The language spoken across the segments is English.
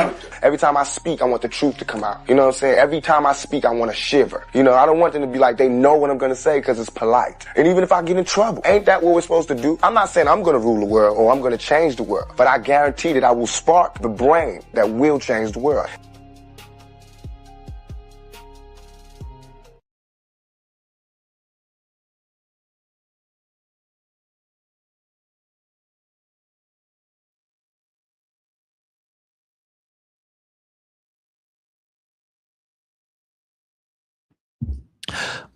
character. Every time I speak, I want the truth to come out. You know what I'm saying? Every time I speak, I want to shiver. You know, I don't want them to be like, they know what I'm going to say because it's polite. And even if I get in trouble, ain't that what we're supposed to do? I'm not saying I'm going to rule the world or I'm going to change the world, but I guarantee that I will spark the brain that will change the world.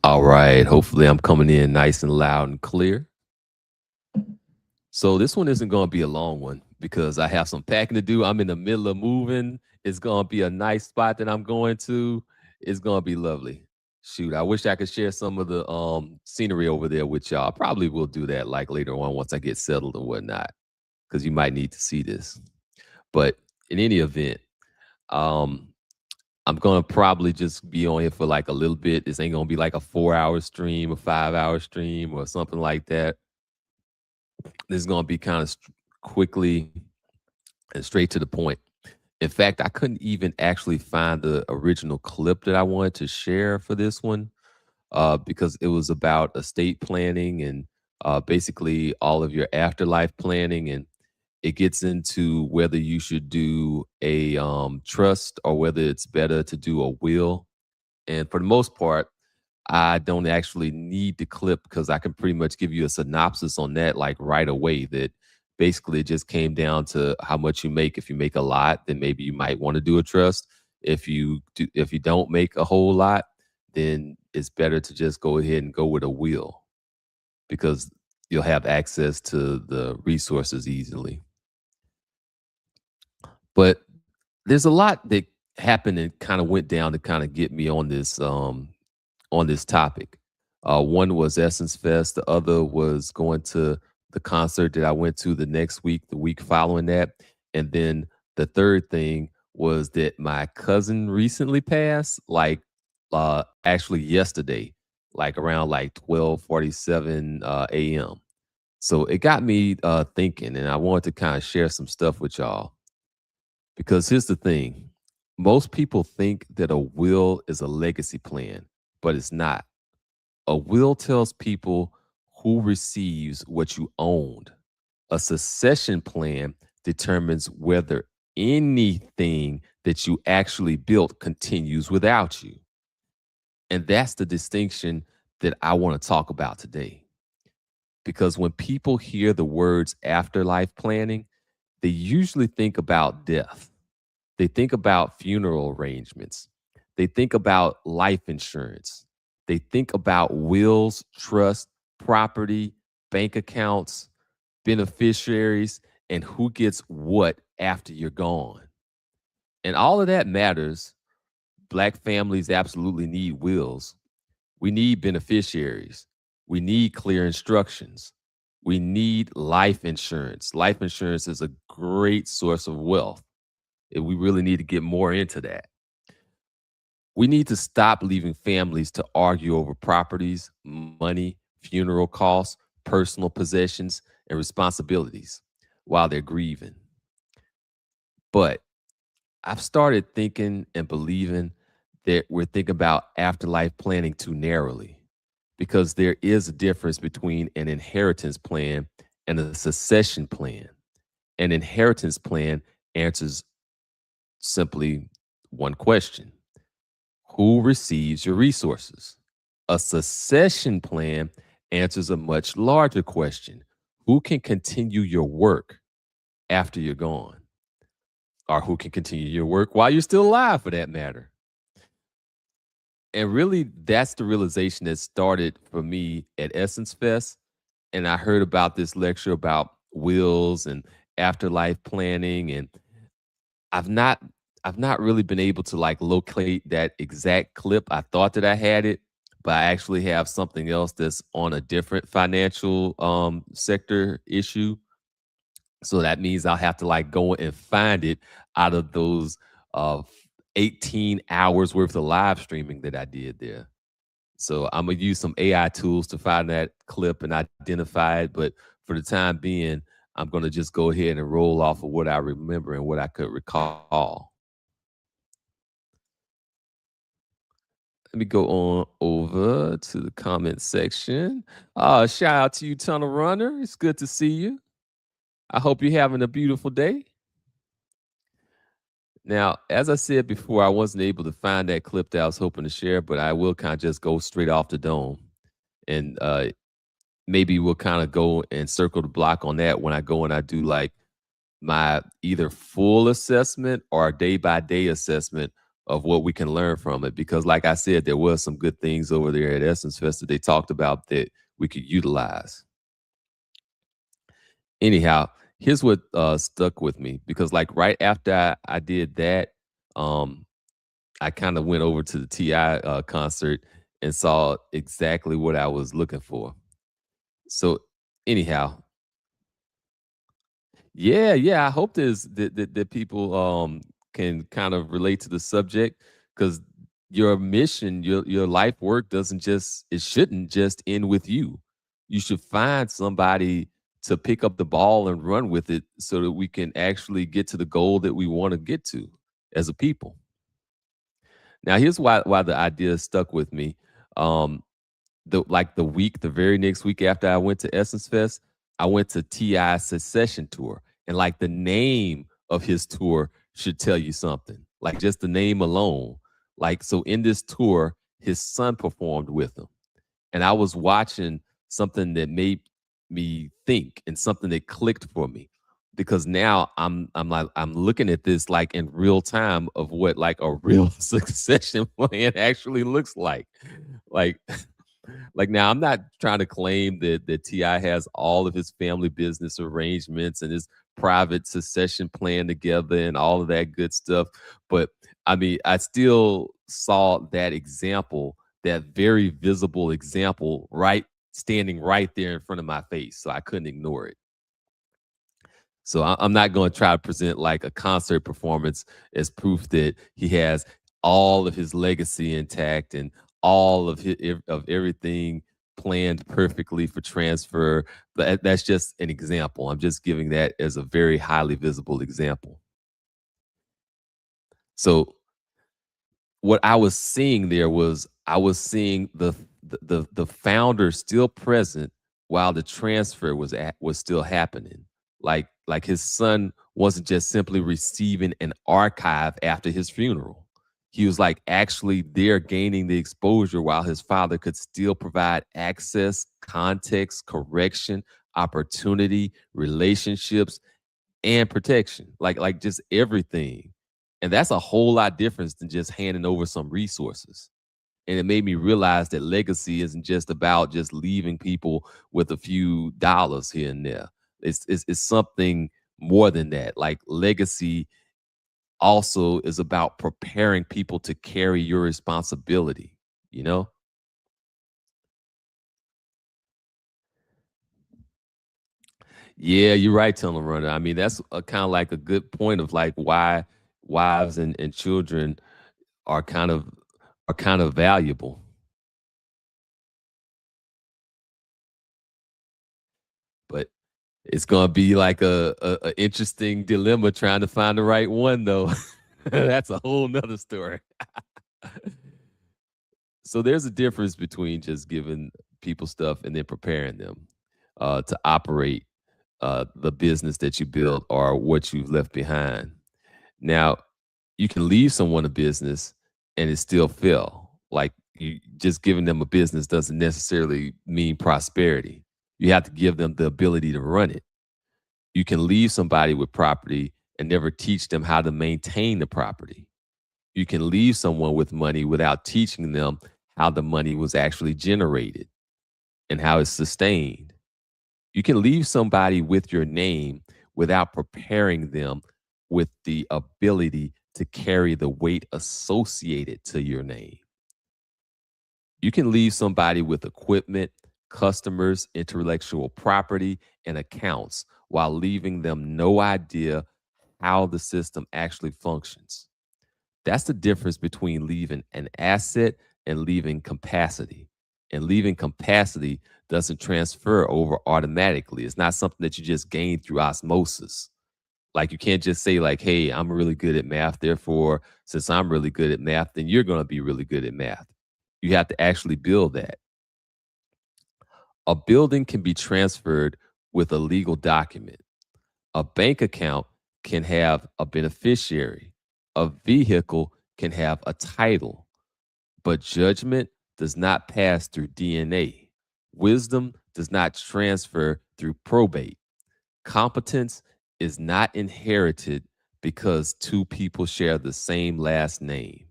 All right. Hopefully, I'm coming in nice and loud and clear. So, this one isn't going to be a long one because I have some packing to do. I'm in the middle of moving. It's going to be a nice spot that I'm going to. It's going to be lovely. Shoot, I wish I could share some of the scenery over there with y'all. I probably will do that like later on once I get settled and whatnot, because you might need to see this. But in any event, um, I'm gonna probably just be on here for like a little bit. This ain't gonna be like a 4-hour stream, a 5-hour stream, or something like that. This is gonna be kind of quickly and straight to the point. In fact, I couldn't even actually find the original clip that I wanted to share for this one, because it was about estate planning and basically all of your afterlife planning, and it gets into whether you should do a trust or whether it's better to do a will. And for the most part, I don't actually need the clip because I can pretty much give you a synopsis on that like right away. That basically it just came down to how much you make. If you make a lot, then maybe you might want to do a trust. If you don't make a whole lot, then it's better to just go ahead and go with a will because you'll have access to the resources easily. But there's a lot that happened and kind of went down to kind of get me on this topic. One was Essence Fest. The other was going to the concert that I went to the next week, the week following that. And then the third thing was that my cousin recently passed, like actually yesterday, like around like 12:47 a.m. So it got me thinking, and I wanted to kind of share some stuff with y'all. Because here's the thing, most people think that a will is a legacy plan, but it's not. A will tells people who receives what you owned. A succession plan determines whether anything that you actually built continues without you. And that's the distinction that I want to talk about today. Because when people hear the words afterlife planning, they usually think about death. They think about funeral arrangements. They think about life insurance. They think about wills, trust, property, bank accounts, beneficiaries, and who gets what after you're gone. And all of that matters. Black families absolutely need wills. We need beneficiaries. We need clear instructions. We need life insurance. Life insurance is a great source of wealth. We really need to get more into that. We need to stop leaving families to argue over properties, money, funeral costs, personal possessions, and responsibilities while they're grieving. But I've started thinking and believing that we're thinking about afterlife planning too narrowly because there is a difference between an inheritance plan and a succession plan. An inheritance plan answers simply one question: who receives your resources? A succession plan answers a much larger question: who can continue your work after you're gone? Or who can continue your work while you're still alive, for that matter? And really, that's the realization that started for me at Essence Fest. And I heard about this lecture about wills and afterlife planning, and I've not I've not really been able to like locate that exact clip. I thought that I had it, but I actually have something else that's on a different financial sector issue. So that means I'll have to like go and find it out of those uh 18 hours worth of live streaming that I did there. So I'm gonna use some AI tools to find that clip and identify it. But for the time being, I'm gonna just go ahead and roll off of what I remember and what I could recall. Let me go on over to the comment section. Shout out to you, Tunnel Runner. It's good to see you. I hope you're having a beautiful day. Now, as I said before, I wasn't able to find that clip that I was hoping to share, but I will kind of just go straight off the dome. And maybe we'll kind of go and circle the block on that when I go and I do like my either full assessment or day by day assessment of what we can learn from it. Because, like I said, there was some good things over there at Essence Fest that they talked about that we could utilize. Anyhow, here's what stuck with me because, like, right after I did that, um, I kind of went over to the Ti concert and saw exactly what I was looking for. So, anyhow, yeah, yeah. I hope that people can kind of relate to the subject because your mission, your life work doesn't just it shouldn't just end with you. You should find somebody to pick up the ball and run with it so that we can actually get to the goal that we want to get to as a people. Now, here's why the idea stuck with me. Um, the very next week after I went to Essence Fest, I went to T.I.'s Secession tour. And like the name of his tour should tell you something. Like just the name alone. Like so in this tour, his son performed with him. And I was watching something that made me think and something that clicked for me. Because now I'm looking at this like in real time of what like a real succession plan actually looks like. Like like now I'm not trying to claim that Ti has all of his family business arrangements and his private succession plan together and all of that good stuff, but I mean I still saw that example, that very visible example, right, standing right there in front of my face, so I couldn't ignore it. So I'm not going to try to present like a concert performance as proof that he has all of his legacy intact and all of of everything planned perfectly for transfer. But that's just an example. I'm just giving that as a very highly visible example. So what I was seeing there was I was seeing the founder still present while the transfer was still happening. Like his son wasn't just simply receiving an archive after his funeral. He was like actually there gaining the exposure while his father could still provide access, context, correction, opportunity, relationships, and protection, like just everything. And that's a whole lot different than just handing over some resources. And it made me realize that legacy isn't just about just leaving people with a few dollars here and there. It's something more than that. Like legacy also is about preparing people to carry your responsibility, you know? Yeah, you're right, Tunnel Runner. I mean, that's kind of like a good point of like why wives and children are kind of valuable. But it's gonna be like a interesting dilemma trying to find the right one though. That's a whole nother story. So there's a difference between just giving people stuff and then preparing them to operate the business that you built or what you've left behind. Now, you can leave someone a business and it still fail. Like you just giving them a business doesn't necessarily mean prosperity. You have to give them the ability to run it. You can leave somebody with property and never teach them how to maintain the property. You can leave someone with money without teaching them how the money was actually generated and how it's sustained. You can leave somebody with your name without preparing them with the ability to carry the weight associated to your name. You can leave somebody with equipment, customers, intellectual property, and accounts while leaving them no idea how the system actually functions. That's the difference between leaving an asset and leaving capacity. And leaving capacity doesn't transfer over automatically. It's not something that you just gain through osmosis. Like you can't just say like, "Hey, I'm really good at math. Therefore, since I'm really good at math, then you're going to be really good at math." You have to actually build that. A building can be transferred with a legal document. A bank account can have a beneficiary. A vehicle can have a title, but judgment does not pass through DNA. Wisdom does not transfer through probate. Competence is not inherited because two people share the same last name.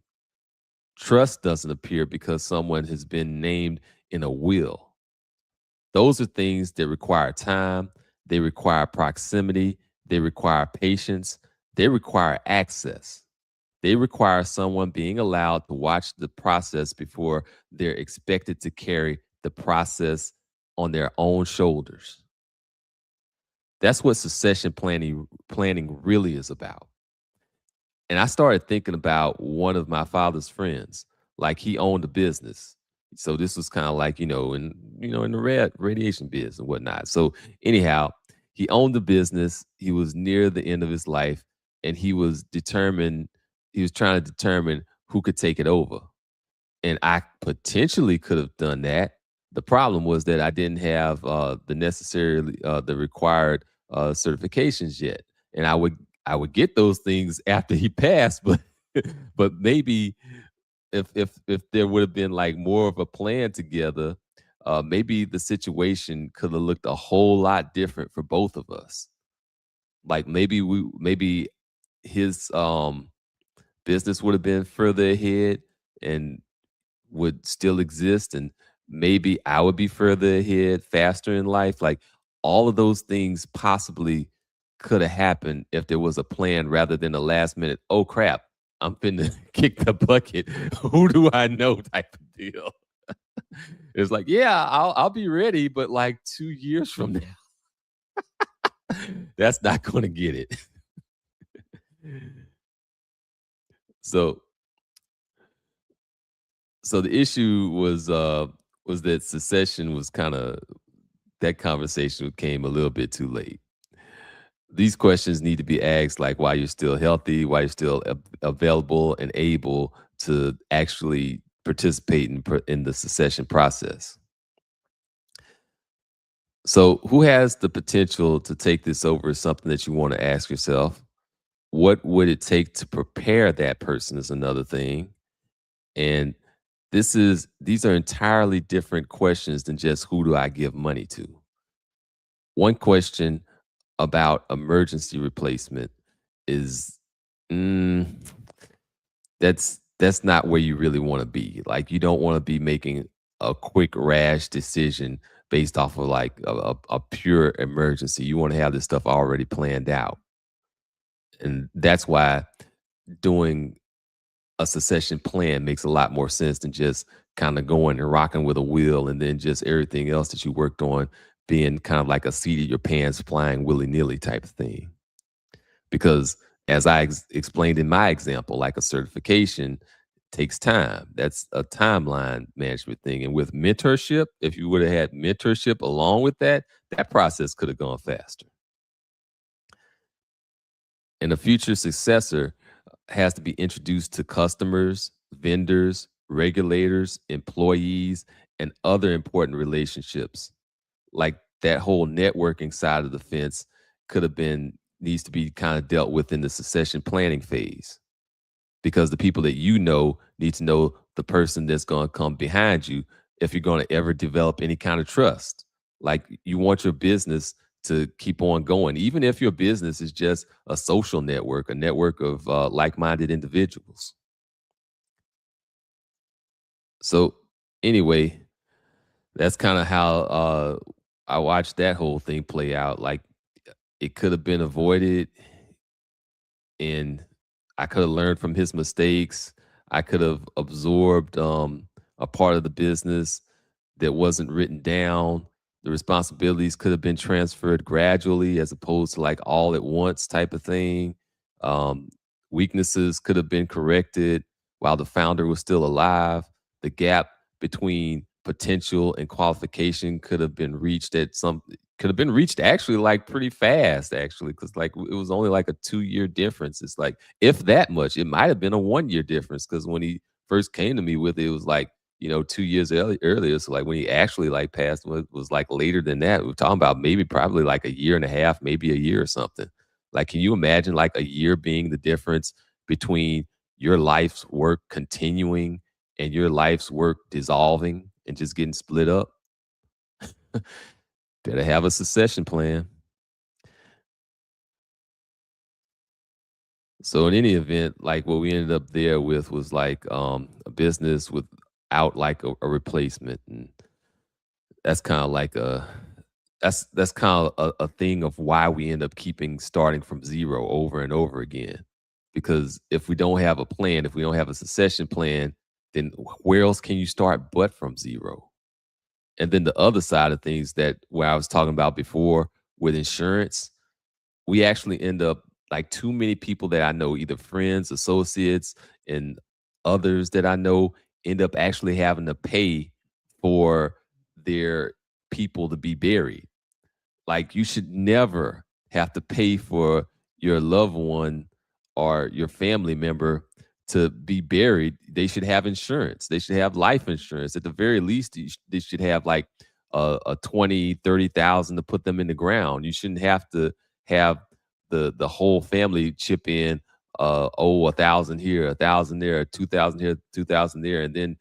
Trust doesn't appear because someone has been named in a will. Those are things that require time, they require proximity, they require patience, they require access. They require someone being allowed to watch the process before they're expected to carry the process on their own shoulders. That's what succession planning really is about. And I started thinking about one of my father's friends. Like he owned a business. So this was kind of like, in the radiation biz and whatnot. So anyhow, he owned the business. He was near the end of his life and he was trying to determine who could take it over. And I potentially could have done that. The problem was that I didn't have the required certifications yet, and I would get those things after he passed. But but maybe if there would have been like more of a plan together, maybe the situation could have looked a whole lot different for both of us. Like maybe his business would have been further ahead, and would still exist, and maybe I would be further ahead faster in life. Like all of those things possibly could have happened if there was a plan rather than a last minute, oh crap, I'm finna kick the bucket. Who do I know type of deal. It's like, yeah, I'll be ready, but like 2 years from now, that's not gonna get it. So so the issue was that secession was kind of that conversation came a little bit too late. These questions need to be asked like while you're still healthy, while you're still available and able to actually participate in the secession process. So, who has the potential to take this over is something that you want to ask yourself. What would it take to prepare that person is another thing. And these are entirely different questions than just who do I give money to. One question about emergency replacement is mm, that's not where you really want to be. Like you don't want to be making a quick rash decision based off of like a pure emergency. You want to have this stuff already planned out. And that's why doing a succession plan makes a lot more sense than just kind of going and rocking with a wheel and then just everything else that you worked on being kind of like a seat of your pants flying willy-nilly type of thing. Because as I explained in my example, like a certification takes time. That's a timeline management thing. And with mentorship, if you would have had mentorship along with that, that process could have gone faster. And a future successor has to be introduced to customers, vendors, regulators, employees, and other important relationships. Like that whole networking side of the fence could have been needs to be kind of dealt with in the succession planning phase, because the people that you know need to know the person that's going to come behind you if you're going to ever develop any kind of trust. Like you want your business to keep on going, even if your business is just a social network, a network of like-minded individuals. So anyway, that's kind of how I watched that whole thing play out. Like it could have been avoided, and I could have learned from his mistakes. I could have absorbed a part of the business that wasn't written down. The responsibilities could have been transferred gradually as opposed to like all at once type of thing. Um, Weaknesses could have been corrected while the founder was still alive. The gap between potential and qualification could have been reached actually like pretty fast actually, because like it was only like a 2 year difference. It's like if that much, it might have been a 1 year difference, because when he first came to me with it, it was like 2 years earlier. So like when he actually like passed was like later than that. We're talking about maybe probably like a year and a half, maybe a year or something. Like, can you imagine like a year being the difference between your life's work continuing and your life's work dissolving and just getting split up? Better have a succession plan. So in any event, like what we ended up there with was like a business without like a replacement. And that's kind of like that's kind of a thing of why we end up keeping starting from zero over and over again. Because if we don't have a plan, if we don't have a succession plan, then where else can you start but from zero? And then the other side of things that where I was talking about before with insurance, we actually end up like too many people that I know, either friends, associates, and others that I know end up actually having to pay for their people to be buried. Like, you should never have to pay for your loved one or your family member to be buried. They should have insurance. They should have life insurance. At the very least, they should have like a 20, 30,000 to put them in the ground. You shouldn't have to have the whole family chip in, 1,000 here, 1,000 there, 2,000 here, 2,000 there. And then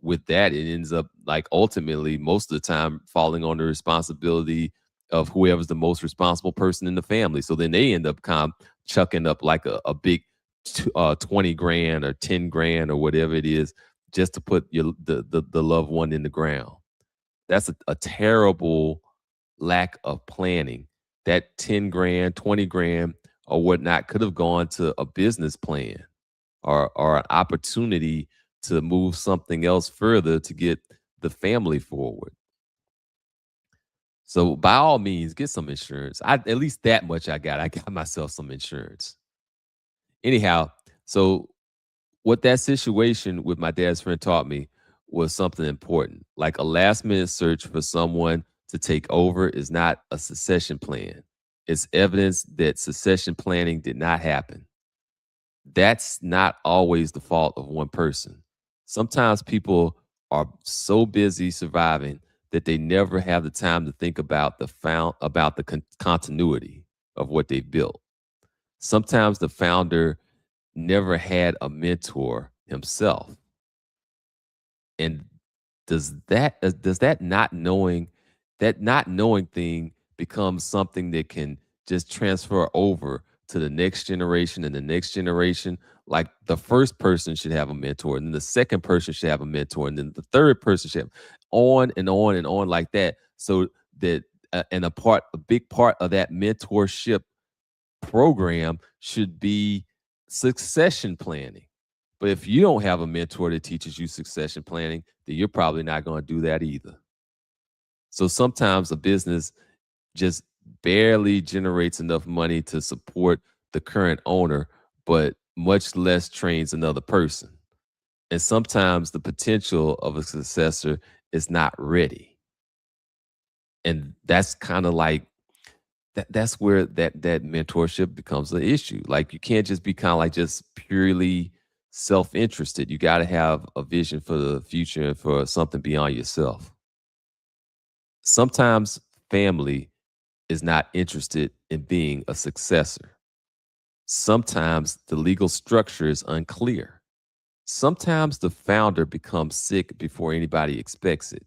with that, it ends up like ultimately most of the time falling on the responsibility of whoever's the most responsible person in the family. So then they end up kind of chucking up like a big 20 grand or 10 grand or whatever it is just to put the loved one in the ground. That's a terrible lack of planning. That 10 grand, 20 grand or whatnot could have gone to a business plan or an opportunity to move something else further to get the family forward. So by all means, get some insurance. At least that much I got. I got myself some insurance. Anyhow, so what that situation with my dad's friend taught me was something important. Like, a last minute search for someone to take over is not a succession plan. It's evidence that succession planning did not happen. That's not always the fault of one person. Sometimes people are so busy surviving that they never have the time to think about the continuity of what they built. Sometimes the founder never had a mentor himself. And does that not knowing thing become something that can just transfer over to the next generation and the next generation? Like, the first person should have a mentor, and then the second person should have a mentor, and then the third person should have, on and on and on like that. So that and a big part of that mentorship program should be succession planning. But if you don't have a mentor that teaches you succession planning, then you're probably not going to do that either. So sometimes a business just barely generates enough money to support the current owner, but much less trains another person. And sometimes the potential of a successor is not ready. And that's kind of like that's where that mentorship becomes an issue. Like, you can't just be kind of like just purely self-interested. You got to have a vision for the future and for something beyond yourself. Sometimes family is not interested in being a successor. Sometimes the legal structure is unclear. Sometimes the founder becomes sick before anybody expects it.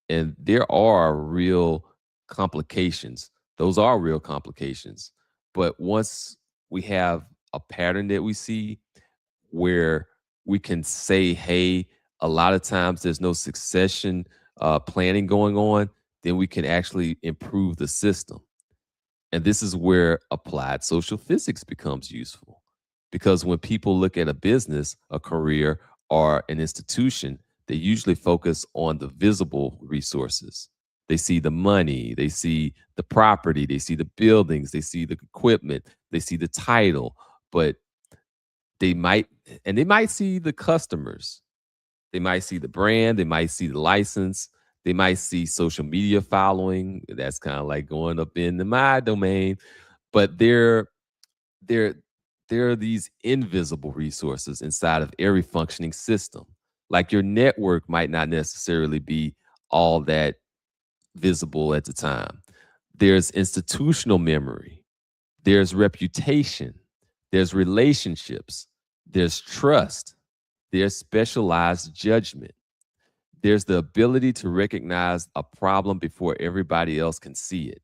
And there are real complications. Those are real complications. But once we have a pattern that we see where we can say, hey, a lot of times there's no succession planning going on, then we can actually improve the system. And this is where applied social physics becomes useful. Because when people look at a business, a career, or an institution, they usually focus on the visible resources. They see the money, they see the property, they see the buildings, they see the equipment, they see the title, but they might, and they might see the customers. They might see the brand, they might see the license, they might see social media following. That's kind of like going up in the my domain, but there there are these invisible resources inside of every functioning system. Like your network might not necessarily be all that visible at the time. There's institutional memory, there's reputation, there's relationships, there's trust, there's specialized judgment. There's the ability to recognize a problem before everybody else can see it.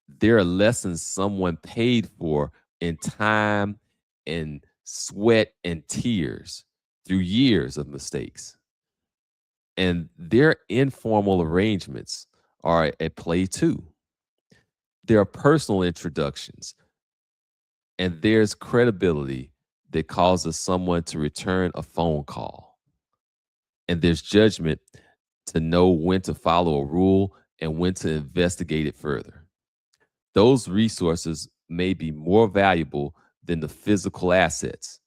There are lessons someone paid for in time and sweat and tears through years of mistakes. And their informal arrangements are at play too. There are personal introductions, and there's credibility that causes someone to return a phone call. And there's judgment to know when to follow a rule and when to investigate it further. Those resources may be more valuable than the physical assets,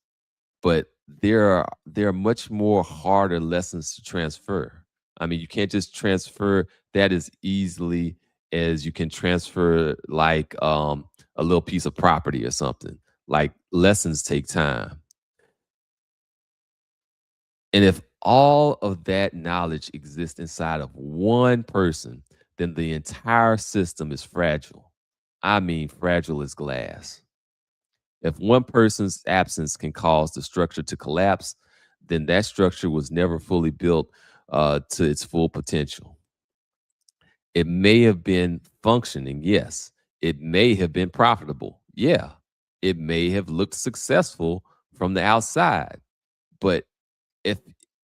but there are much more harder lessons to transfer. I mean, you can't just transfer that as easily as you can transfer like a little piece of property or something. Like lessons take time. And if all of that knowledge exists inside of one person, then the entire system is fragile. I mean, fragile as glass. If one person's absence can cause the structure to collapse, then that structure was never fully built to its full potential. It may have been functioning, yes. It may have been profitable, yeah. It may have looked successful from the outside, but if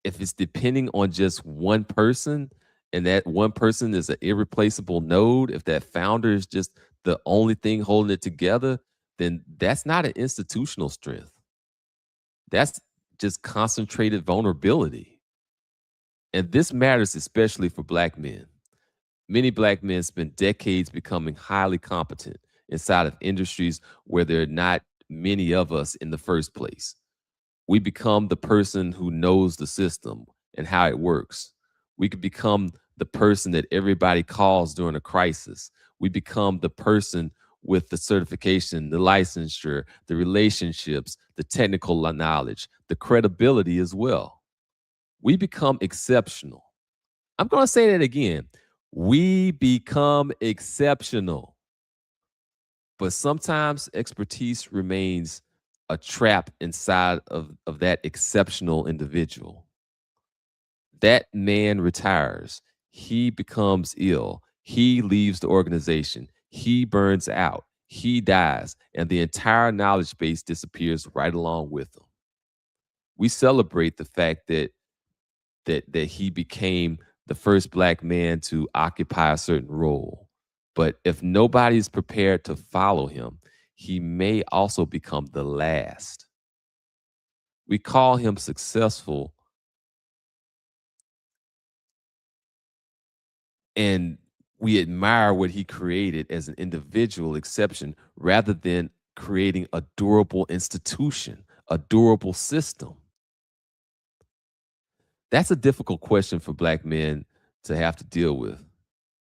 if it's depending on just one person and that one person is an irreplaceable node, if that founder is just the only thing holding it together, then that's not an institutional strength. That's just concentrated vulnerability. And this matters especially for black men. Many black men spend decades becoming highly competent inside of industries where there are not many of us in the first place. We become the person who knows the system and how it works. We could become the person that everybody calls during a crisis. We become the person with the certification, the licensure, the relationships, the technical knowledge, the credibility as well. We become exceptional. I'm going to say that again. We become exceptional. But sometimes expertise remains a trap inside of that exceptional individual. That man retires. He becomes ill. He leaves the organization. He burns out. He dies. And the entire knowledge base disappears right along with him. We celebrate the fact that he became the first black man to occupy a certain role. But if nobody's prepared to follow him, he may also become the last. We call him successful, and we admire what he created as an individual exception rather than creating a durable institution, a durable system. That's a difficult question for black men to have to deal with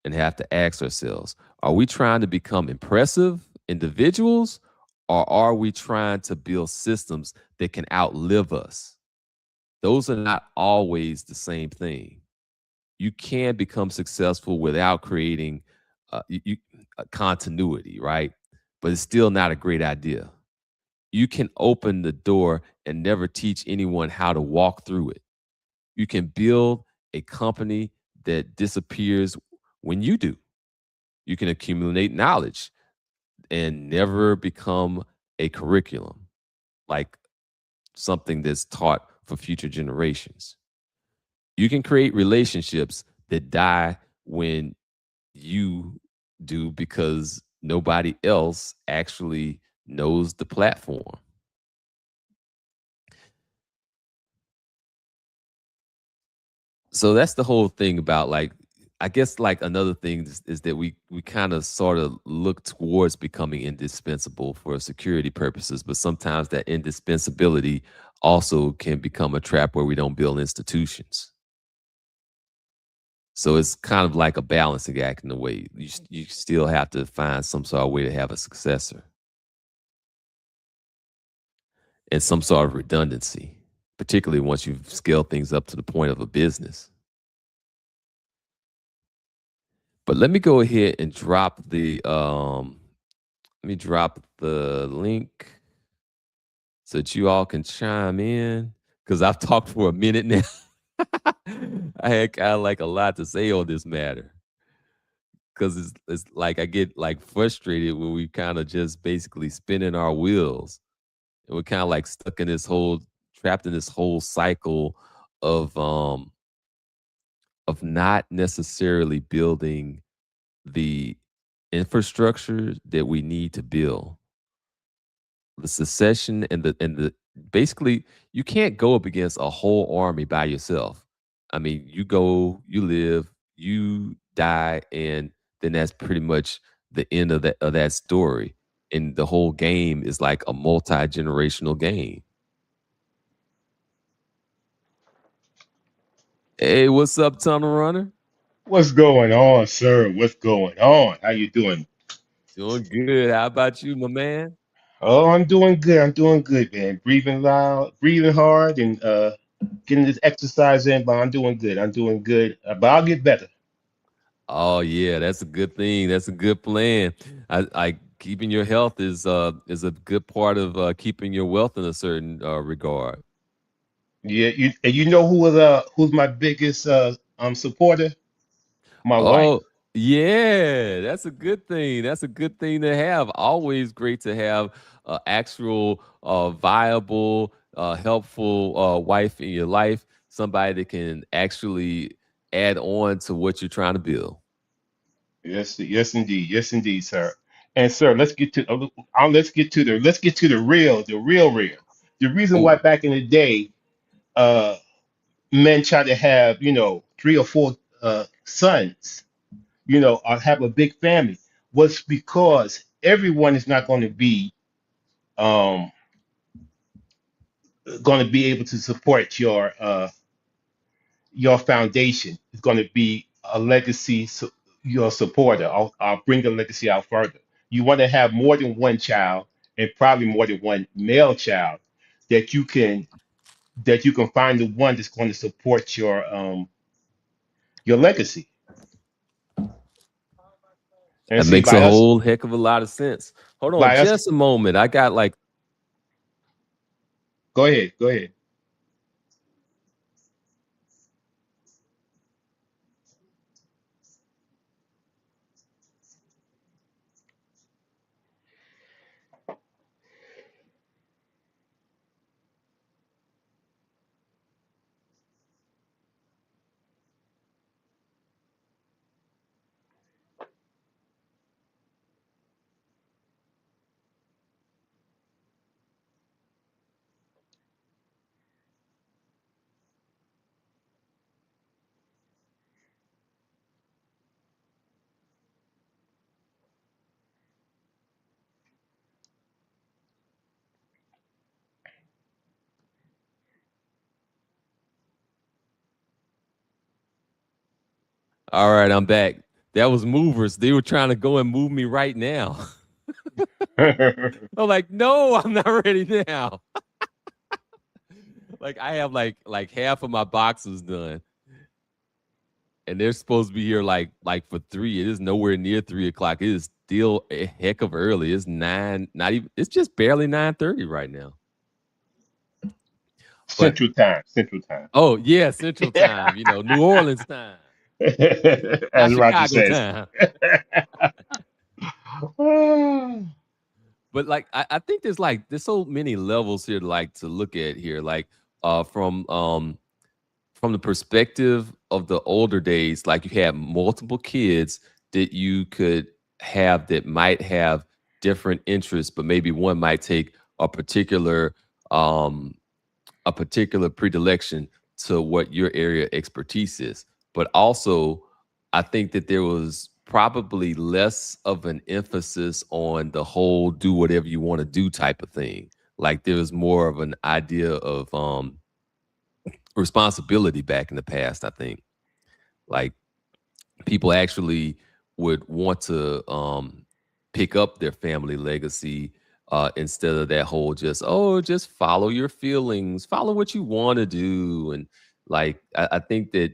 and have to ask ourselves. Are we trying to become impressive individuals, or are we trying to build systems that can outlive us? Those are not always the same thing. You can become successful without creating continuity, right? But it's still not a great idea. You can open the door and never teach anyone how to walk through it. You can build a company that disappears when you do. You can accumulate knowledge and never become a curriculum, like something that's taught for future generations. You can create relationships that die when you do because nobody else actually knows the platform. So that's the whole thing about like I guess like another thing is that we kind of sort of look towards becoming indispensable for security purposes, but sometimes that indispensability also can become a trap where we don't build institutions. So it's kind of like a balancing act in a way. You still have to find some sort of way to have a successor and some sort of redundancy. particularly once you've scaled things up to the point of a business. But let me go ahead and drop the let me drop the link so that you all can chime in because I've talked for a minute now. I had kind of like a lot to say on this matter because it's like I get like frustrated when we kind of just basically spinning our wheels and we're kind of like stuck in this whole trapped in this whole cycle of um of not necessarily building the infrastructure that we need to build the secession and the basically you can't go up against a whole army by yourself. I mean, you go, you live, you die, and then that's pretty much the end of that story. And the whole game is like a multi-generational game. Hey, what's up, Tunnel Runner? What's going on, sir? What's going on? How you doing? Doing good. How about you, my man? Oh, I'm doing good. I'm doing good, man. Breathing loud, breathing hard, and getting this exercise in. But I'm doing good. I'm doing good. But I'll get better. Oh yeah, that's a good thing. That's a good plan. I keeping your health is a good part of keeping your wealth in a certain regard. Yeah, you know who's my biggest supporter? My wife. Oh yeah, that's a good thing. That's a good thing to have. Always great to have actual viable, helpful wife in your life. Somebody that can actually add on to what you're trying to build. Yes, yes, indeed, sir. And sir, let's get to the real. The reason why Oh, back in the day, uh, men try to have, three or four sons, or have a big family, was because everyone is not um, going to be able to support your foundation. It's going to be a legacy, your supporter. I'll bring the legacy out further. You want to have more than one child, and probably more than one male child, that you can that you can find the one that's going to support your legacy. And that see, makes a by us, whole heck of a lot of sense. Hold on by us, just a moment. I got like go ahead. all right, I'm back. That was movers. They were trying to go and move me right now. I'm like, no, I'm not ready now. Like I have like half of my boxes done, and they're supposed to be here like for three. It is nowhere near 3 o'clock. It is still a heck of early. It's nine, not even. It's just barely 9:30 right now. But Central time, Central time. oh yeah, Central Time. New Orleans time, not As Roger Chicago says. time. But like I think there's so many levels here to look at here. Like from the perspective of the older days, like you had multiple kids that you could have that might have different interests, but maybe one might take a particular um a particular predilection to what your area expertise is. But also, I think that there was probably less of an emphasis on the whole do whatever you want to do type of thing. Like there was more of an idea of responsibility back in the past, I think. Like people actually would want to pick up their family legacy instead of that whole just, oh, just follow your feelings, follow what you want to do. And like, I think that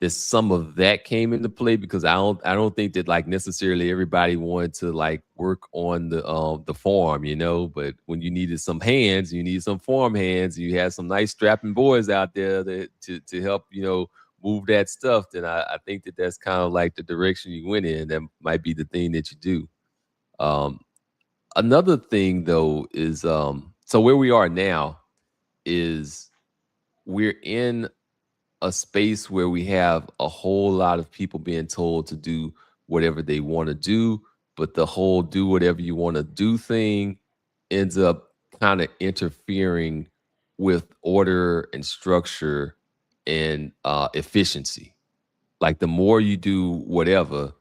there's some of that came into play because I don't think that like necessarily everybody wanted to like work on the farm, but when you needed some hands, you need some farm hands, you had some nice strapping boys out there that to help, move that stuff, then I think that that's kind of like the direction you went in. That might be the thing that you do. Um, Another thing though is so where we are now is we're in a space where we have a whole lot of people being told to do whatever they want to do, but the whole do whatever you want to do thing ends up kind of interfering with order and structure and efficiency. Like the more you do whatever,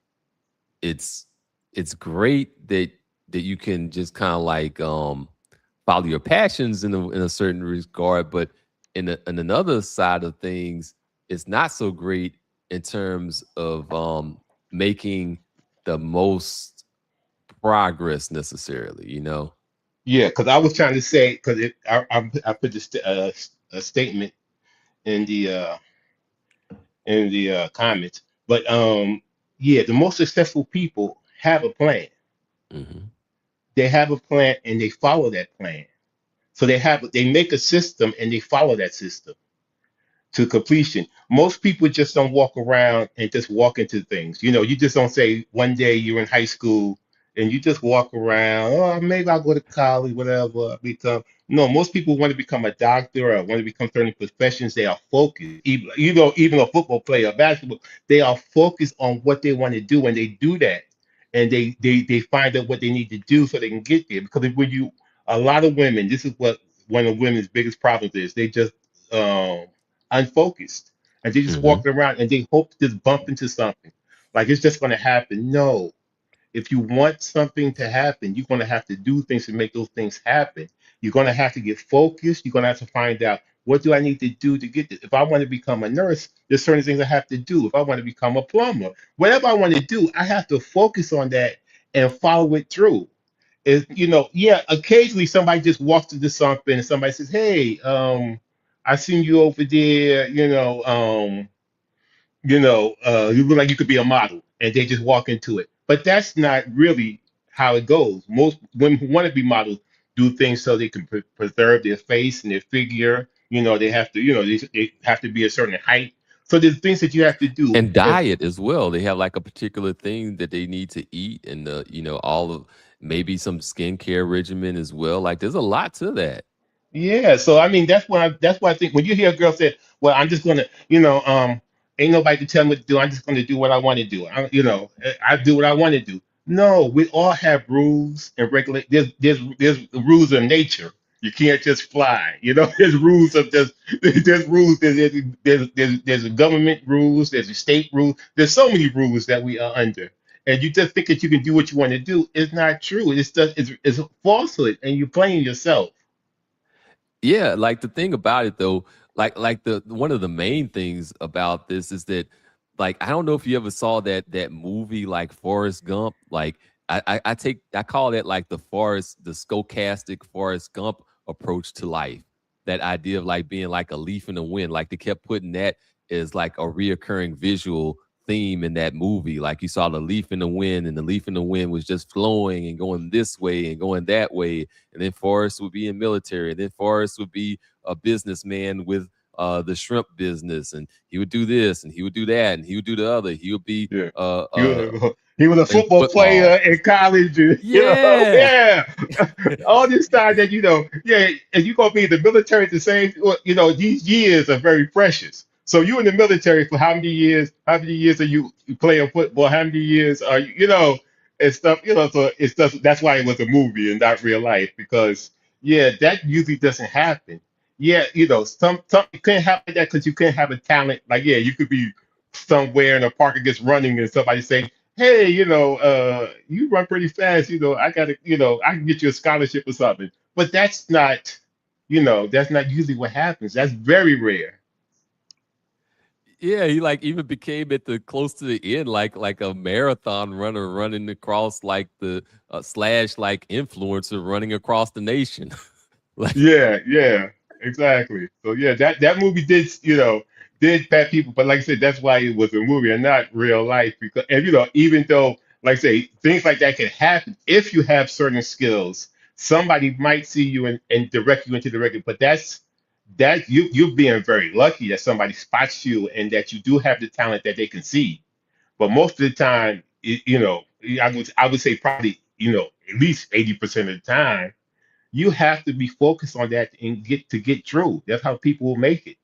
it's it's great that you can just kind of like follow your passions in a certain regard, but in another side of things, it's not so great in terms of making the most progress necessarily, Yeah, because I was trying to say, because I put this a statement in the comments, but yeah, the most successful people have a plan. Hmm. They have a plan and they follow that plan. So they make a system and they follow that system to completion. Most people just don't walk around and just walk into things. You just don't say one day you're in high school and you just walk around, oh, maybe I'll go to college, whatever, become. No, most people want to become a doctor or want to become certain professions. They are focused. Even a football player, basketball, they are focused on what they want to do, and they do that. And they find out what they need to do so they can get there. Because a lot of women, this is what one of women's biggest problems is. They just um, unfocused and they just Hmm. walking around and they hope to just bump into something like it's just going to happen. No, if you want something to happen, you're going to have to do things to make those things happen. You're going to have to get focused. You're going to have to find out, what do I need to do to get this? If I want to become a nurse, there's certain things I have to do. If I want to become a plumber, whatever I want to do, I have to focus on that and follow it through. Yeah, occasionally somebody just walks into something and somebody says, hey, I seen you over there, you look like you could be a model, and they just walk into it. But that's not really how it goes. Most women who want to be models do things so they can preserve their face and their figure. They have to, they have to be a certain height. So there's things that you have to do. And diet as well. They have like a particular thing that they need to eat, and all of maybe some skincare regimen as well. Like there's a lot to that. Yeah, so I mean that's why I think when you hear a girl say, "Well, I'm just gonna, ain't nobody to tell me what to do. I'm just gonna do what I want to do. I do what I want to do." No, we all have rules and regulate. There's rules of nature. You can't just fly. There's rules of there's rules. There's a government rules. There's a state rules. There's so many rules that we are under. And you just think that you can do what you want to do. It's not true. It's a falsehood, and you're playing yourself. Yeah, like the thing about it though, like the one of the main things about this is that, like, I don't know if you ever saw that movie like Forrest Gump. Like I call that like the stochastic Forrest Gump approach to life. That idea of like being like a leaf in the wind. Like they kept putting that as like a reoccurring visual theme in that movie. Like you saw the leaf in the wind, and the leaf in the wind was just flowing and going this way and going that way, and then Forrest would be in military, and then Forrest would be a businessman with the shrimp business, and he would do this and he would do that and he would do the other. He would be Yeah. He was a in football player football. in college, Yeah. yeah. All this time that yeah, and you're gonna be in the military at the same. Well, these years are very precious. So you in the military for how many years? How many years are you playing football? How many years are and stuff? So it's just that's why it was a movie and not real life because yeah, that usually doesn't happen. Yeah, some you can't have that because you can't have a talent. Like yeah, you could be somewhere in a park against running and somebody say, hey, you run pretty fast, I gotta, I can get you a scholarship or something. But that's not usually what happens. That's very rare. Yeah, he like even became at the close to the end like a marathon runner running across like the slash like influencer running across the nation. Like Yeah, yeah, exactly. So yeah, that movie did, did pat people, but like I said, that's why it was a movie and not real life. Because, and even though, like I say, things like that can happen if you have certain skills, somebody might see you and direct you into the record. But that you being very lucky that somebody spots you and that you do have the talent that they can see. But most of the time, I would say probably, at least 80% of the time you have to be focused on that and get through. That's how people will make it,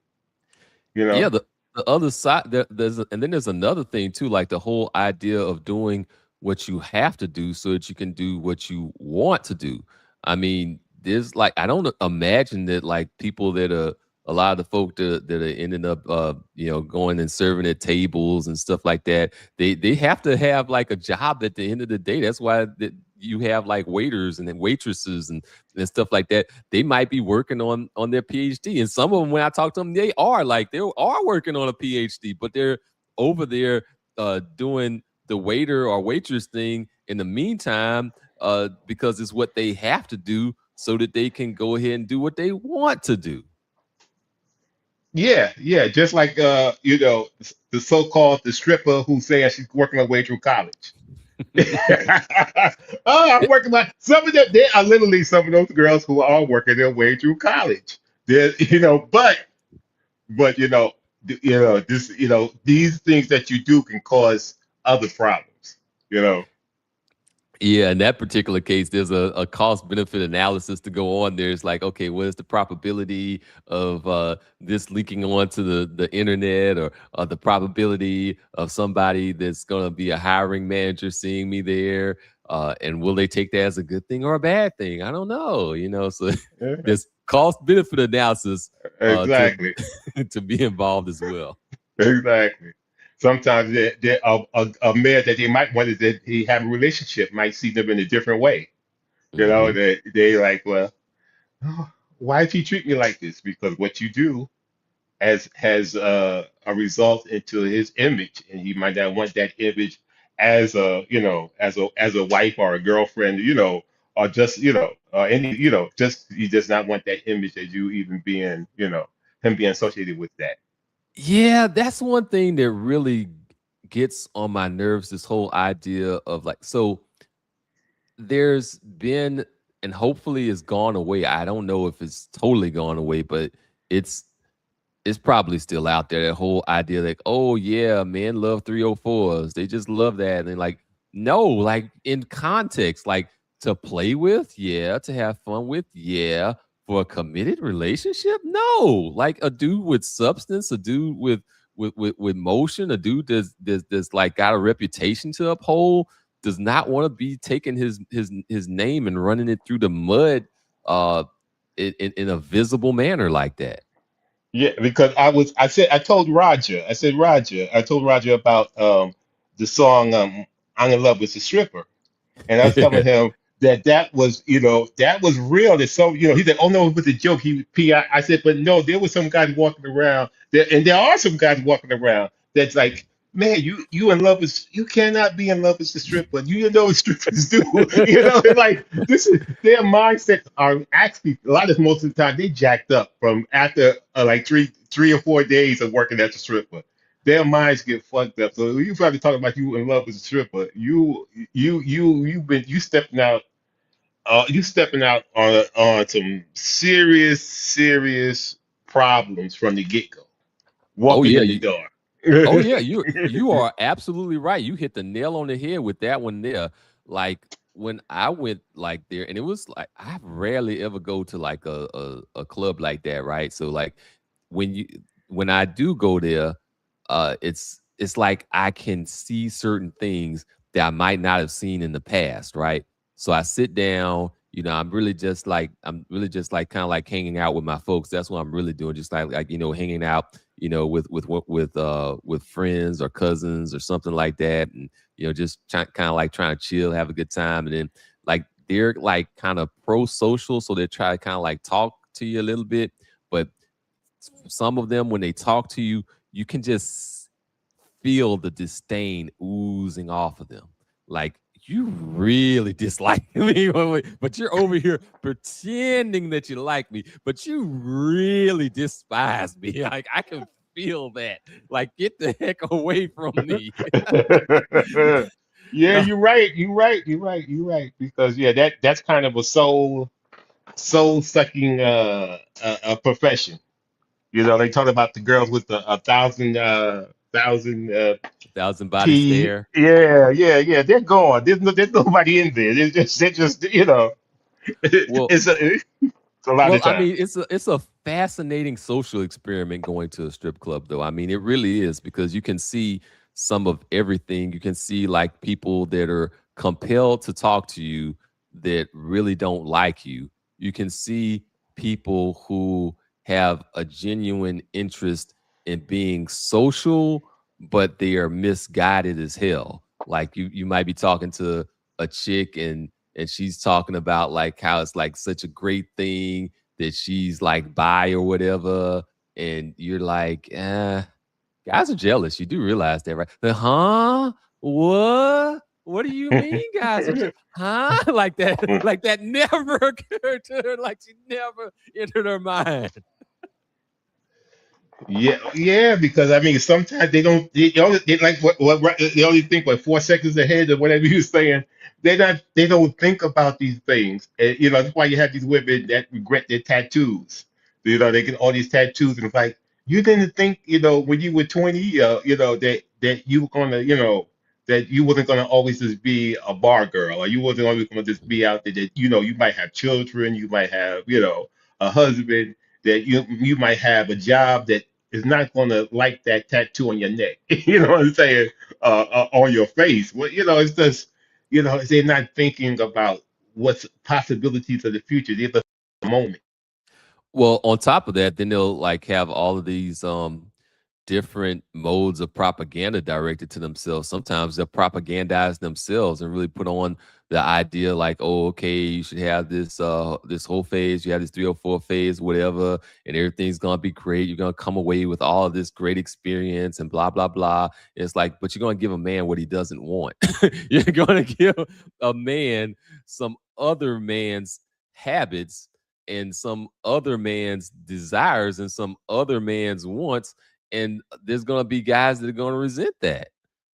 you yeah, know? the other side and then there's another thing too, like the whole idea of doing what you have to do so that you can do what you want to do. I mean, there's like I don't imagine that like people that are a lot of the folk that are ending up going and serving at tables and stuff like that, they have to have like a job at the end of the day. That's why you have like waiters and then waitresses and stuff like that. They might be working on their PhD. And some of them, when I talk to them, they are like they are working on a PhD, but they're over there doing the waiter or waitress thing in the meantime, because it's what they have to do so that they can go ahead and do what they want to do. Yeah, yeah. Just like the so-called the stripper who says she's working her way through college. Oh, I'm working my some of them. There are literally some of those girls who are working their way through college. They're, but this these things that you do can cause other problems. You know. Yeah, in that particular case, there's a cost benefit analysis to go on there. It's like, okay, what is the probability of this leaking onto the internet, or the probability of somebody that's going to be a hiring manager seeing me there? And will they take that as a good thing or a bad thing? I don't know, So Yeah, there's cost benefit analysis to exactly. to be involved as well. Exactly. Sometimes a man that they might want to that he have a relationship might see them in a different way. Hmm. That they like, well, oh, why did he treat me like this? Because what you do has a result into his image, and he might not want that image as a wife or a girlfriend, or just any just he does not want that image as you even being him being associated with that. Yeah, that's one thing that really gets on my nerves. This whole idea of like, so there's been, and hopefully it's gone away. I don't know if it's totally gone away, but it's it's probably still out there. That whole idea, like, oh yeah, men love 304s. They just love that. And like, no, like in context, like to play with, yeah, to have fun with, yeah. For a committed relationship, no. Like a dude with substance, a dude with motion, a dude that's like got a reputation to uphold, does not want to be taking his name and running it through the mud uh in a visible manner like that. Yeah, because I told Roger about the song I'm in love with the stripper. And I was telling him that was, that was real. That some, he said, "Oh no, it was a joke." I said, "But no, there was some guys walking around there, and there are some guys walking around that's like, man, you in love with, you cannot be in love with the stripper. You know what strippers do, It's like this is their mindsets are actually a lot of most of the time they jacked up from after like three or 4 days of working at the stripper. Their minds get fucked up. So you probably talking about you in love with a stripper. You stepping out on some serious problems from the get go. Oh Walking yeah, in the door. oh yeah, you are absolutely right. You hit the nail on the head with that one there. Like when I went like there, and it was like I rarely ever go to like a club like that, right? So like when you when I do go there, it's like I can see certain things that I might not have seen in the past, right? So I sit down, I'm really just like kind of like hanging out with my folks. That's what I'm really doing, just like hanging out, with friends or cousins or something like that, and just kind of like trying to chill, have a good time, and then like they're like kind of pro social, so they try to kind of like talk to you a little bit, but some of them when they talk to you, you can just feel the disdain oozing off of them. Like, you really dislike me, but you're over here pretending that you like me, but you really despise me. Like, I can feel that. Like, get the heck away from me. Yeah, No, you're right. You're right. You're right. You're right. Because yeah, that's kind of a soul sucking a profession. You know, they talk about the girls with a thousand thousand body T. stare. Yeah, yeah, yeah. They're gone. There's nobody in there. They're just Well, it's a lot Well, of I time. mean, it's a fascinating social experiment going to a strip club, though. I mean, it really is because you can see some of everything. You can see like people that are compelled to talk to you that really don't like you. You can see people who have a genuine interest in being social, but they are misguided as hell. Like you might be talking to a chick and she's talking about like how it's like such a great thing that she's like bi or whatever, and you're like, guys are jealous. You do realize that, right? Huh? What do you mean, guys are jealous? Huh? Like that never occurred to her. Like she never entered her mind. Yeah, yeah, because I mean, sometimes they like they only think what 4 seconds ahead or whatever you saying. They don't think about these things. And, you know, that's why you have these women that regret their tattoos. You know, they get all these tattoos, and it's like you didn't think, you know, when you were 20, you know, that you were gonna, you know, that you wasn't gonna always just be a bar girl, or you wasn't always gonna just be out there. That you know, you might have children, you might have, you know, a husband, that you might have a job that is not going to like that tattoo on your neck. You know what I'm saying? On your face. Well, you know, it's just, you know, they're not thinking about what's possibilities of the future. They're just in the moment. Well, on top of that, then they'll like have all of these different modes of propaganda directed to themselves. Sometimes they'll propagandize themselves and really put on the idea like, oh, okay, you should have this whole phase, you have this 304 phase, whatever, and everything's gonna be great. You're gonna come away with all of this great experience and blah blah blah. It's like, but you're gonna give a man what he doesn't want. You're gonna give a man some other man's habits and some other man's desires and some other man's wants, and there's gonna be guys that are gonna resent that.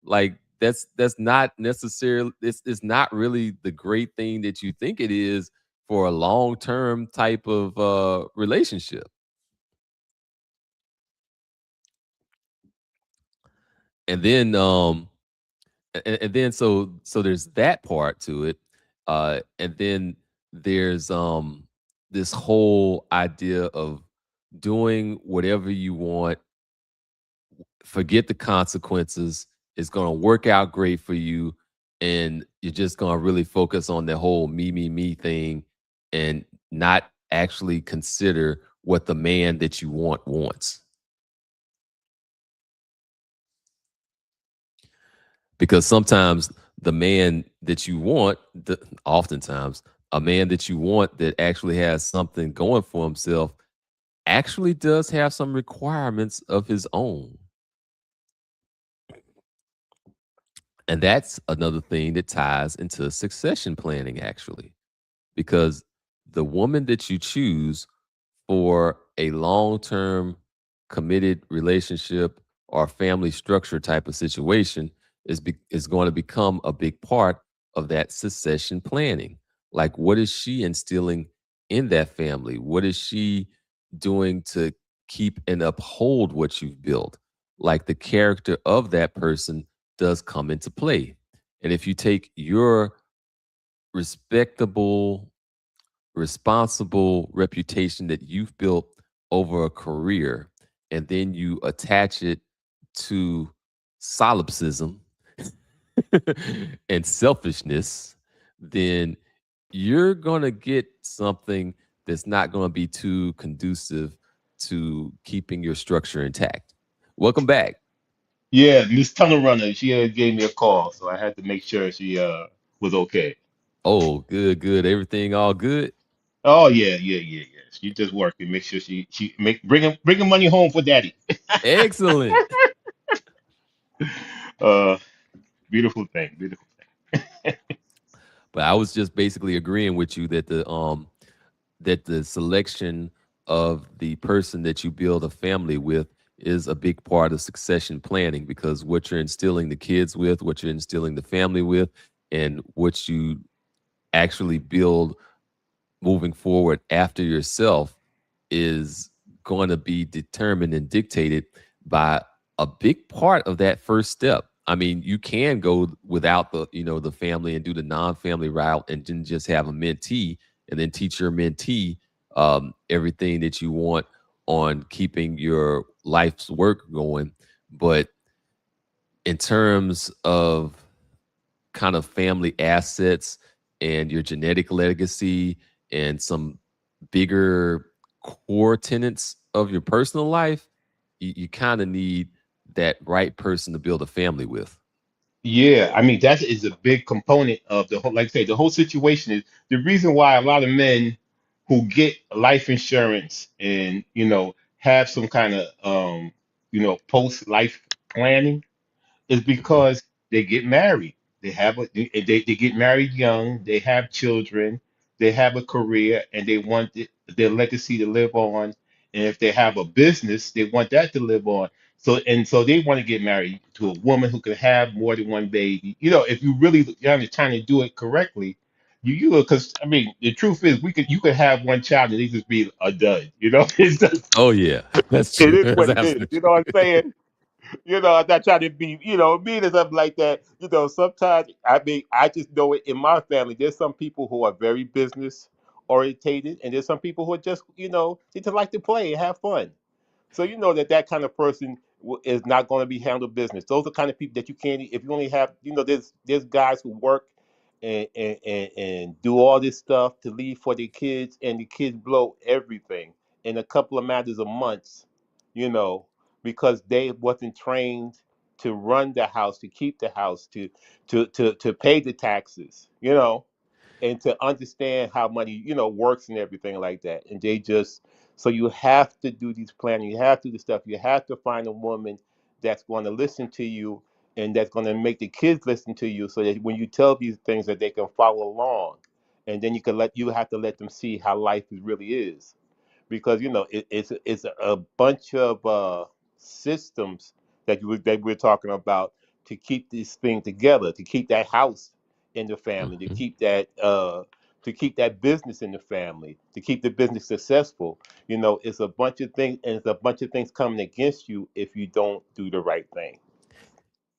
Like that's not necessarily, it's not really the great thing that you think it is for a long term type of relationship. And then and then so there's that part to it, and then there's this whole idea of doing whatever you want, forget the consequences. It's going to work out great for you. And you're just going to really focus on the whole me thing and not actually consider what the man that you want wants. Because sometimes the man that you want, oftentimes, a man that you want that actually has something going for himself actually does have some requirements of his own. And that's another thing that ties into succession planning, actually, because the woman that you choose for a long term committed relationship or family structure type of situation is going to become a big part of that succession planning. Like, what is she instilling in that family? What is she doing to keep and uphold what you've built? Like, the character of that person does come into play. And if you take your respectable, responsible reputation that you've built over a career, and then you attach it to solipsism and selfishness, then you're going to get something that's not going to be too conducive to keeping your structure intact. Welcome back. Yeah, Miss Tunnel Runner, she gave me a call, so I had to make sure she was okay. Oh, good, good. Everything all good? Oh yeah, yeah, yeah, yeah. She just working. Make sure she make bringing money home for daddy. Excellent. Uh, beautiful thing. Beautiful. But I was just basically agreeing with you that the selection of the person that you build a family with is a big part of succession planning, because what you're instilling the kids with, what you're instilling the family with, and what you actually build moving forward after yourself is going to be determined and dictated by a big part of that first step. I mean, you can go without the family and do the non-family route and then just have a mentee and then teach your mentee everything that you want on keeping your life's work going. But in terms of kind of family assets and your genetic legacy and some bigger core tenets of your personal life, you kind of need that right person to build a family with. Yeah, I mean that is a big component of the whole. Like I say, the whole situation is the reason why a lot of men who get life insurance and have some kind of post life planning is because they get married. They get married young, they have children, they have a career, and they want their legacy to live on. And if they have a business, they want that to live on. So they want to get married to a woman who can have more than one baby. If you really are trying to do it correcly, you because I mean the truth is you could have one child and it just be a dud. It's just Oh yeah, that's it true. is That's what it is. absolutely You know true. what I'm saying? I'm not trying to be, mean or something like that. Sometimes I mean, I just know it in my family. There's some people who are very business orientated, and there's some people who are just, they just like to play and have fun. So you know that kind of person is not going to be handled business. Those are the kind of people that you can't. If you only have, there's guys who work and do all this stuff to leave for their kids, and the kids blow everything in a couple of matters of months, you know, because they wasn't trained to run the house, to keep the house, to pay the taxes, and to understand how money works and everything like that. And they just so you have to do these planning, you have to do the stuff, you have to find a woman that's going to listen to you and that's going to make the kids listen to you, so that when you tell these things that they can follow along. And then you have to let them see how life really is, because it's a bunch of systems that we're talking about to keep this thing together, to keep that house in the family, Mhm. to keep that business in the family, to keep the business successful. It's a bunch of things, and it's a bunch of things coming against you if you don't do the right thing.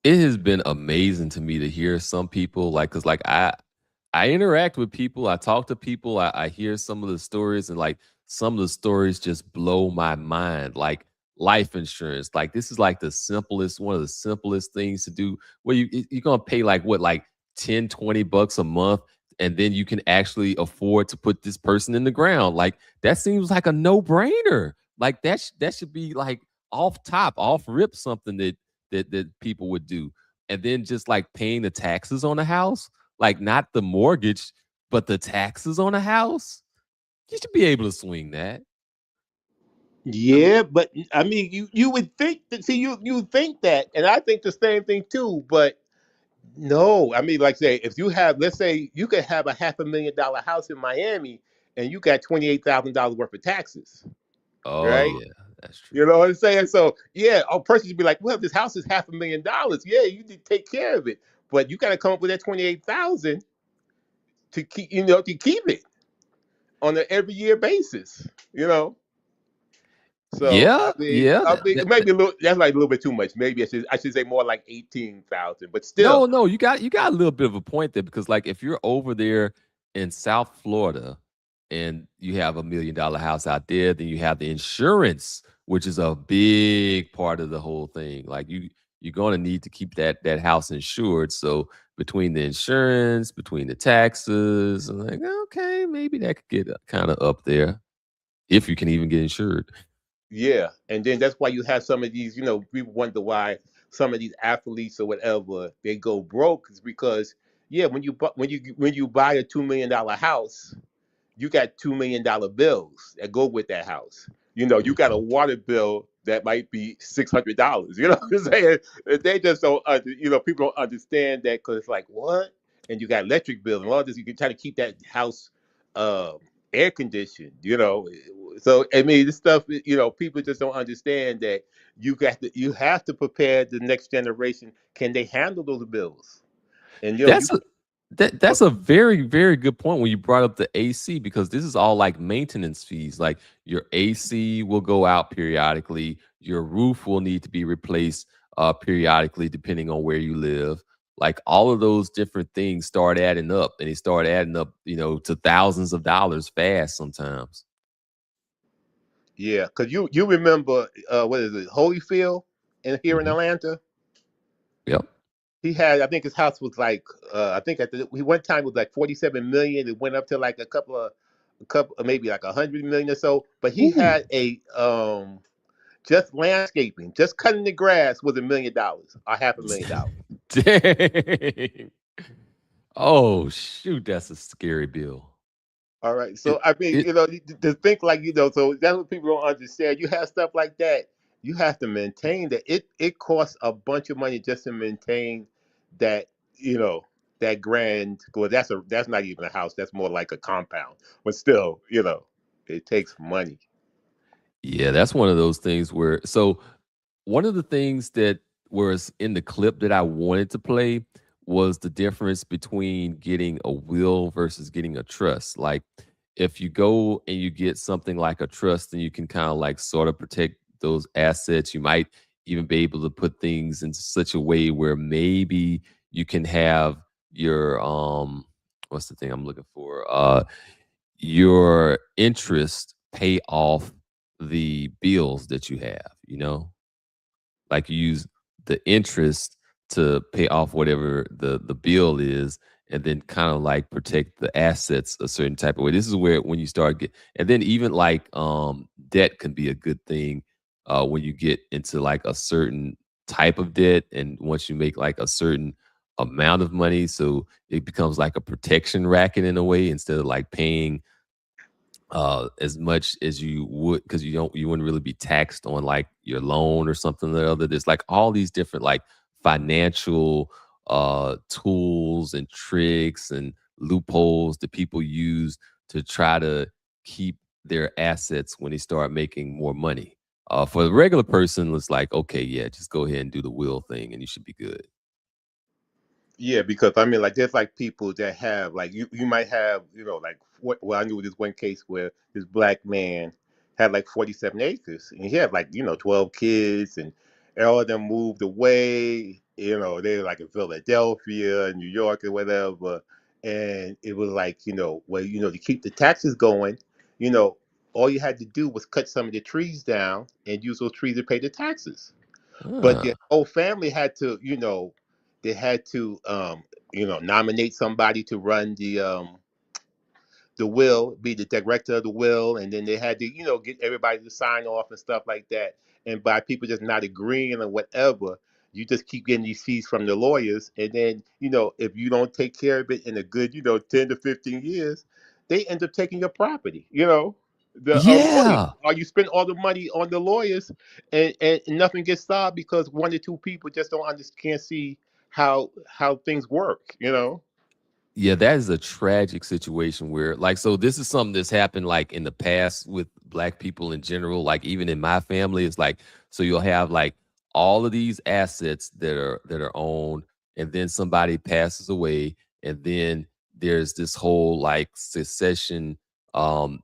It has been amazing to me to hear some people like, cause like I interact with people, I talk to people, I hear some of the stories, and like some of the stories just blow my mind. Like life insurance, like this is like the simplest, one of the simplest things to do. Where you're gonna pay like what, like 10, 20 bucks a month, and then you can actually afford to put this person in the ground. Like that seems like a no brainer. Like that should be like off top, off rip, something that people would do. And then just like paying the taxes on the house, like not the mortgage, but the taxes on the house. You should be able to swing that. I mean, Yeah, but I mean, you would think that. See, you think that, and I think the same thing too. But no, I mean, like say, if you have, let's say, you could have a $500,000 house in Miami, and you got $28,000 worth of taxes, oh right? yeah, that's true. You know what I'm saying? So yeah, a person should be like, well, this house is $500,000. Yeah, you need to take care of it, but you got to come up with that 28,000 to keep, to keep it on an every year basis. You know. So Yeah, yeah. I mean, maybe a little. That's like a little bit too much. Maybe I should say more like 18,000. But still, No, no, you got a little bit of a point there, because like if you're over there in South Florida and you have $1 million house out there, then you have the insurance, which is a big part of the whole thing. Like you're gonna need to keep that house insured. So between the insurance, between the taxes, I'm like, okay, maybe that could get kind of up there if you can even get insured. yeah. And then that's why you have some of these. People wonder why some of these athletes or whatever they go broke, is because yeah, when you buy a $2 million house, you got $2 million bills that go with that house. You got a Mhm. water bill that might be $600. You know what I'm saying? They just don't, people don't understand that because it's like, what? And you got electric bill and all this. You can try to keep that house uh, air conditioned. So I mean, this stuff. People just don't understand that you have to prepare the next generation. Can they handle those bills? And you That's a that's a very, very good point when you brought up the AC because this is all like maintenance fees. Like your AC will go out periodically, your roof will need to be replaced periodically depending on where you live. Like all of those different things start adding up and they start adding up, to thousands of dollars fast sometimes. Yeah, because you remember what is it, Holyfield in here in Mhm. Atlanta? Yep. He had, I think his house was like, I think he one time was like 47 million. It went up to like a couple, maybe like 100 million or so. But he Ooh. had a just landscaping, just cutting the grass was $1 million or $500,000. Dang. Oh shoot, that's a scary bill. All right. It So I mean, it to think like so that's what people don't understand. You have stuff like that. You have to maintain that. It costs a bunch of money just to maintain that. You know that grand. Well, that's not even a house. That's more like a compound. But still, it takes money. Yeah, that's one of those things where one of the things that was in the clip that I wanted to play was the difference between getting a will versus getting a trust. Like if you go and you get something like a trust, then you can kind of like sort of protect those assets. You might even be able to put things in such a way where maybe you can have your what's the thing I'm looking for? Your interest pay off the bills that you have, like you use the interest to pay off whatever the bill is and then kind of like protect the assets a certain type of way. This is where when you start get and then even like debt can be a good thing when you get into like a certain type of debt and once you make like a certain amount of money so it becomes like a protection racket in a way instead of like paying as much as you would because you wouldn't really be taxed on like your loan or something or other. There's like all these different like financial tools and tricks and loopholes that people use to try to keep their assets when they start making more money. For the regular person, it's like, okay, yeah, just go ahead and do the will thing and you should be good. Yeah, because I mean, like, there's like people that have like you might have like what. Well, I knew this one case where this black man had like 47 acres and he had like 12 kids and all of them moved away. They were like in Philadelphia, New York, or whatever. And it was like well, to keep the taxes going, you know, all you had to do was cut some of the trees down and use those trees to pay the taxes. But the Ah, whole family had to, they had to, nominate somebody to run the will, be the director of the will, and then they had to, get everybody to sign off and stuff like that. And by people just not agreeing or whatever, you just keep getting these fees from the lawyers. And then, if you don't take care of it in a good, 10 to 15 years, they end up taking your property, the lawyers, yeah. or you spend all the money on the lawyers and nothing gets solved because one or two people just don't understand, can't see how things work. Yeah, that is a tragic situation where, like, so this is something that's happened like in the past with black people in general. Like, even in my family, it's like, so you'll have like all of these assets that are owned, and then somebody passes away, and then there's this whole like succession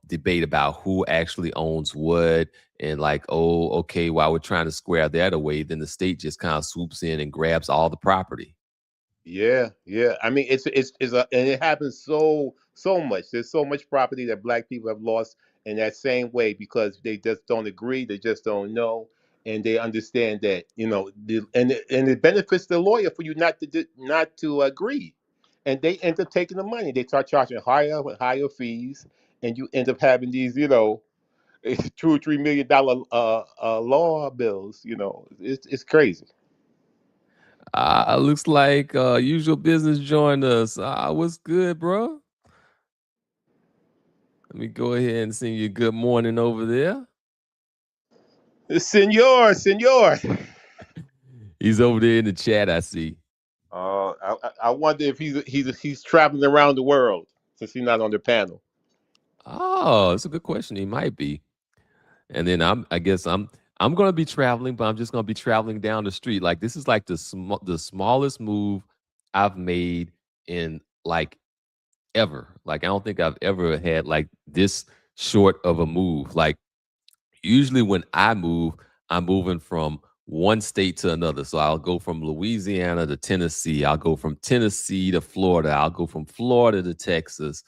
debate about who actually owns what, and like, oh, okay, while we're trying to square that away, then the state just kind of swoops in and grabs all the property. Yeah, yeah. I mean, and it happens so much. There's so much property that black people have lost in that same way because they just don't agree. They just don't know, and they understand that and it benefits the lawyer for you not to agree, and they end up taking the money. They start charging higher fees, and you end up having these $2 or $3 million law bills. It's crazy. Looks like usual business joined us. What's good, bro? Let me go ahead and sing you good morning over there. Senor. He's over there in the chat, I see. I wonder if he's traveling around the world since he's not on the panel. Oh, that's a good question. He might be. And then I guess I'm gonna be traveling, but I'm just gonna be traveling down the street. Like this is like the smallest move I've made in like ever. Like I don't think I've ever had like this short of a move. Like usually when I move, I'm moving from one state to another. So I'll go from Louisiana to Tennessee. I'll go from Tennessee to Florida. I'll go from Florida to Texas,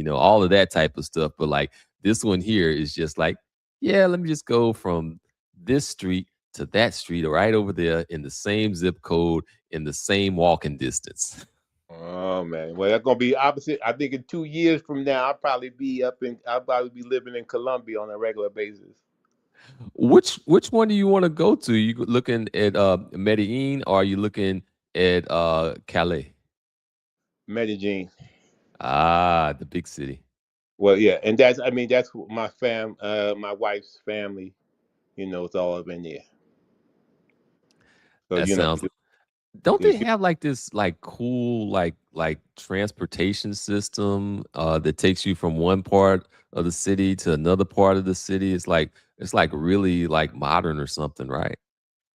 all of that type of stuff. But like this one here is just like, yeah, let me just go from this street to that street right over there in the same zip code in the same walking distance. Oh man, well that's gonna be opposite. I think in 2 years from now, I'll probably be living in Colombia on a regular basis. Which one do you want to go to? You looking at Medellin or are you looking at Calais? Medellin. Ah, the big city. Well, yeah, and that's my wife's family. It's all up in there. So That sounds. Don't they you- have like this like cool like transportation system that takes you from one part of the city to another part of the city? It's like really like modern or something, right?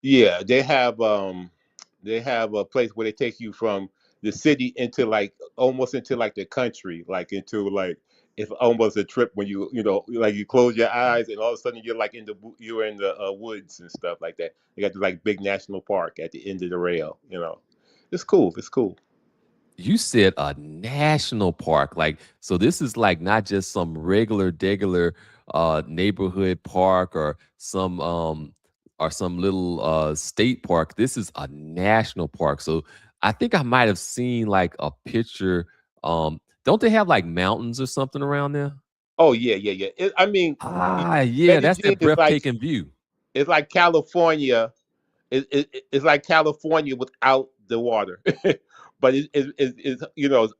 yeah, they have a place where they take you from the city into like almost into like the country, like into like it's almost a trip when like you close your eyes and all of a sudden you're in the woods and stuff like that. They got the like big national park at the end of the rail. It's cool. It's cool. You said a national park. Like, so this is like not just some regular neighborhood park or some little state park. This is a national park. So I think I might have seen like a picture. Don't they have like mountains or something around there? Oh yeah, yeah, yeah. Ah, yeah, that's Medellin that breathtaking view. it's like California. It's like California without the water, but it's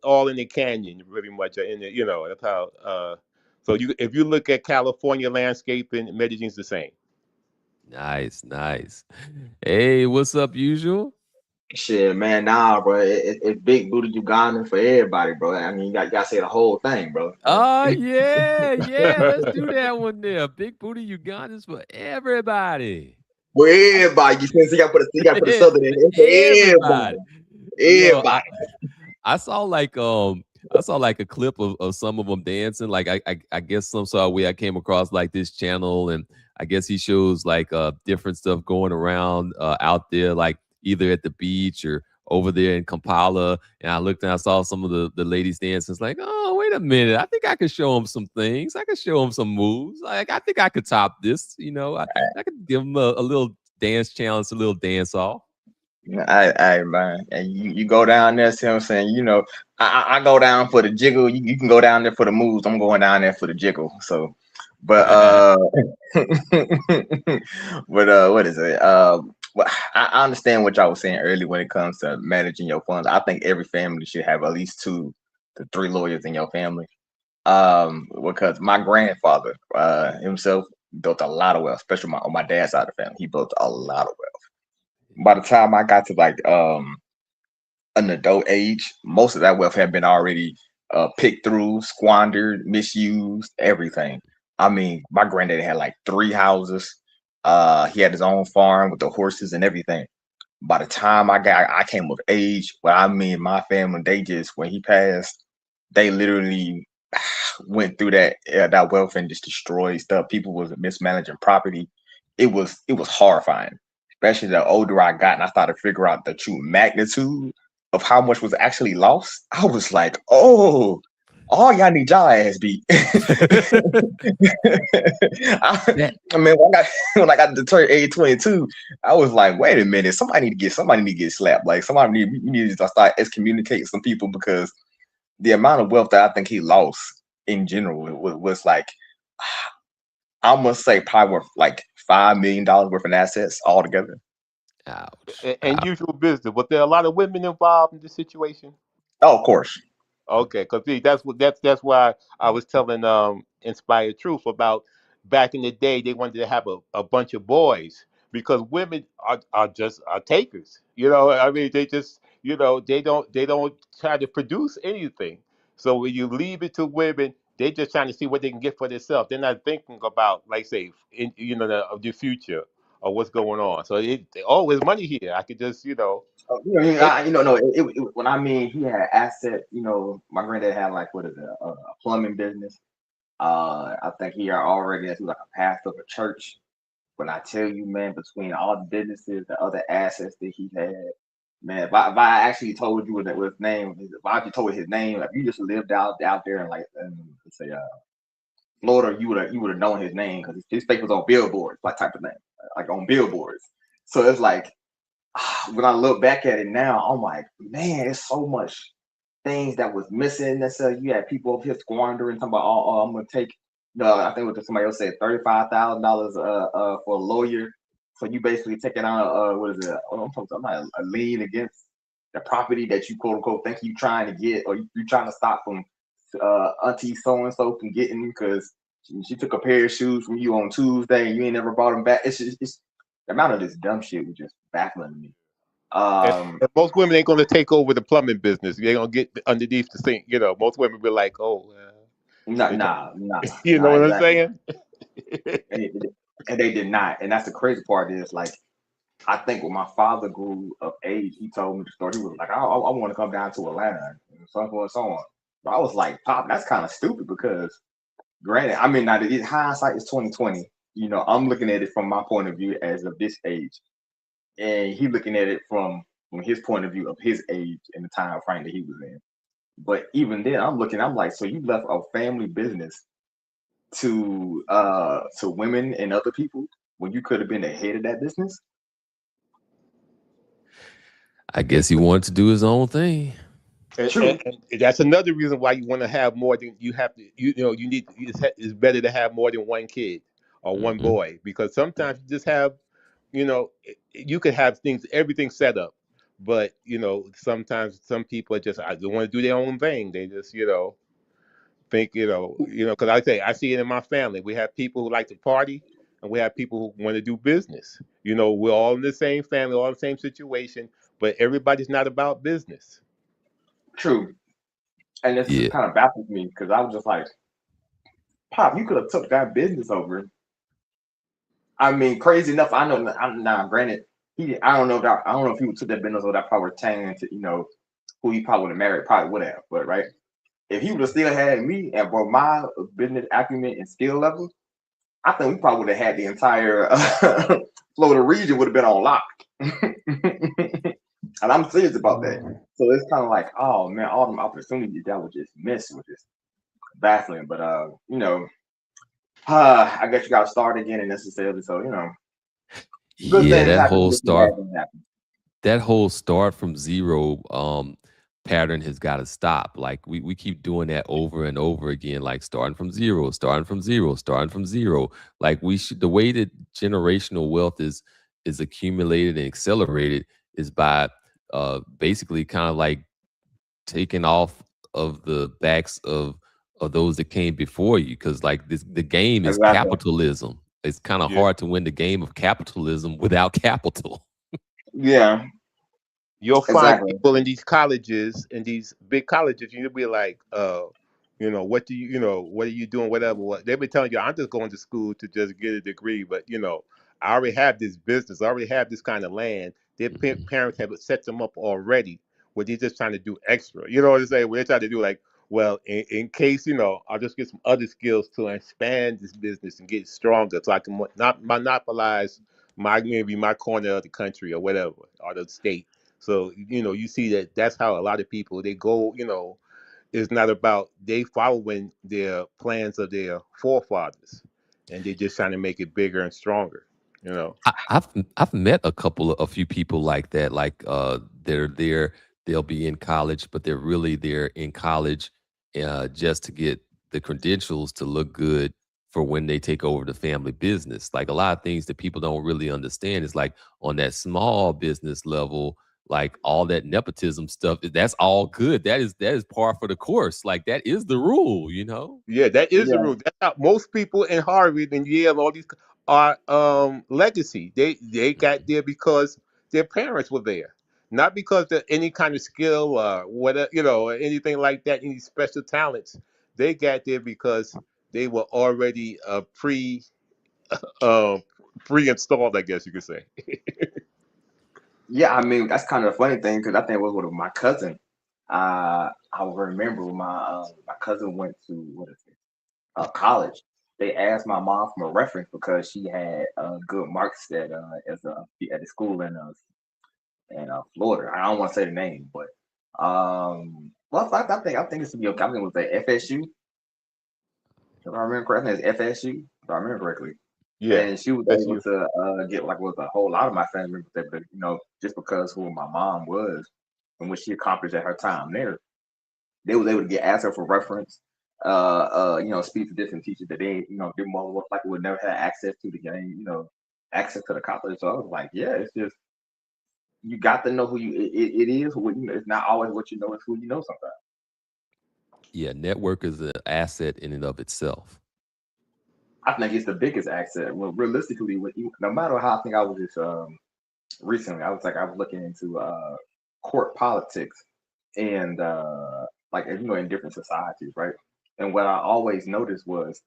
all in the canyon, pretty much. In the that's how. So if you look at California landscaping, Medellin's the same. Nice, nice. Hey, what's up, usual? Shit, man, nah, bro. It's big booty Uganda for everybody, bro. I mean, you gotta say the whole thing, bro. Yeah, yeah. Let's do that one there. Big booty Ugandans for everybody. For everybody, you gotta put a southern in there. For Everybody. Yo, everybody. I saw like a clip of some of them dancing. Like I guess some sort of way I came across like this channel, and I guess he shows like different stuff going around out there, like either at the beach or over there in Kampala. And I looked and I saw some of the ladies dancing. It's like, oh, wait a minute. I think I could show them some things. I could show them some moves. Like I think I could top this. I could give them a little dance challenge, a little dance off. I man, and you go down there. See what I'm saying? I go down for the jiggle. You can go down there for the moves. I'm going down there for the jiggle. So, but what is it? Well, I understand what y'all was saying earlier when it comes to managing your funds. I think every family should have at least 2 to 3 lawyers in your family. Because my grandfather himself built a lot of wealth, especially on my dad's side of the family. He built a lot of wealth. By the time I got to like an adult age, most of that wealth had been already picked through, squandered, misused, everything. I mean, my granddad had like 3 houses. He had his own farm with the horses and everything. By the time I came of age, well, I mean, my family, they just when he passed, they literally went through that wealth and just destroyed stuff. People was mismanaging property. It was horrifying, especially the older I got and I started to figure out the true magnitude of how much was actually lost. I was like, oh, all y'all need y'all ass beat. I mean, when I got to turn age 22, I was like, wait a minute, somebody need to get slapped. Like we need to start excommunicating some people because the amount of wealth that I think he lost in general was like, I'm gonna say probably worth like $5 million worth of assets altogether. Ouch. And usual business. Was there a lot of women involved in this situation? Oh, of course. Okay, because that's why I was telling inspired truth about back in the day they wanted to have a bunch of boys because women are just are takers. I mean, they just they don't try to produce anything. So when you leave it to women, they just trying to see what they can get for themselves. They're not thinking about, like, say, the future or what's going on. So there's money here. I could just take. No. When I mean he had asset, my granddad had like what is it, a plumbing business. I think he already was like a pastor of a church. When I tell you, man, between all the businesses, the other assets that he had, man, if I actually told you what his name, if I actually told his name, if you just lived out there in let's say Florida, you would have known his name because his face was on billboards, like type of thing, like on billboards. So it's like when I look back at it now, I'm like, man, it's so much things that was missing. You had people up here squandering, talking about, oh, I'm gonna take. No, I think what somebody else said, $35,000 for a lawyer. So you basically taking on what is it? I'm talking about a lien against the property that you quote unquote think you trying to get, or you trying to stop from auntie so and so from getting because she took a pair of shoes from you on Tuesday and you ain't never brought them back. It's the amount of this dumb shit was just baffling to me. And most women ain't gonna take over the plumbing business. They're gonna get underneath the sink. Most women be like, "Oh, nah, you know what I'm exactly. saying?" And they did not. And that's the crazy part is like, I think when my father grew of age, he told me the story. He was like, I want to come down to Atlanta and so forth and so on. But I was like, Pop, that's kind of stupid because granted, I mean, now hindsight is 2020. I'm looking at it from my point of view as of this age. And he looking at it from his point of view of his age and the time frame that he was in. But even then, I'm like, so you left a family business to women and other people when you could have been the head of that business? I guess he wanted to do his own thing. True. And that's another reason why you want to have more than you have to. You need. It's better to have more than one kid or one Hmm. boy because sometimes you just have, you could have everything set up, but sometimes some people are just they want to do their own thing. They just think because I see it in my family. We have people who like to party, and we have people who want to do business. We're all in the same family, all in the same situation, but everybody's not about business. True. And this Yeah. kind of baffles me because I was just like, Pop, you could have took that business over. I mean, crazy enough, I know. Now, granted, I don't know if he would took that business over, that probably pertaining to who he probably would have married, probably would have. But right, if he would have still had me and bro my business acumen and skill level, I think we probably would have had the entire Florida region would have been on lock. And I'm serious about that. So it's kind of like, oh man, all them opportunities that were just missed, which is baffling. But I guess you got to start again and necessarily. So good Yeah, things happen, good things happen. that whole start from zero pattern has got to stop. Like we keep doing that over and over again, like starting from zero, starting from zero, starting from zero. Like the way that generational wealth is accumulated and accelerated is by basically kind of like taking off of the backs of those that came before you, because like the game is Exactly. capitalism. It's kind of Yeah. hard to win the game of capitalism without capital. Yeah. You'll find Exactly. people in these colleges, in these big colleges, and you'll be like, what are you doing? Whatever. They've been telling you, I'm just going to school to just get a degree, but I already have this business, I already have this kind of land. Their Mhm. parents have set them up already, where they're just trying to do extra. You know what I'm saying? Where they're trying to do like, well, in case I'll just get some other skills to expand this business and get stronger, so I can not monopolize maybe my corner of the country or whatever, or the state. So you see that's how a lot of people they go. It's not about they following their plans of their forefathers, and they're just trying to make it bigger and stronger. You know. I've met a few people like that. Like they're there, they'll be in college, but they're really there in college just to get the credentials to look good for when they take over the family business. Like a lot of things that people don't really understand is like on that small business level, like all that nepotism stuff, that's all good. That is par for the course. Like that is the rule, you know? Yeah, that is the Yeah, rule. That's how most people in Harvard and Yale, all these are legacy. They got Mhm. there because their parents were there, not because of any kind of skill or whatever, or anything like that. Any special talents. They got there because they were already um pre-installed, I guess you could say. yeah. I mean, that's kind of a funny thing because I think it was with my cousin. I remember my cousin went to what is it? College. They asked my mom for a reference because she had good marks at the school in Florida. I don't want to say the name, but well, I think it's to be okay. I think it was the FSU. If I remember correctly, it's FSU. If I remember correctly, Yeah, and she was that's able you. to get like with a whole lot of my family members there, but just because who my mom was and what she accomplished at her time there, they was able to get asked her for reference. Speak to different teachers that they more likely would never have access to the game. Access to the college. So I was like, yeah, it's just you got to know who you. It is what you know. It's not always what you know. It's who you know. Sometimes Yeah, network is an asset in and of itself. I think it's the biggest asset. Well, realistically, no matter how I think I was just recently, I was looking into court politics and like in different societies, right? And what I always noticed was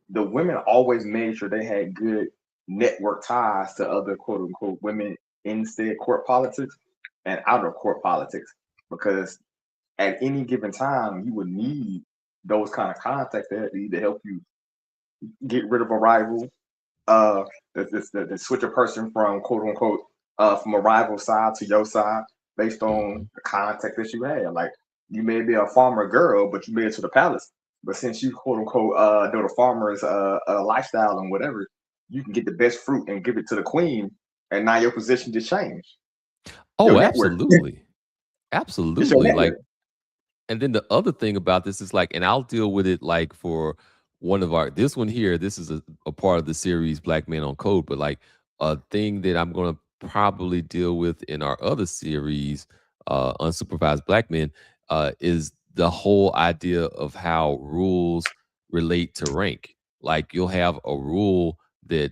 the women always made sure they had good network ties to other quote unquote women in said court politics and out of court politics because at any given time you would need those kind of contacts to either help you get rid of a rival, uh, the switch a person from quote unquote from a rival side to your side based on Mhm. the contact that you had. Like you may be a farmer girl, but you made it to the palace. But since you quote unquote know the farmer's lifestyle and whatever, you can get the best fruit and give it to the queen, and now your position just changed. Your Oh, network, absolutely. it's your Absolutely. Like, network. and then the other thing about this is like, and I'll deal with it like for one of our, this one here, this is a part of the series Black Men on Code, but like a thing that I'm going to probably deal with in our other series, Unsupervised Black Men, is the whole idea of how rules relate to rank. Like you'll have a rule that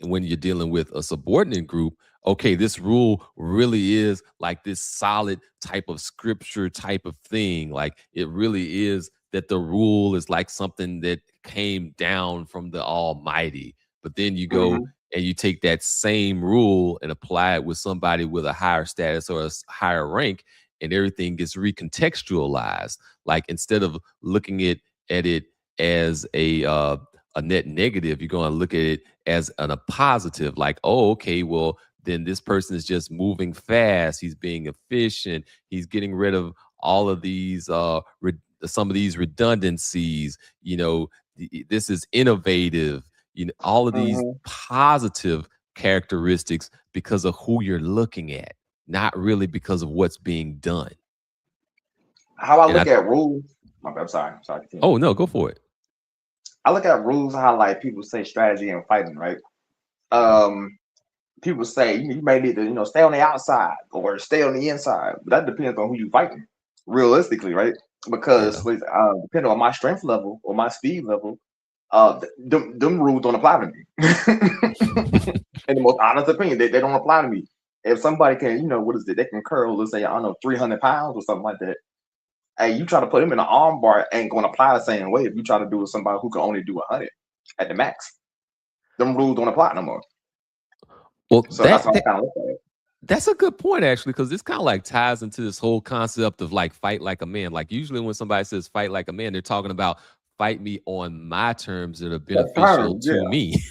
when you're dealing with a subordinate group, okay, this rule really is like this solid type of scripture type of thing. Like it really is that the rule is like something that came down from the Almighty. But then you go Hmm. and you take that same rule and apply it with somebody with a higher status or a higher rank, and everything gets recontextualized. Like instead of looking at it as a net negative, you're going to look at it as a positive, like, oh, okay, well, then this person is just moving fast. He's being efficient. He's getting rid of all of these, some of these redundancies. This is innovative. All of these Hmm. positive characteristics because of who you're looking at, not really because of what's being done. How I And look at rules. I'm sorry. I'm sorry. Continue. oh no, go for it. I look at rules how like people say strategy and fighting, right? Um, People say you may need to stay on the outside or stay on the inside, but that depends on who you fighting realistically, right? Yeah. Because depending on my strength level or my speed level, them rules don't apply to me. In the most honest opinion, they don't apply to me. If somebody can what is it, they can curl, let's say, I don't know, 300 pounds or something like that. Hey, you try to put him in an arm bar, ain't going to apply the same way if you try to do it with somebody who can only do 100 at the max. Them rules don't apply no more. Well, So that's how I kind of look at it. that's a good point, actually, because this kind of like ties into this whole concept of like fight like a man. Like usually when somebody says fight like a man, they're talking about fight me on my terms that are That beneficial term, to me.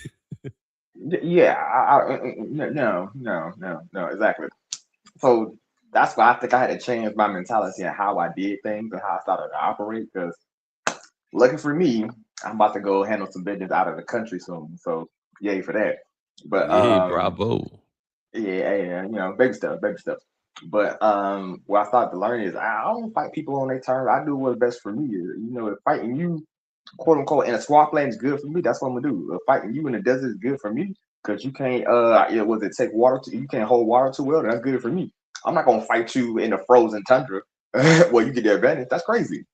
yeah, no, exactly. So that's why I think I had to change my mentality and how I did things and how I started to operate. Because lucky for me, I'm about to go handle some business out of the country soon. So yay for that. But Hey, bravo. yeah, baby steps, baby steps. But what I started to learn is I don't fight people on their terms. I do what's best for me. If fighting you, quote unquote, in a swamp land is good for me, that's what I'm gonna do. If fighting you in the desert is good for me, because you can't take water you can't hold water too well, then that's good for me. I'm not gonna fight you in the frozen tundra where you get the advantage. That's crazy.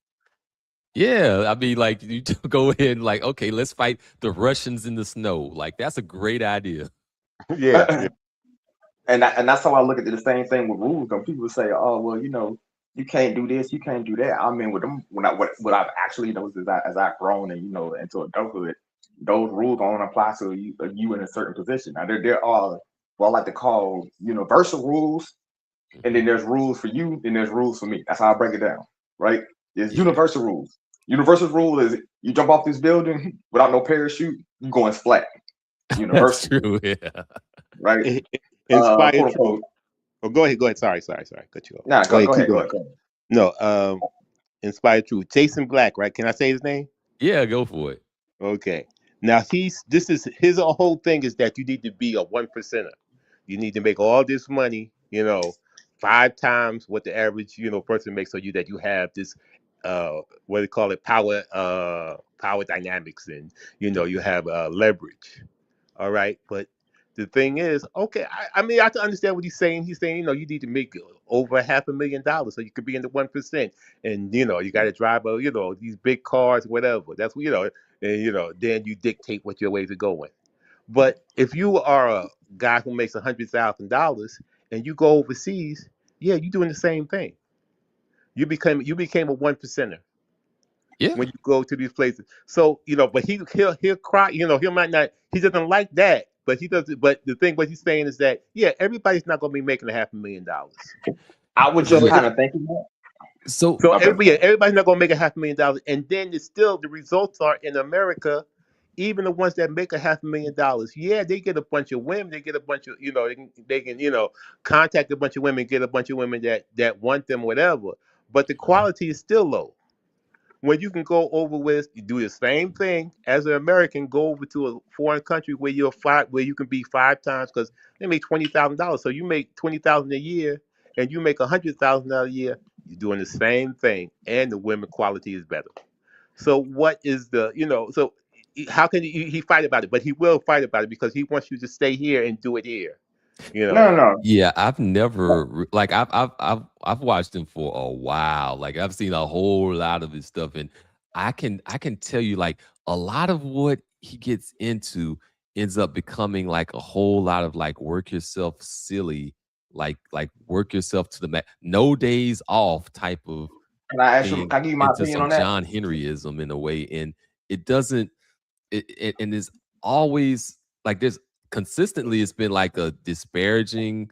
Yeah, I mean, like you go in, like, okay, let's fight the Russians in the snow. Like that's a great idea. Yeah, yeah. And that's how I look at the same thing with rules. When people say, "Oh, well, you can't do this, you can't do that." I mean, with them, what I've actually noticed is that as I've grown and into adulthood, those rules don't apply to you in a certain position. Now there are what I like to call universal rules, and then Hmm. there's rules for you, then there's rules for me. That's how I break it down. Right? It's Yeah, universal rules. Universal rule is you jump off this building without no parachute, you going splat. that's Universal rule, true. Yeah. right? In- Inspired Quote Truth. unquote. Oh, go ahead, go ahead. Sorry, cut you off. Nah, Go go ahead, go keep ahead, go going. ahead, go ahead. No, Inspired Truth. Jason Black, right? Can I say his name? Yeah, go for it. Okay. Now this is his whole thing is that you need to be a 1%er. You need to make all this money, 5 times what the average, person makes, so you have this what do they call it, power dynamics, and you have leverage. All right. But the thing is, okay, I mean, I can understand what he's saying. He's saying, you need to make over $500,000 so you could be in the 1%. And, you got to drive, these big cars, whatever. That's what, and, then you dictate what your ways are going. But if you are a guy who makes $100,000 and you go overseas, yeah, you're doing the same thing. You became a 1%er Yeah. when you go to these places. So but he'll cry. He might not. He doesn't like that, but he doesn't. But the thing, what he's saying is that yeah, everybody's not going to be making $500,000. I was just Yeah. But kind of thinking that. So so My bad. everybody's not going to make $500,000, and then it's still the results are in America. Even the ones that make $500,000, yeah, they get a bunch of women. They get a bunch of they can contact a bunch of women, get a bunch of women that want them, whatever. But the quality is still low. When you can go over with, you do the same thing as an American, go over to a foreign country where you can be 5 times because they make $20,000. So you make 20,000 a year, and you make $100,000 a year. You're doing the same thing, and the women quality is better. So what is So how can he fight about it? But he will fight about it because he wants you to stay here and do it here. You No, know. no, yeah, I've no. never like I've watched him for a while. Like I've seen a whole lot of his stuff, and I can tell you like a lot of what he gets into ends up becoming like a whole lot of like work yourself silly, like work yourself to the max, no days off type of Can I ask you? thing Can I give you my into opinion some on that? John Henryism in a way, and it doesn't and it's always like there's consistently it's been like a disparaging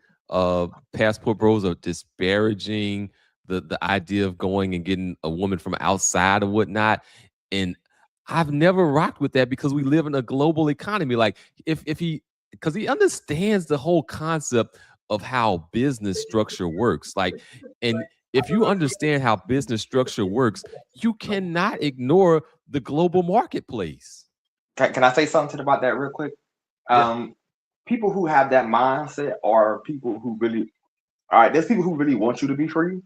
passport bros or disparaging the idea of going and getting a woman from outside or whatnot. And I've never rocked with that because we live in a global economy. Like if he because he understands the whole concept of how business structure works. Like, and if you understand how business structure works, you cannot ignore the global marketplace. Can I say something about that real quick? Yeah. Um, People who have that mindset are people who really, all right. There's people who really want you to be free,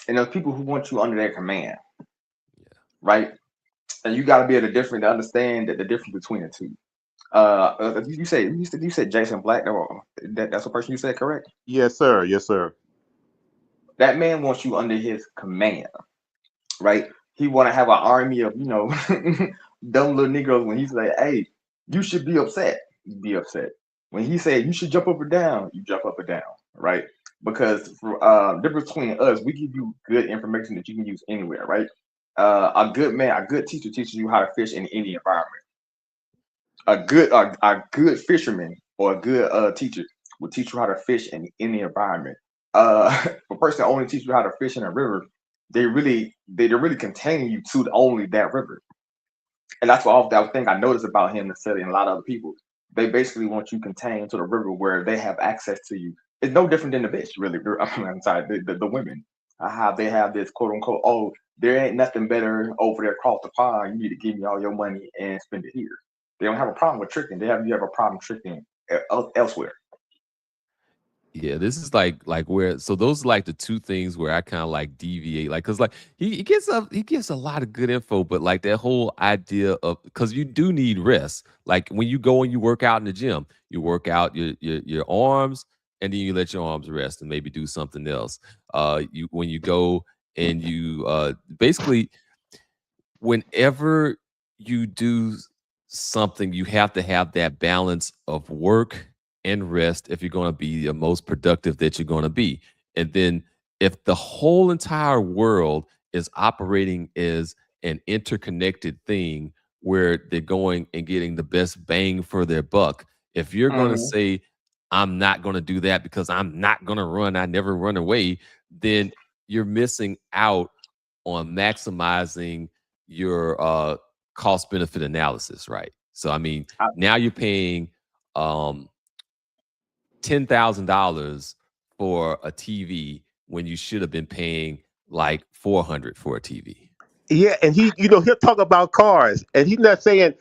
and there's people who want you under their command, Yeah. right? And you got to be able to understand that the difference between the two. You said Jason Black. That's the person you said, correct? Yes, sir. Yes, sir. That man wants you under his command, right? He want to have an army of dumb little Negroes. When he's like, "Hey, you should be upset," you be upset. When he said you should jump up or down, you jump up or down, right? Because for difference between us, we give you good information that you can use anywhere, right? A good teacher teaches you how to fish in any environment. A good fisherman or a good teacher will teach you how to fish in any environment. A person that only teaches you how to fish in a river, they're really containing you to only that river. And that's what that thing I noticed about him instead and a lot of other people. They basically want you contained to the river where they have access to you. It's no different than the bitch, really. I'm sorry, the women. How they have this quote unquote, oh, there ain't nothing better over there across the pond. You need to give me all your money and spend it here. They don't have a problem with tricking. You have a problem tricking elsewhere. Yeah, this is like where so those are like the two things where I kind of like deviate, like because like he gives a lot of good info, but like that whole idea of because you do need rest. Like when you go and you work out in the gym, you work out your arms and then you let your arms rest and maybe do something else. You when you go and you basically whenever you do something, you have to have that balance of work and rest if you're going to be the most productive that you're going to be. And then if the whole entire world is operating as an interconnected thing where they're going and getting the best bang for their buck, if you're going to Hmm. say, I'm not going to do that because I'm not going to run, I never run away, then you're missing out on maximizing your cost benefit analysis, right? So I mean, I, now you're paying um $10,000 for a TV when you should have been paying like 400 for a TV. Yeah, and he'll talk about cars, and he's not saying,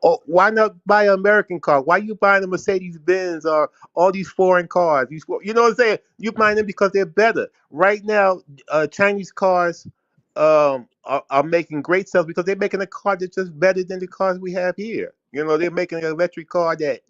oh, why not buy an American car? Why you buying a Mercedes Benz or all these foreign cars? You know what I'm saying? You buying them because they're better. Right now, Chinese cars are making great sales because they're making a car that's just better than the cars we have here. They're making an electric car that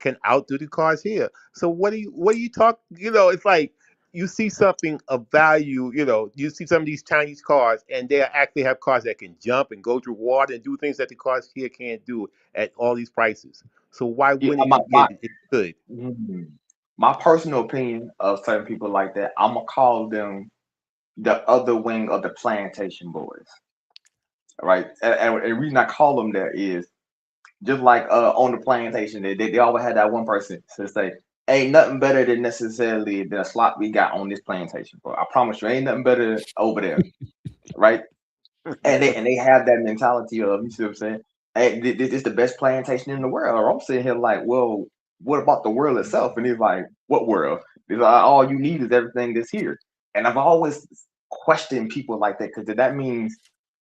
can outdo the cars here. So what do you talk? It's like you see something of value, you see some of these Chinese cars, and they actually have cars that can jump and go through water and do things that the cars here can't do at all these prices. So why yeah, wouldn't you get it? It could. mhm. My personal opinion of certain people like that, I'm gonna call them the other wing of the plantation boys, right? And the reason I call them that is just like on the plantation, they always had that one person to say, "Ain't nothing better than necessarily than a slot we got on this plantation, bro. I promise you, ain't nothing better over there, right?" And they have that mentality of, you see what I'm saying? Hey, this is the best plantation in the world. Or I'm sitting here like, well, what about the world itself? And he's like, what world? He's like, all you need is everything that's here. And I've always questioned people like that because that means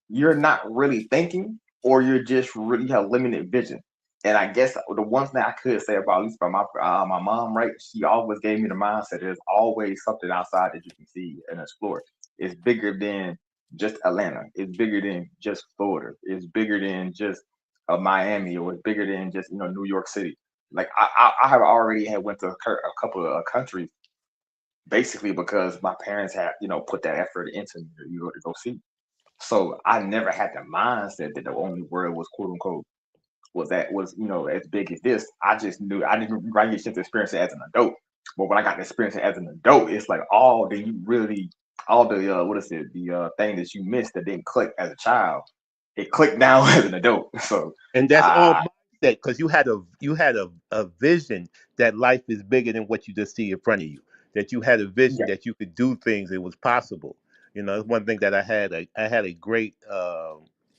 you're not really thinking, or you're just really have limited vision. And I guess the one thing I could say about, at least about my mom, right? She always gave me the mindset there's always something outside that you can see and explore. It's bigger than just Atlanta. It's bigger than just Florida. It's bigger than just Miami, or it's bigger than just New York City. Like I have already had went to a couple of countries basically because my parents had put that effort into me to go see. So I never had the mindset that the only world was quote unquote was as big as this. I just knew I didn't I get to experience it as an adult. But when I got to experience it as an adult, it's like all the what is it the thing that you missed that didn't click as a child, it clicked now as an adult. So And that's all uh mindset, because you had a vision that life is bigger than what you just see in front of you. That you had a vision yeah, that you could do things. It was possible. That's one thing that I had. I had a great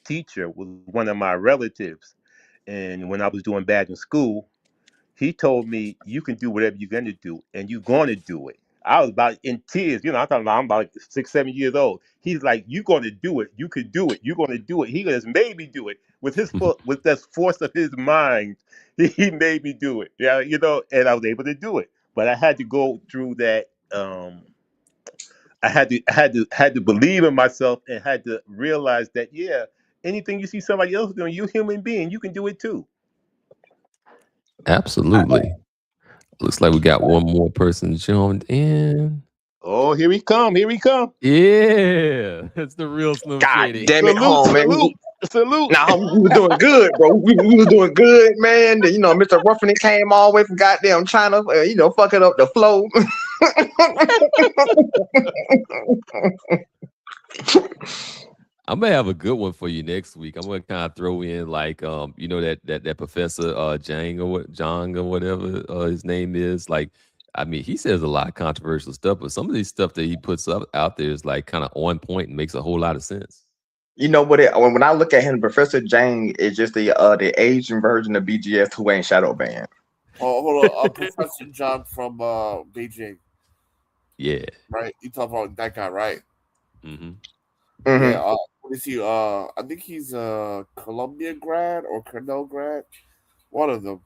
teacher, was one of my relatives, and when I was doing bad in school, he told me, "You can do whatever you're gonna do, and you're gonna do it." I was about in tears. I'm about like 6, 7 years old. He's like, "You're gonna do it. You can do it. You're gonna do it." He just made me do it with his foot, with that force of his mind. He made me do it. Yeah, and I was able to do it. But I had to go through that. I had to believe in myself, and had to realize that, yeah, anything you see somebody else doing, you a human being, you can do it too. Absolutely. Looks like we got one more person joined in. Oh, here we come. Here we come. Yeah, it's the real Slim God Shady. damn it, Salute, home, man. salute, salute. Nah, we was doing good, bro. We was doing good, man. Mr. Ruffin came all the way from goddamn China, fucking up the flow. I'm gonna have a good one for you next week. I'm gonna kind of throw in like that professor Jang or what Jong or whatever his name is. Like, I mean, he says a lot of controversial stuff, but some of these stuff that he puts up out there is like kind of on point and makes a whole lot of sense. you know what when I look at him, Professor Jang is just the Asian version of BGS who ain't shadow banned. Oh, hold on. Professor John from Beijing, Yeah. right? You talk about that guy, right? Hmm. Yeah. Hmm. What is he? I think he's a Columbia grad or Cornell grad. One of them.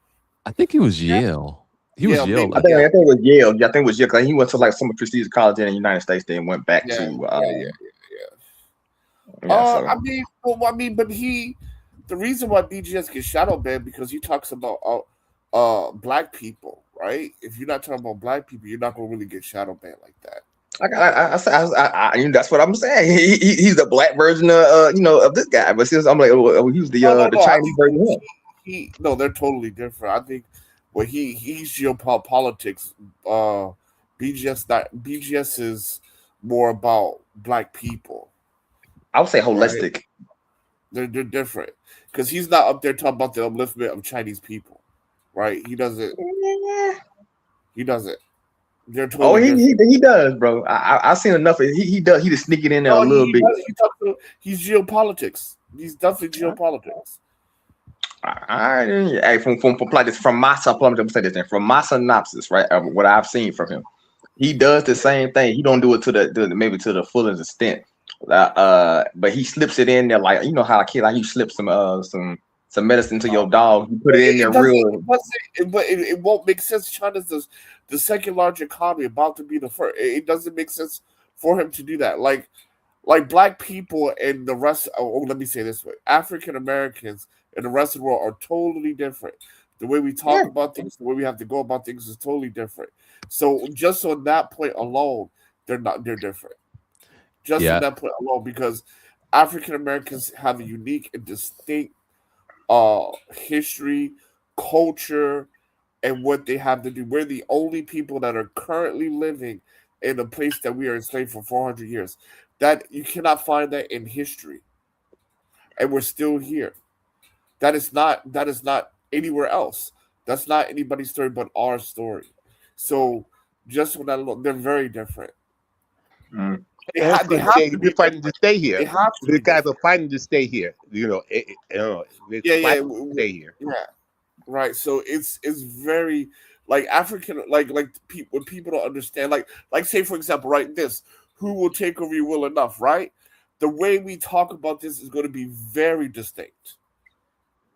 I think it was Yeah. Yale. He was Yale. I think it was Yale. Yeah, I think it was Yale. 'Cause he went to like some prestigious college in the United States, then went back to. So. I mean, but the reason why BGS gets shadow banned because he talks about black people, right? If you're not talking about black people, you're not gonna really get shadow banned like that. That's what I'm saying. He's the black version of of this guy. But since I'm like, he was the Chinese version. No, they're totally different. I think he's geopolitics. BGS is more about black people. I would say holistic. Right? They're different because he's not up there talking about the upliftment of Chinese people, right? He doesn't. He doesn't. They're totally he does, bro. I've seen enough. He does. He just sneak it in there a little bit. He's geopolitics. He's definitely geopolitics. From my synopsis, right? What I've seen from him, he does the same thing. He don't do it to the fullest extent, but he slips it in there, like you know how a kid like you slip some medicine to your dog. You put it in there real. But it won't make sense. China's the second largest economy, about to be the first. It doesn't make sense for him to do that. Like black people and the rest. Let me say this way: African Americans and the rest of the world are totally different. The way we talk about things, the way we have to go about things is totally different. So just on that point alone, they're different. Just on that point alone, because African Americans have a unique and distinct history, culture, and what they have to do. We're the only people that are currently living in a place that we are enslaved for 400 years. That you cannot find that in history, and we're still here. That is not anywhere else. That's not anybody's story but our story. So just when they're very different. They have to be fighting to stay here. The guys are fighting to stay here. Stay here. Yeah, right. So it's very like African when people don't understand. Like say for example, right? Who will take over your will enough? Right. The way we talk about this is going to be very distinct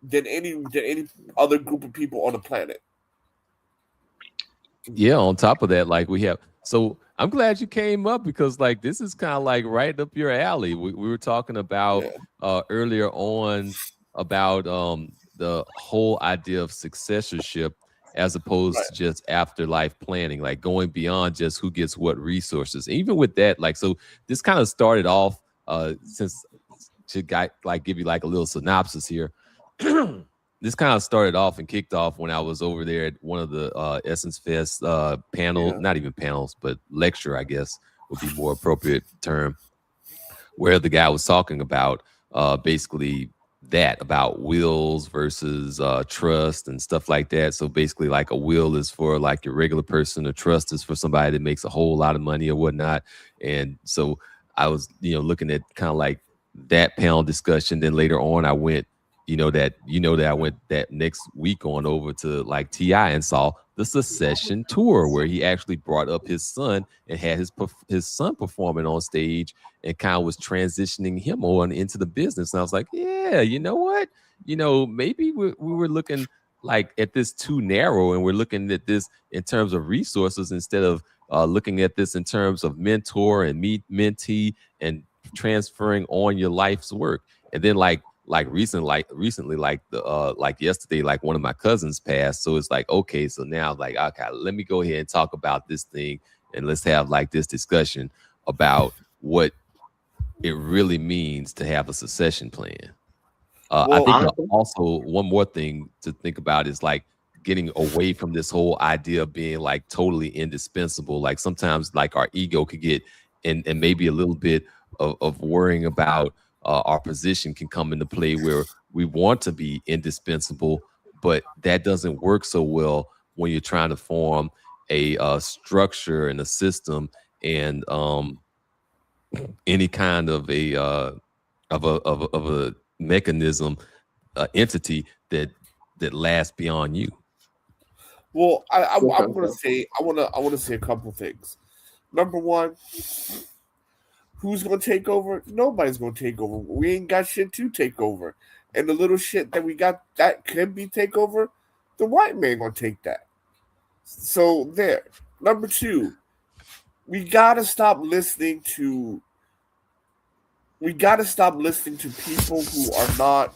than any other group of people on the planet. Yeah. On top of that, like we have. So I'm glad you came up because like this is kind of like right up your alley. We were talking about earlier on about the whole idea of successorship as opposed to just afterlife planning, like going beyond just who gets what resources. Even with that, like so this kind of started off since to give you like a little synopsis here. This kind of started off and kicked off when I was over there at one of the Essence Fest panel, not even panels, but lecture, I guess would be more appropriate term, where the guy was talking about basically that about wills versus trust and stuff like that. So basically like a will is for like your regular person, a trust is for somebody that makes a whole lot of money or whatnot. And so I was, looking at kind of like that panel discussion. Then later on I went, that I went that next week on over to like T.I. and saw the Secession tour where he actually brought up his son and had his son performing on stage and kind of was transitioning him on into the business. And I was like, yeah, you know what? Maybe we were looking like at this too narrow, and we're looking at this in terms of resources instead of looking at this in terms of mentor and mentee and transferring on your life's work. And then recently, like yesterday, like one of my cousins passed. So it's like, okay, so now like, okay, let me go ahead and talk about this thing and let's have like this discussion about what it really means to have a succession plan. I think also one more thing to think about is like getting away from this whole idea of being like totally indispensable. Like sometimes like our ego could get and maybe a little bit of worrying about our position can come into play where we want to be indispensable, but that doesn't work so well when you're trying to form a structure and a system and any kind of a mechanism, entity that lasts beyond you. Well, I'm gonna say I wanna say a couple things. Number one, who's gonna take over? Nobody's gonna take over. We ain't got shit to take over. And the little shit that we got that can be take over, the white man gonna take that. So there. Number two, we gotta stop listening to people who are not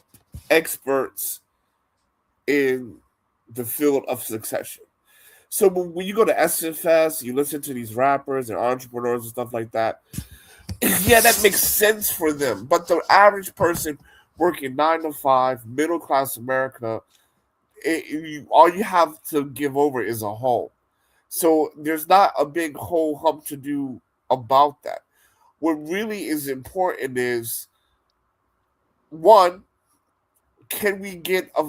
experts in the field of succession. So when you go to SFS, you listen to these rappers and entrepreneurs and stuff like that. Yeah, that makes sense for them. But the average person working 9 to 5, middle class America, all you have to give over is a home. So there's not a big whole hump to do about that. What really is important is, one, can we get a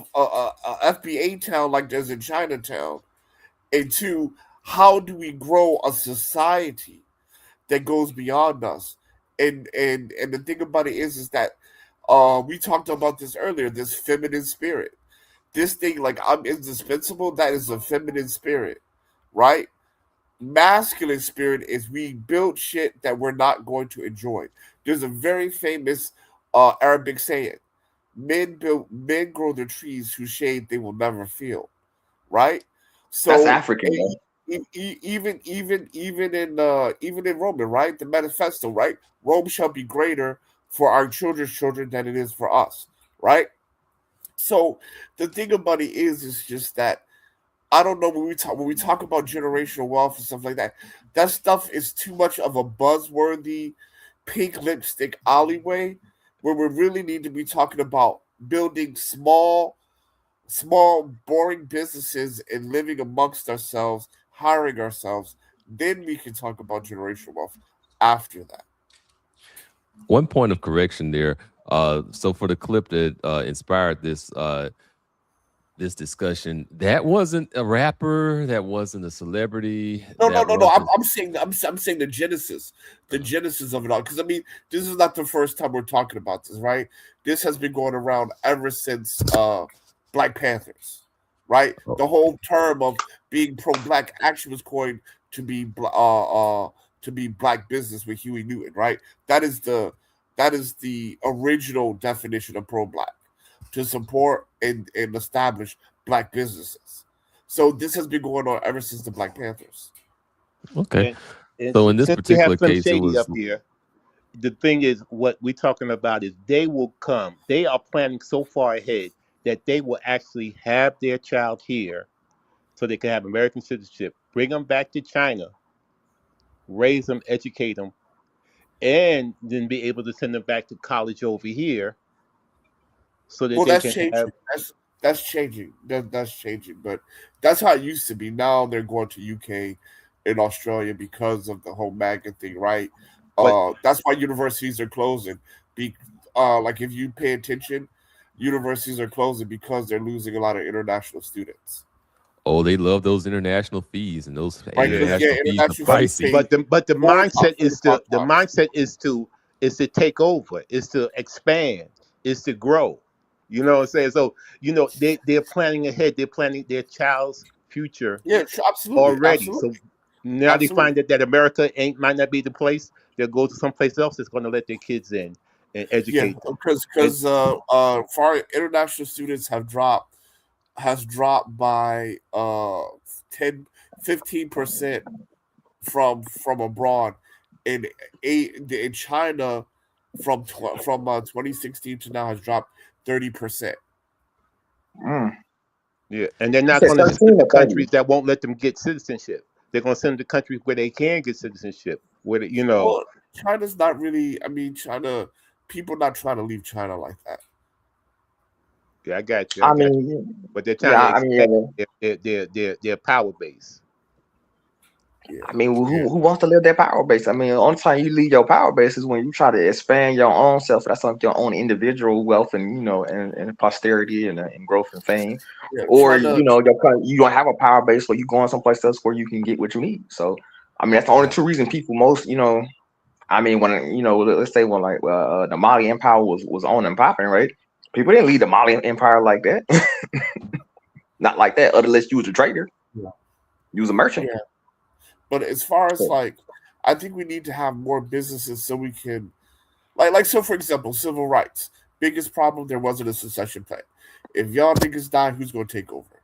FBA town like there's in Chinatown? And two, how do we grow a society that goes beyond us? And the thing about it is that we talked about this earlier, this feminine spirit. This thing, like, I'm indispensable, that is a feminine spirit, right? Masculine spirit is we build shit that we're not going to enjoy. There's a very famous Arabic saying: men grow the trees whose shade they will never feel. Right? That's So African, though. even in Roman, right? The manifesto, right? Rome shall be greater for our children's children than it is for us, right? So the thing about it is just that I don't know, when we talk about generational wealth and stuff like that, that stuff is too much of a buzzworthy pink lipstick alleyway, where we really need to be talking about building small boring businesses and living amongst ourselves, hiring ourselves. Then we can talk about generational wealth after that. One point of correction there. So for the clip that inspired this discussion, that wasn't a rapper, that wasn't a celebrity, No, no, that no, no. wasn't. I'm saying the genesis of it all. Because I mean, this is not the first time we're talking about this, right? This has been going around ever since Black Panthers, right? The whole term of being pro-black actually was coined to be black business with Huey Newton, right? That is the original definition of pro-black, to support and establish black businesses. So this has been going on ever since the Black Panthers. Okay. And So in this since we have particular Slim case, it Shady was up here, the thing is, what we're talking about is they will come. They are planning so far ahead that they will actually have their child here so they can have American citizenship, bring them back to China, raise them, educate them, and then be able to send them back to college over here so that Well, they that's can have. changing. That's changing. That's changing. But that's how it used to be. Now they're going to UK and Australia because of the whole MAGA thing, right? But That's why universities are closing. Be like, if you pay attention, universities are closing because they're losing a lot of international students, oh, they love those international fees, and those right? Because, yeah, yeah, international fees are international but students pricey. pay the four mindset times, is 5 the times. mindset is to take over, is to expand, is to grow. You know what I'm saying? So they're planning ahead. They're planning their child's future Yeah, absolutely, already. So absolutely, now they find absolutely. that America ain't might not be the place. They'll go to someplace else that's going to let their kids in and Yeah, educate them. And because foreign international students has dropped by 10 15% from abroad. In China, from 2016 to now, has dropped 30%. Mm. yeah, and they're You not said going to send them 13 to or 30. countries that won't let them get citizenship. They're going to send them to countries where they can get citizenship. Where Well, China's not really. I mean, China people not trying to leave China like that. yeah, I got you, I I got you. mean, But they're trying yeah, to I mean, yeah, expand their power base. Yeah, I mean, yeah, who wants to live that power base? I mean, the only time you leave your power base is when you try to expand your own self. That's like your own individual wealth and and posterity and growth and fame. yeah. Or China, you don't have a power base, so you going someplace else where you can get what you need. So, I mean, that's the only yeah, two reasons people most I mean, when let's say when like the Mali Empire was on and popping, right? People didn't leave the Mali Empire like that. Not like that. Unless you was a trader, yeah, you was a merchant. yeah. But as far as, So, like, I think we need to have more businesses so we can, like, so for example, civil rights. Biggest problem, there wasn't a succession plan. If y'all niggas die, who's gonna take over?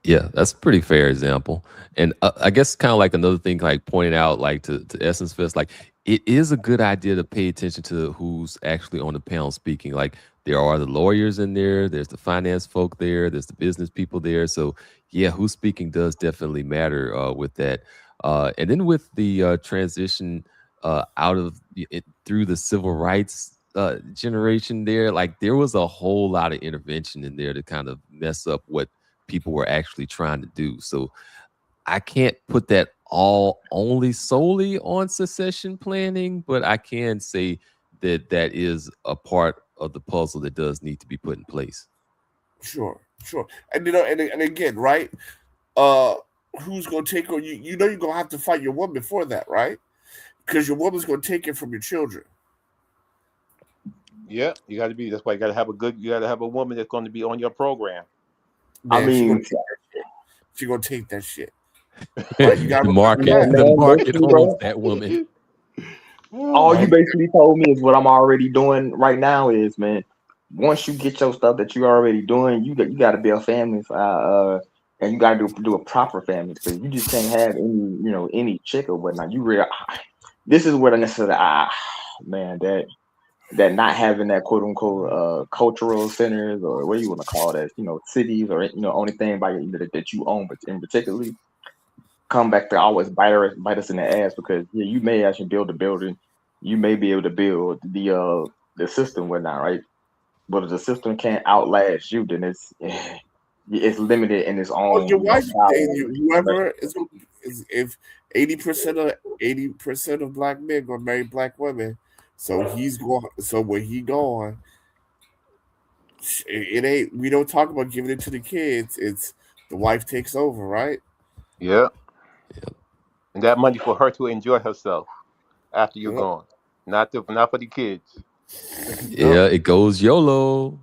Yeah, that's a pretty fair example. And I guess kind of like another thing, like pointing out, like to Essence Fest, like it is a good idea to pay attention to who's actually on the panel speaking. Like there are the lawyers in there, there's the finance folk there, there's the business people there. So yeah, who's speaking does definitely matter with that. And then with the transition out of it through the civil rights generation there, like there was a whole lot of intervention in there to kind of mess up what people were actually trying to do. So I can't put that all only solely on succession planning, but I can say that that is a part of the puzzle that does need to be put in place. Sure. And and again, right? Uh, who's gonna take on you? You know, you're gonna have to fight your woman for that, right? Because your woman's gonna take it from your children. Yeah, you got to be. That's why you got to have you got to have a woman that's going to be on your program. Man, I mean, she gonna take that shit. Right? You gotta the remember market, that. the market basically, owns bro, that woman. all you Right? basically told me is what I'm already doing right now is, man, once you get your stuff that you're already doing, you got to build families, and you got to do a proper family because you just can't have any chick or whatnot. This is where the necessarily man that not having that quote unquote cultural centers or what do you want to call that, cities or only thing that you own, but in particularly come back to always bite us in the ass because yeah, you may actually build a building, you may be able to build the system whatnot, right? But if the system can't outlast you, then it's limited in its Well, your own wife power. and whoever is if 80% of black men gonna marry black women, so he's going. So when he gone, it ain't. We don't talk about giving it to the kids. It's the wife takes over, right? Yeah, Yep. and that money for her to enjoy herself after you're Yep. gone, not for the kids. Yep. Yeah, it goes YOLO.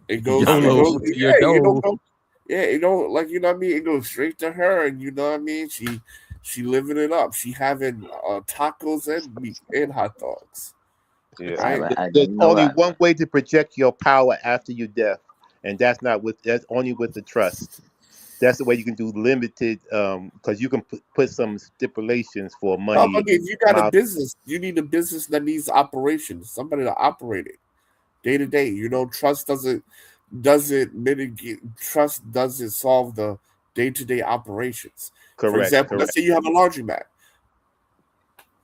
It goes. It YOLO goes. to your Yeah, dough. yeah, like you know what I mean. It goes straight to her, and you know what I mean. She living it up. She having tacos and meat and hot dogs. Yeah, Right. there's You know only what? one way to project your power after your death, and that's only with the trust. That's the way you can do limited, because you can put some stipulations for No, money. but if you got a business, you need a business that needs operations. Somebody to operate it day to day. You know, trust doesn't mitigate. Trust doesn't solve the day to day operations. For example, Correct. let's say you have a laundromat,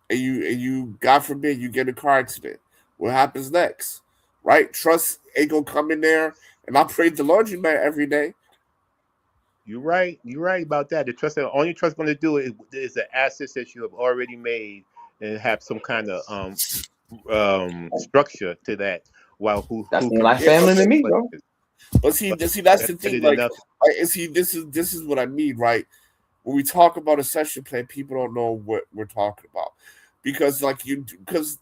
and you God forbid you get in a car accident. What happens next? Right? Trust ain't gonna come in there and operate the laundromat every day. You're right. You're right about that. The only trust going to do it is the assets that you have already made and have some kind of structure to that. While That who seems can like Yeah, family to me, what bro. is, but see, but that's that's the better thing. than Like, nothing. see, this is what I mean, right? When we talk about a session plan, people don't know what we're talking about because,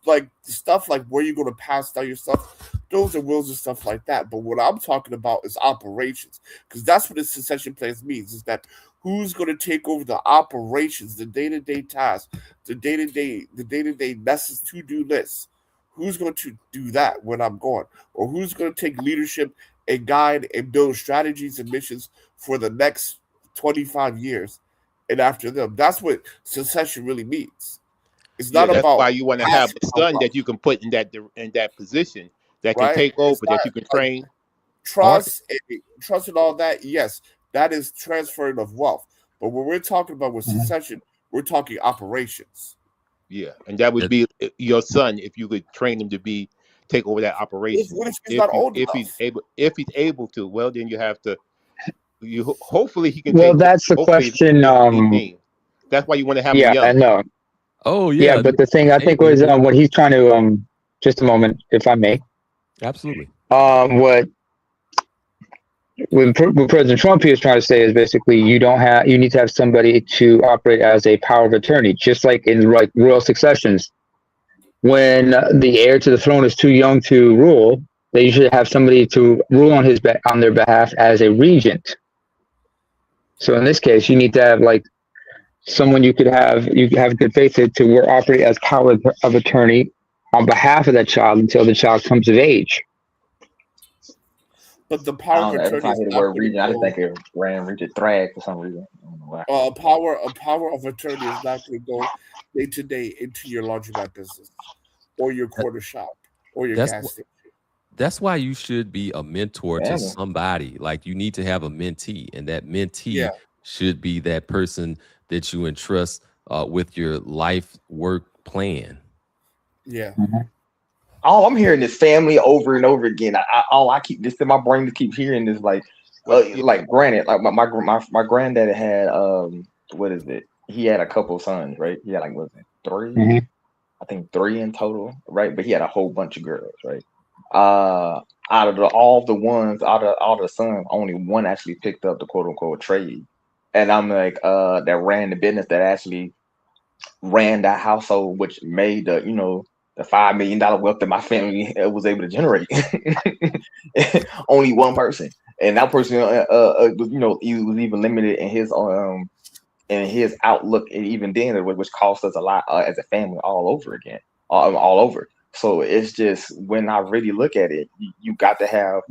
like stuff like where you're going to pass down your stuff, those are wills and stuff like that. But what I'm talking about is operations because that's what the succession plans means is that who's going to take over the operations, the day to day tasks, the day to day messes to do lists. Who's going to do that when I'm gone, or who's going to take leadership and guide and build strategies and missions for the next 25 years and after them? That's what succession really means. It's Yeah, not that's about why you want to have passing a down son wealth, that you can put in that position that can right? take It's over, not that you can like train. trust and all that. Yes, that is transferring of wealth. But when we're talking about with succession, we're talking operations. Yeah, and that would That, be your son if you could train him to take over that operation. What if he's not old enough? If he's able to, well, then you have to. Hopefully he can Well, take over. that's the Hopefully question. if 18. That's why you want to have him Yeah, I young. know. oh Yeah, yeah, but the thing I think was what he's trying to just a moment, if I may. absolutely. What President Trump is trying to say is basically you need to have somebody to operate as a power of attorney, just like in like royal successions. When the heir to the throne is too young to rule, they usually have somebody to rule on their behalf as a regent. So in this case, you need to have like someone you have good faith to operate as power of attorney on behalf of that child until the child comes of age. but the I power don't of know. Every attorney time I is hear the not word going to region, I just go. think of Grand Region Thrag for some reason. I don't know why. A power of attorney is not going to go day to day into your laundromat business, or your That, corner shop, or your that's gas station. that's why you should be a mentor to Family. somebody. Like you need to have a mentee, and that mentee Yeah, should be that person that you entrust with your life work plan. yeah, Mhm. All I'm hearing is family over and over again. All I keep this in my brain to keep hearing is Well, yeah, like granted, like my granddad had what is it? He had a couple sons, right? He had like was it three? Mhm. I think three in total, right? But he had a whole bunch of girls, right? Uh, out of all the ones, out of all the sons, only one actually picked up the quote unquote trade. And I'm like, that ran the business that actually ran that household, which made the $5 million wealth that my family was able to generate. Only one person, and that person was he was even limited in his outlook, and even then, which cost us a lot as a family all over again, all over. So it's just when I really look at it, you got to have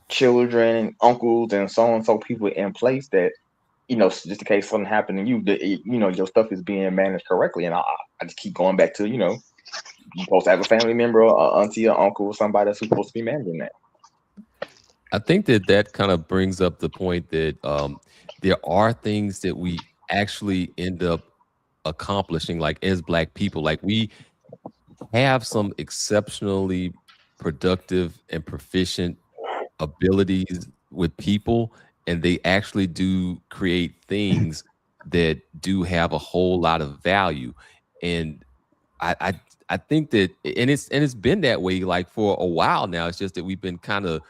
children, uncles, and so on and so people in place that just in case something happened to you, that your stuff is being managed correctly. And I just keep going back to you supposed to have a family member, or auntie, or uncle, or somebody that's supposed to be managing that. I think that that kind of brings up the point that there are things that we actually end up accomplishing, like as Black people. Like we have some exceptionally productive and proficient abilities with people, and they actually do create things that do have a whole lot of value. And I I I think that, and it's been that way like for a while now. It's just that we've been kind of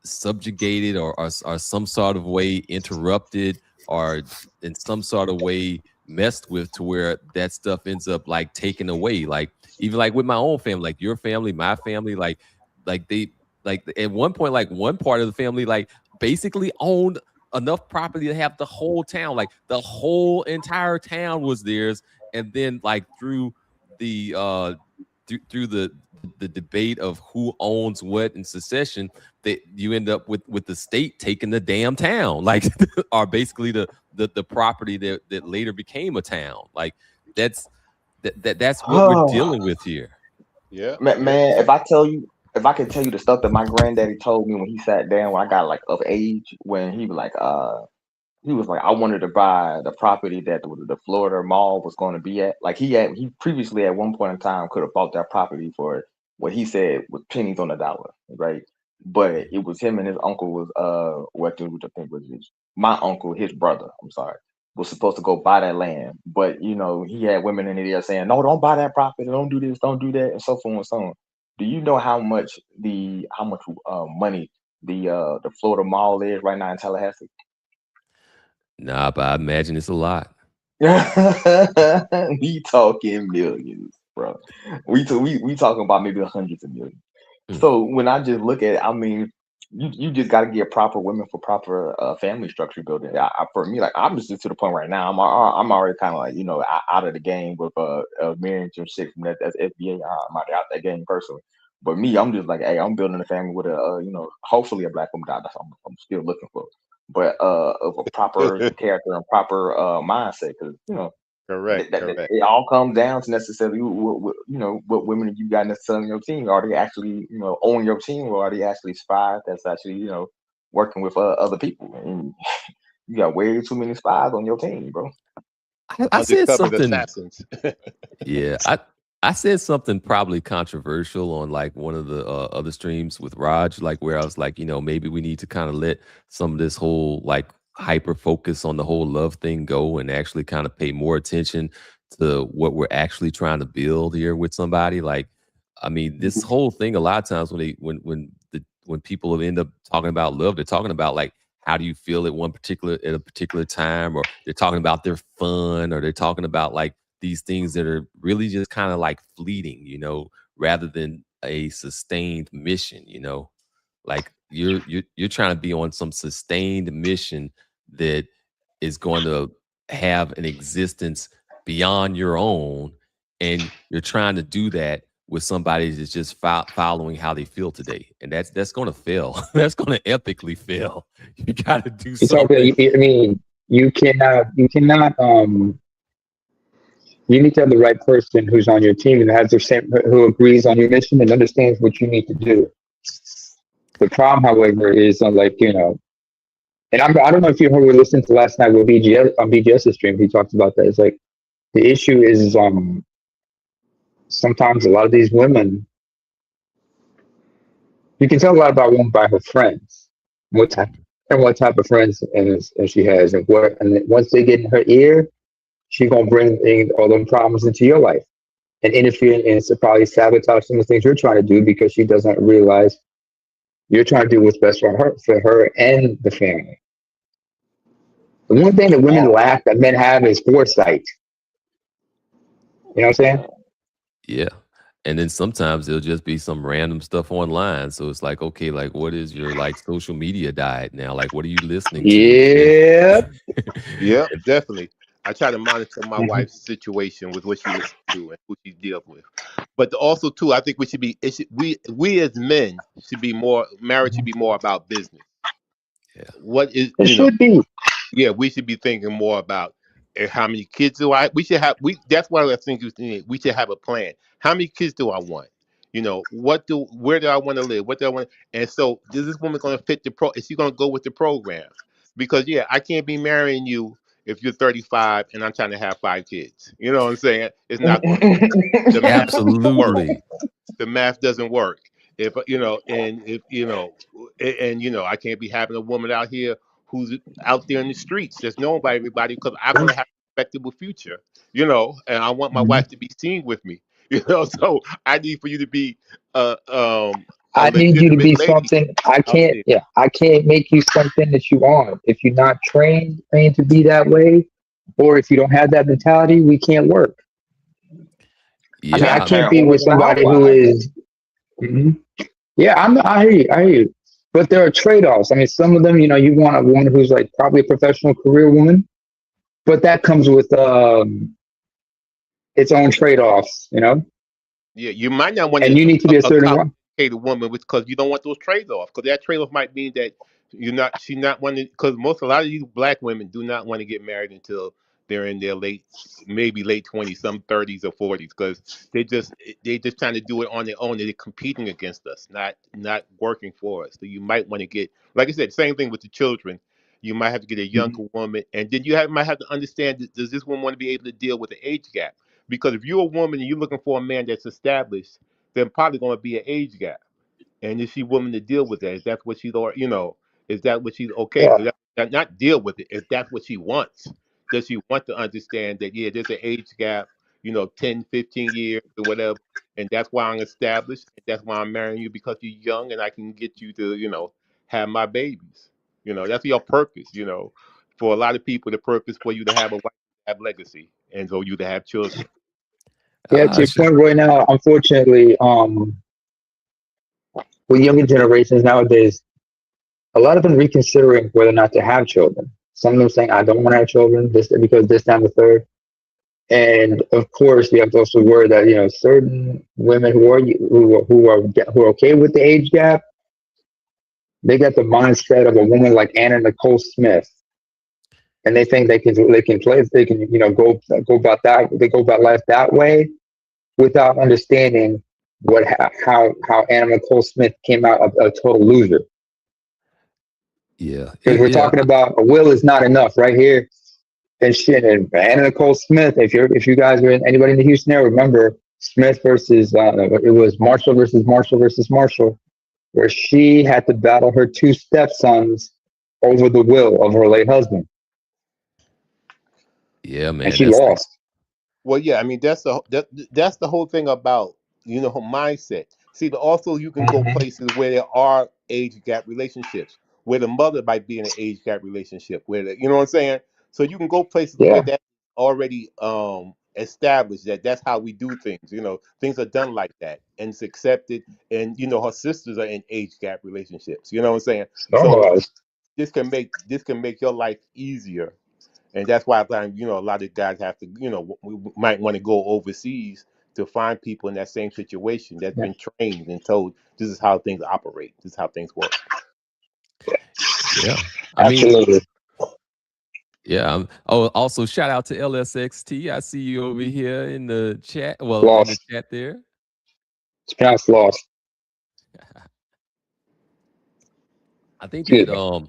subjugated, or some sort of way interrupted, or in some sort of way messed with, to where that stuff ends up like taken away. Like even like with my own family, like your family, my family, like they like at one point, like one part of the family like basically owned enough property to have the whole town, like the whole entire town was theirs. And then like through the through the debate of who owns what in secession, that you end up with the state taking the damn town, like or basically the property that later became a town. Like that's that's what we're Oh dealing with here. yeah, yeah. man, if I could tell you the stuff that my granddaddy told me when he sat down when I got like of age, when he was like, I wanted to buy the property that the Florida Mall was going to be at. Like he previously at one point in time could have bought that property for what he said was pennies on the dollar, right? But it was him and his uncle was which I think was my uncle, his brother. I'm sorry, was supposed to go buy that land, but he had women in there saying, no, don't buy that property, don't do this, don't do that, and so forth and so on. Do you know how much money the Florida Mall is right now in Tallahassee? Nah, but I imagine it's a lot. We talking millions, bro. We talking about maybe hundreds of millions. Hmm. So when I just look at it, I mean, you just got to get proper women for proper family structure building. For me, like I'm just to the point right now. I'm already kind of like out of the game with marriage and shit from that's FBA. I'm already out that game personally. But me, I'm just like, hey, I'm building a family with a hopefully a black woman. That's what I'm still looking for, but of a proper character and proper mindset, because Correct, correct. it all comes down to necessarily what women you got necessarily on your team. Are they actually on your team, or are they actually spies that's actually working with other people? And you got way too many spies on your team, bro. I said Undercover something. assassins. Yeah, I said something probably controversial on like one of the other streams with Raj, like where I was like, maybe we need to kind of let some of this whole like hyper focus on the whole love thing go, and actually kind of pay more attention to what we're actually trying to build here with somebody. Like, I mean, this whole thing a lot of times when people end up talking about love, they're talking about like how do you feel at a particular time, or they're talking about their fun, or they're talking about like these things that are really just kind of like fleeting, rather than a sustained mission, like you're trying to be on some sustained mission that is going to have an existence beyond your own, and you're trying to do that with somebody that's just following how they feel today, and that's going to fail. That's going to epically fail. You got to do You talk. something. I mean, you cannot. You need to have the right person who's on your team and has the same, who agrees on your mission and understands what you need to do. The problem, however, is like and I don't know if you heard we listened to last night with BGS on BGS's stream. He talked about that. It's like the issue is sometimes a lot of these women, you can tell a lot about a woman by her friends, what type of friends and she has, and then once they get in her ear, she gonna bring all them problems into your life and interfere and probably sabotage some of the things you're trying to do because she doesn't realize you're trying to do what's best for her and the family. The one thing that women lack that men have is foresight. You know what I'm saying? Yeah. And then sometimes it'll just be some random stuff online. So it's like, okay, like what is your like social media diet now? Like what are you listening to? Yeah. Yeah, definitely. I try to monitor my Mhm. wife's situation with what she listens to and who she deals with. But also too, I think we should be we as men should be more marriage should be more about business. Yeah. What is It should be. yeah, we should be thinking more about how many kids do I we should have we that's why I think we should have a plan. How many kids do I want? Where do I want to live? What do I want? And so is this woman going to fit is she going to go with the programs? Because yeah, I can't be marrying you if you're 35 and I'm trying to have 5 kids. You know what I'm saying? It's not going to work. The math doesn't work. Absolutely. The math doesn't work. If and if I can't be having a woman out here who's out there in the streets that's known by everybody because I want to have a respectable future, and I want my Mhm. wife to be seen with me, So I need for you to be a I need you to legitimate be lady something. out there. I can't make you something that you aren't. If you're not trained to be that way, or if you don't have that mentality, we can't work. I mean, Yeah. I I mean, can't be with somebody who is. Mhm. Yeah, I hear you. I hear you. But there are trade-offs. I mean, some of them, you want a woman who's like probably a professional career woman, but that comes with its own trade-offs. Yeah, you might not want And you need to a, be a a certain college one. educated woman because you don't want those trade offs. Because that trade off might mean that she's not wanting. Because a lot of you black women do not want to get married until they're in their maybe late 20s, some 30s or 40s, because they just trying to do it on their own. They're competing against us, not working for us. So you might want to get, like I said, same thing with the children. You might have to get a Mhm. younger woman, and then might have to understand: does this woman want to be able to deal with the age gap? Because if you're a woman and you're looking for a man that's established, then probably going to be an age gap. And is she willing to deal with that? Is that what she's, or is that what she's okay? Yeah, So not deal with it. If that's what she wants, does she want to understand that there's an age gap, 10, 15 years or whatever, and that's why I'm established, and that's why I'm marrying you because you're young and I can get you to, have my babies. That's your purpose. For a lot of people, the purpose for you to have a wife, to have legacy, and for you to have children. yeah. To your sure. point right now, unfortunately, with younger generations nowadays, a lot of them reconsidering whether or not to have children. Some of them saying, "I don't want to have children," this because this, time, the third. And of course, you have to also worry that certain women who are okay with the age gap, they got the mindset of a woman like Anna Nicole Smith, and they think they can go about life that way without understanding how Anna Nicole Smith came out a total loser. Yeah. Because we're talking about a will is not enough right here. And shit, and Anna Nicole Smith. If you guys are in anybody in the Houston area, remember Smith versus it was Marshall versus Marshall, where she had to battle her two stepsons over the will of her late husband, Yeah, and man. she That's lost. Well, yeah, I mean that's the whole thing about her mindset. See, but also you can go Mhm. places where there are age gap relationships, where the mother might be in an age gap relationship, you know what I'm saying. So you can go places where Yeah, that already established that that's how we do things. Things are done like that, and it's accepted. And her sisters are in age gap relationships. You know what I'm saying. it's So normalized. this can make your life easier, and that's why I find, a lot of guys have to, we might want to go overseas to find people in that same situation that's been trained and told this is how things operate, this is how things work. Yeah. I mean, Absolutely. yeah. Oh, also shout out to LSXT. I see you over here in the chat. Well, in the Lost. chat there. It's pronounced lost. I think Excuse that me.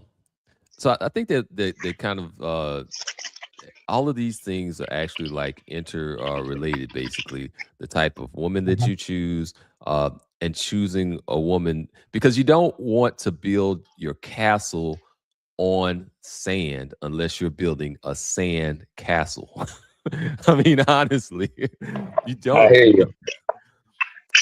so I think that they kind of all of these things are actually like related, basically. The type of woman that you choose, uh, and choosing a woman, because you don't want to build your castle on sand unless you're building a sand castle. I mean, honestly, you I don't. hear you.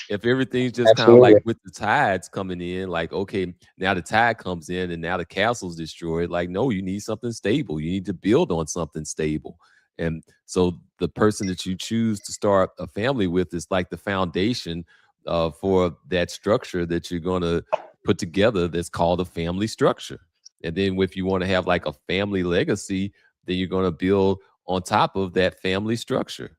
If everything's just kind of like Absolutely. with the tides coming in, like, okay, now the tide comes in and now the castle's destroyed. Like, no, you need something stable. You need to build on something stable. And so the person that you choose to start a family with is like the foundation for that structure that you're going to put together, that's called a family structure. And then if you want to have like a family legacy, then you're going to build on top of that family structure.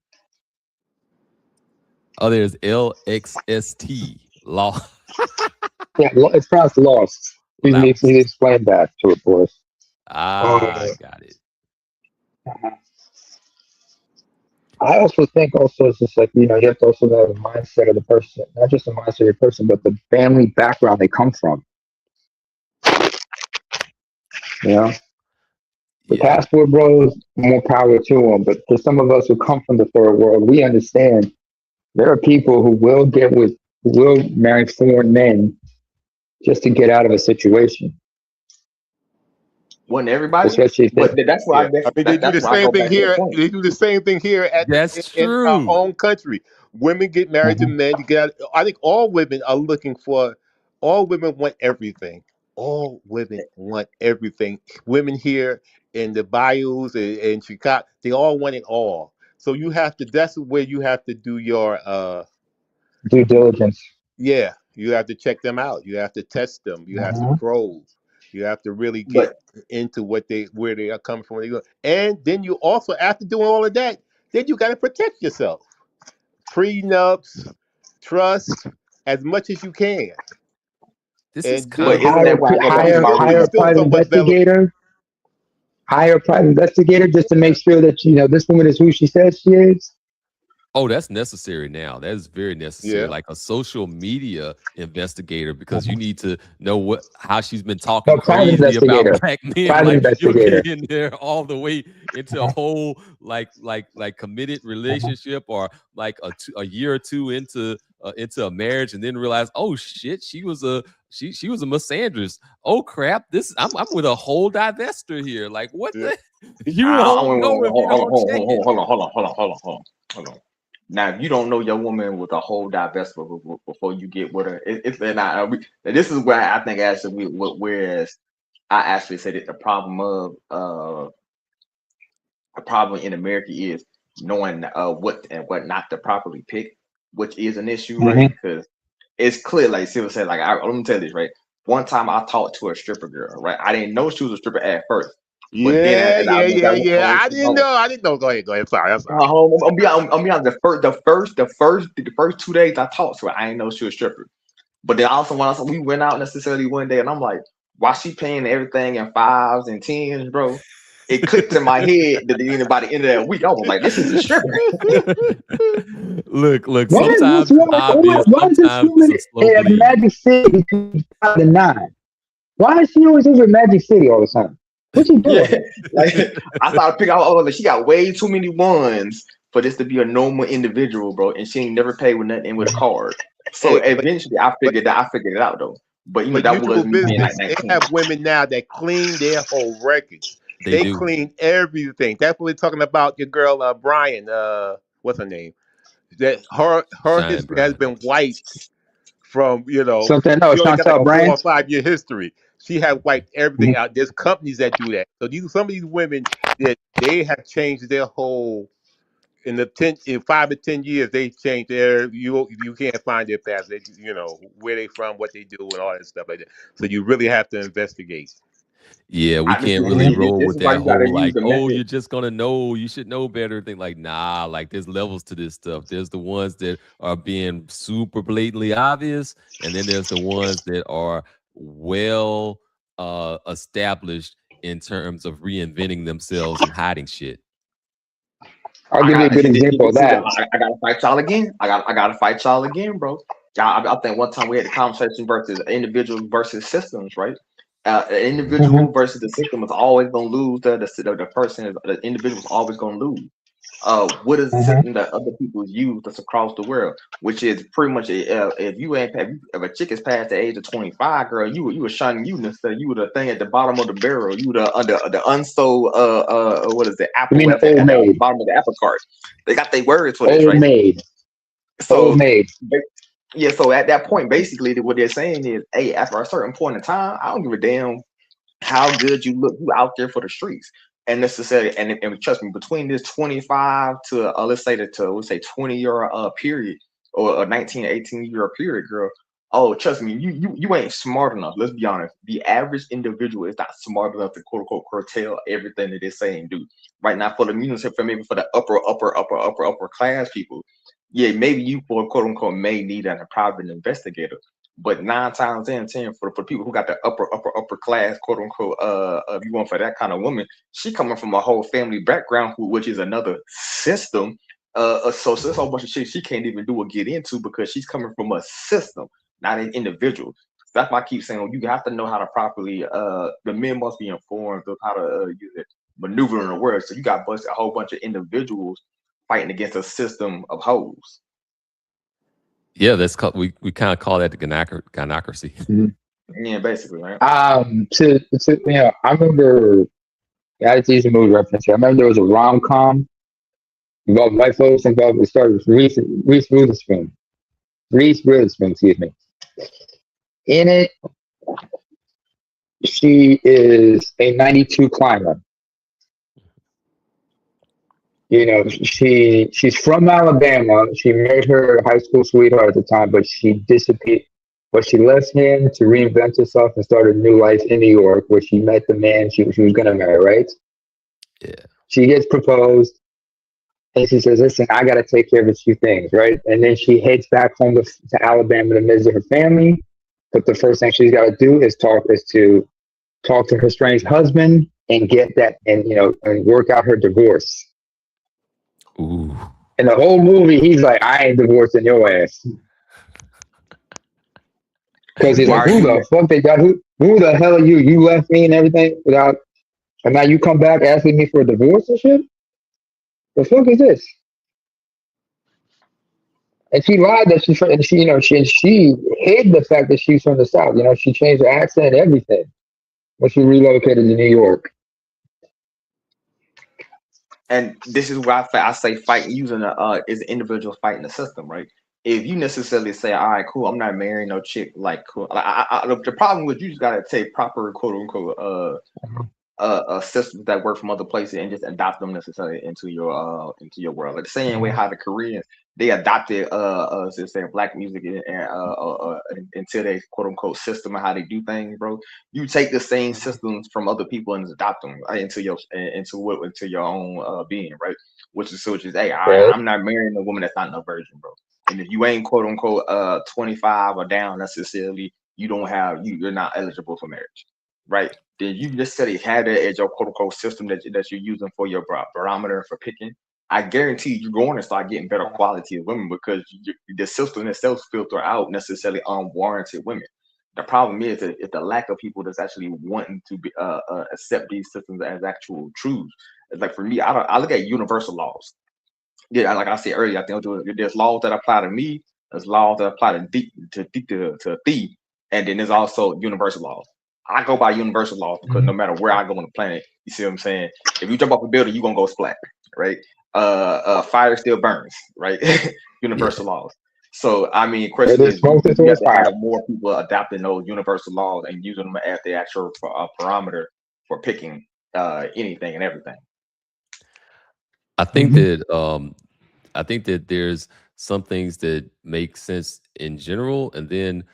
Oh, there's LXST, law. Yeah, it's pronounced lost. He Louse. explained that to it for us. Got it. I also think also it's just like, you have to also know the mindset of the person, not just the mindset of the person, but the family background they come from. You know, the Yeah. passport bros, more power to them. But for some of us who come from the third world, we understand there are people who who will marry foreign men just to get out of a situation, Wasn't everybody, especially if they, but that's why Yeah, I mean they do the that's why I same go thing back to the here. point. They do the same thing here That's in our true. own country. Women get married to Mhm. men to get out. I think all women are looking for. All women want everything. All women want everything. Women here in the bayous and in Chicago, they all want it all. So you have to. That's where you have to do your Due diligence. yeah, you have to check them out. You have to test them. You have to Mhm. probe. You have to really get But into where they are coming from. Where they go. And then you also, after doing all of that, then you got to protect yourself. Prenups, trust, as much as you can, This is and do kind but of isn't Hire that so. where I a go So back you to hire my still hire you a still private somewhat valuable. investigator. Hire a private investigator just to make sure that this woman is who she says she is. Oh, that's necessary now. That is very necessary. Yeah. Like a social media investigator, because you need to know how she's been talking No, private crazy about investigator. black men. Private Like you'll investigator. get in there all the way into a Uh-huh. whole like committed Uh-huh. relationship, or like a year or two into a marriage, and then realize, oh shit, she was a misandrist. Oh crap, I'm with a whole divester here. Like what Yeah. the you won't wait, know if you don't check it. hold on. Now, if you don't know your woman with a whole divestment before you get with her, it's and this is where I think actually whereas I actually said that the problem in America is knowing what and what not to properly pick, which is an issue, right? Mhm. Because it's clear, like Silver said, like let me tell you this, right? One time I talked to a stripper girl, right? I didn't know she was a stripper at first, but then Yeah, as I yeah, went, yeah, I went, yeah. I didn't know. I didn't know. Go ahead. Go ahead. Sorry. I'm sorry. I'm be honest, the first 2 days I talked to her, I didn't know she was a stripper. But then also when we went out necessarily one day, and I'm like, why she paying everything in fives and tens, bro? It clicked in my head that by the end of that week, I was like, this is a stripper. Look, Why is this sometimes it's woman? obvious, Why is this sometimes it's woman a slow at bleed. Magic City between 5 and 9? Why is she always over at Magic City all the time? What's she Yeah, doing? like I started picking out. Like, she got way too many ones for this to be a normal individual, bro. And she ain't never paid with nothing with a card. So Hey, eventually, I but figured that I figured it out though. But that was mutual me being like business. They 19. have women now that clean their whole records. They They do. clean everything. That's what we're talking about. Your girl, Brian. What's her name? That her Shine history has Brian. been wiped from. Something? No, She only got like Chantel a 4 or Brands. 5 year history. She has wiped everything Mhm. out. There's companies that do that. So some of these women that they have changed their whole in 5 to 10 years, they changed you can't find their past. They where they from, what they do, and all that stuff like that. So you really have to investigate. Yeah, we can't really roll This with is why that you gotta whole use like, the oh, method. you're just gonna know, you should know better thing. Like, nah, like there's levels to this stuff. There's the ones that are being super blatantly obvious, and then there's the ones that are well established in terms of reinventing themselves and hiding shit. I'll I give you a got good example of that. I gotta fight y'all again. I gotta fight y'all again, bro. I think one time we had a conversation versus individuals versus systems, right? An Mhm. individual versus the system is always gonna lose. The person is the individual is always gonna lose. What is the Mhm. system that other people use that's across the world, which is pretty much if you ain't if a chick is past the age of 25, girl, you were shining unicorn, you were the thing at the bottom of the barrel, you were the unsold what is the You apple mean at the old the maid? bottom of the apple cart. They got their words for this, Old right? maid. Old So maid. yeah, so at that point, basically what they're saying is, hey, after a certain point in time, I don't give a damn how good you look, you out there for the streets. And necessarily, and trust me, between this 25 to let's say 20-year period, or a 19 18-year period, girl. Oh, trust me, you ain't smart enough. Let's be honest. The average individual is not smart enough to quote unquote curtail everything that they say and do. Right now, for the music, for maybe for the upper class people, yeah, maybe you for quote unquote may need a private investigator. But 9 times in 10, for people who got the upper class, quote unquote, if you want for that kind of woman, she coming from a whole family background, which is another system. So there's a whole bunch of shit she can't even do or get into because she's coming from a system, not an individual. That's why I keep saying, you have to know how to properly. The men must be informed of how to use it, maneuver in the world. So you got a whole bunch of individuals fighting against a system of hoes. Yeah, that's called, we kind of call that the gynocracy. Mhm. Yeah, basically, right? I remember. I had to use a movie reference here. I remember there was a rom-com involved white folks involved. It started with Reese Witherspoon. Reese Witherspoon, excuse me. In it, she is a 92 climber. You know, she's from Alabama. She married her high school sweetheart at the time, but she disappeared. But she left him to reinvent herself and start a new life in New York, where she met the man she was going to marry. Right? Yeah. She gets proposed, and she says, "Listen, I got to take care of a few things." Right? And then she heads back home to Alabama to visit her family. But the first thing she's got to do is talk to her strange husband and get that, and and work out her divorce. Ooh. And the whole movie, he's like, I ain't divorcing your ass. Because he's Why like, are who you? the fuck they got? Who the hell are you? You left me and everything without, and now you come back asking me for a divorce and shit? The fuck is this? And she lied that she's from, and she hid the fact that she's from the South. She changed her accent and everything when she relocated to New York. And this is why I say fight using is an individual fighting the system, right? If you necessarily say, all right, cool, I'm not marrying no chick, like cool. The problem with you just gotta take proper quote unquote systems that work from other places and just adopt them necessarily into your world. Like the same way how the Koreans they adopted say black music into their quote unquote system and how they do things, bro. You take the same systems from other people and adopt them into your own being, right? Which is hey, Right? I'm not marrying a woman that's not no virgin, bro. And if you ain't quote unquote 25 or down necessarily, you're not eligible for marriage, right? Then you necessarily have that as your quote unquote system that you're using for your barometer for picking. I guarantee you're going to start getting better quality of women because the system itself filter out necessarily unwarranted women. The problem is that it's the lack of people that's actually wanting to accept these systems as actual truths. It's like for me, I look at universal laws. Yeah, like I said earlier, I think there's laws that apply to me, there's laws that apply to thee, and then there's also universal laws. I go by universal laws because no matter where I go on the planet, you see what I'm saying? If you jump off a building, you're gonna go splat, right? Fire still burns, right? Yeah. Universal laws. So I mean, It question is is, smoke you until have it's to fire. have more people adopting those universal laws and using them as the actual parameter for picking anything and everything. I think Mhm. that there's some things that make sense in general, and then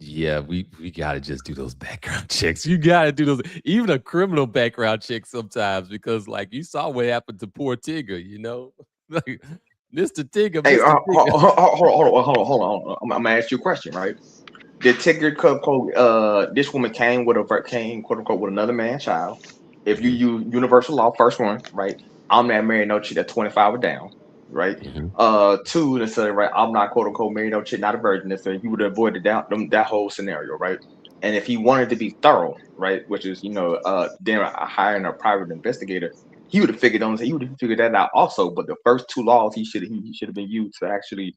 Yeah, we gotta just do those background checks. You gotta do those, even a criminal background check sometimes, because like you saw what happened to poor Tigger, you know, like Mr. Tigger, Hey, Mr. Tigger. hold on. I'm gonna ask you a question, right? Did Tigger this woman came quote unquote with another man's child. If you Mhm, use universal law, first one, right? I'm not married no chick at 25 or down, right? mhm. Two necessarily, right? I'm not quote unquote married no chick, not a virgin necessarily. You would avoid that whole scenario, right? And if he wanted to be thorough, right, which is then hiring a private investigator, he would have he would have figured that out also. But the first two laws he should have been used to actually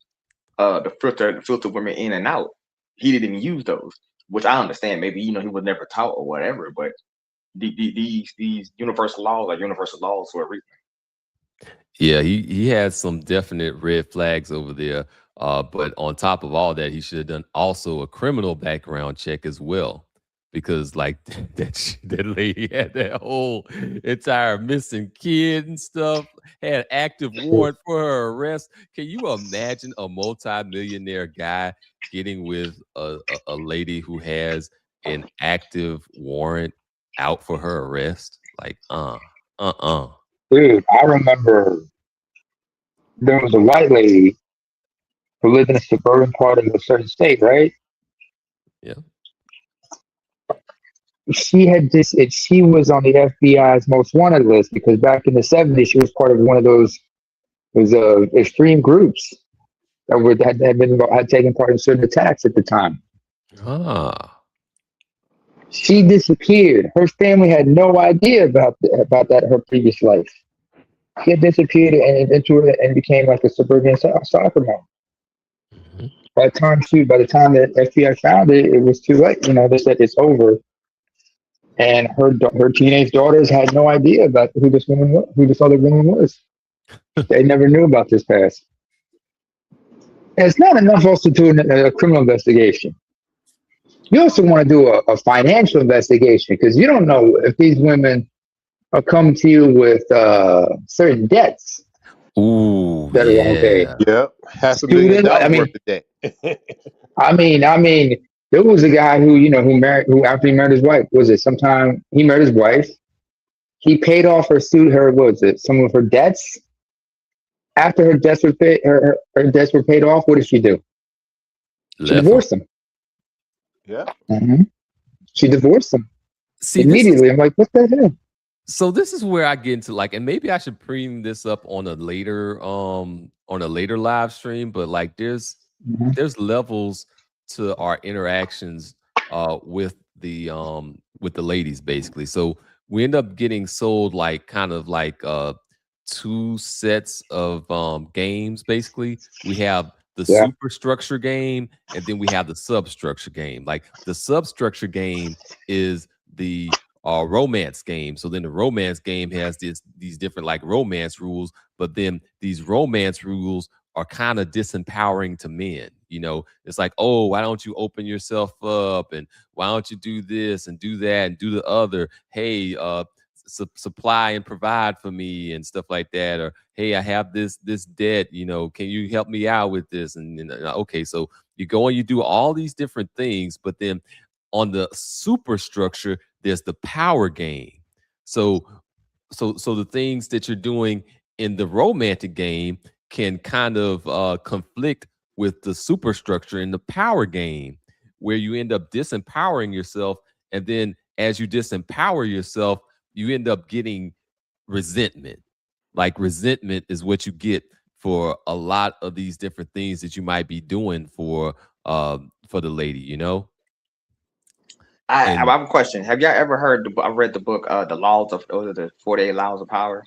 the filter women in and out. He didn't use those, which I understand. Maybe he was never taught or whatever. But these universal laws are universal laws for a reason. Yeah, he had some definite red flags over there. But on top of all that, he should have done also a criminal background check as well, because like that lady had that whole entire missing kid and stuff, had active warrant for her arrest. Can you imagine a multi-millionaire guy getting with a lady who has an active warrant out for her arrest? Like, uh. Dude, I remember there was a white lady who lived in a suburban part of a certain state, right? Yeah. She was on the FBI's most wanted list because back in the 70s, she was part of one of those extreme groups had taken part in certain attacks at the time. Ah. She disappeared. Her family had no idea about that her previous life. She had disappeared and became like a suburban soccer mom. Mhm. By the time that FBI found it, it was too late. They said it's over, and her teenage daughters had no idea about who this other woman was. They never knew about this past. And it's not enough also to do a criminal investigation. You also want to do a financial investigation because you don't know if these women are coming to you with certain debts Ooh, that are unpaid. yeah. Yep, $500,000 Student, I worth mean, of debt. there was a guy who after he married his wife, was it sometime he married his wife? He paid off some of her debts. After her debts were paid, her debts were paid off. What did she do? She Left them. divorced him. Yeah. Mhm. She divorced him See, immediately. I'm like, what the hell? so this is where I get into like, and maybe I should bring this up on a later live stream, but like Mhm. there's levels to our interactions with the ladies basically. So we end up getting sold like kind of like two sets of games basically. We have the Yeah, superstructure game and then we have the substructure game. Like the substructure game is the romance game. So then the romance game has these different like romance rules, but then these romance rules are kind of disempowering to men. It's like, oh, why don't you open yourself up, and why don't you do this and do that and do the other? Hey, supply and provide for me and stuff like that. Or hey, I have this debt. Can you help me out with this? And okay, so you go and you do all these different things, but then on the superstructure, there's the power game. So so the things that you're doing in the romantic game can kind of conflict with the superstructure in the power game, where you end up disempowering yourself, and then as you disempower yourself, you end up getting resentment. Like resentment is what you get for a lot of these different things that you might be doing for the lady. I And have a question. Have y'all ever heard? I read the book, the laws of the 48 laws of power.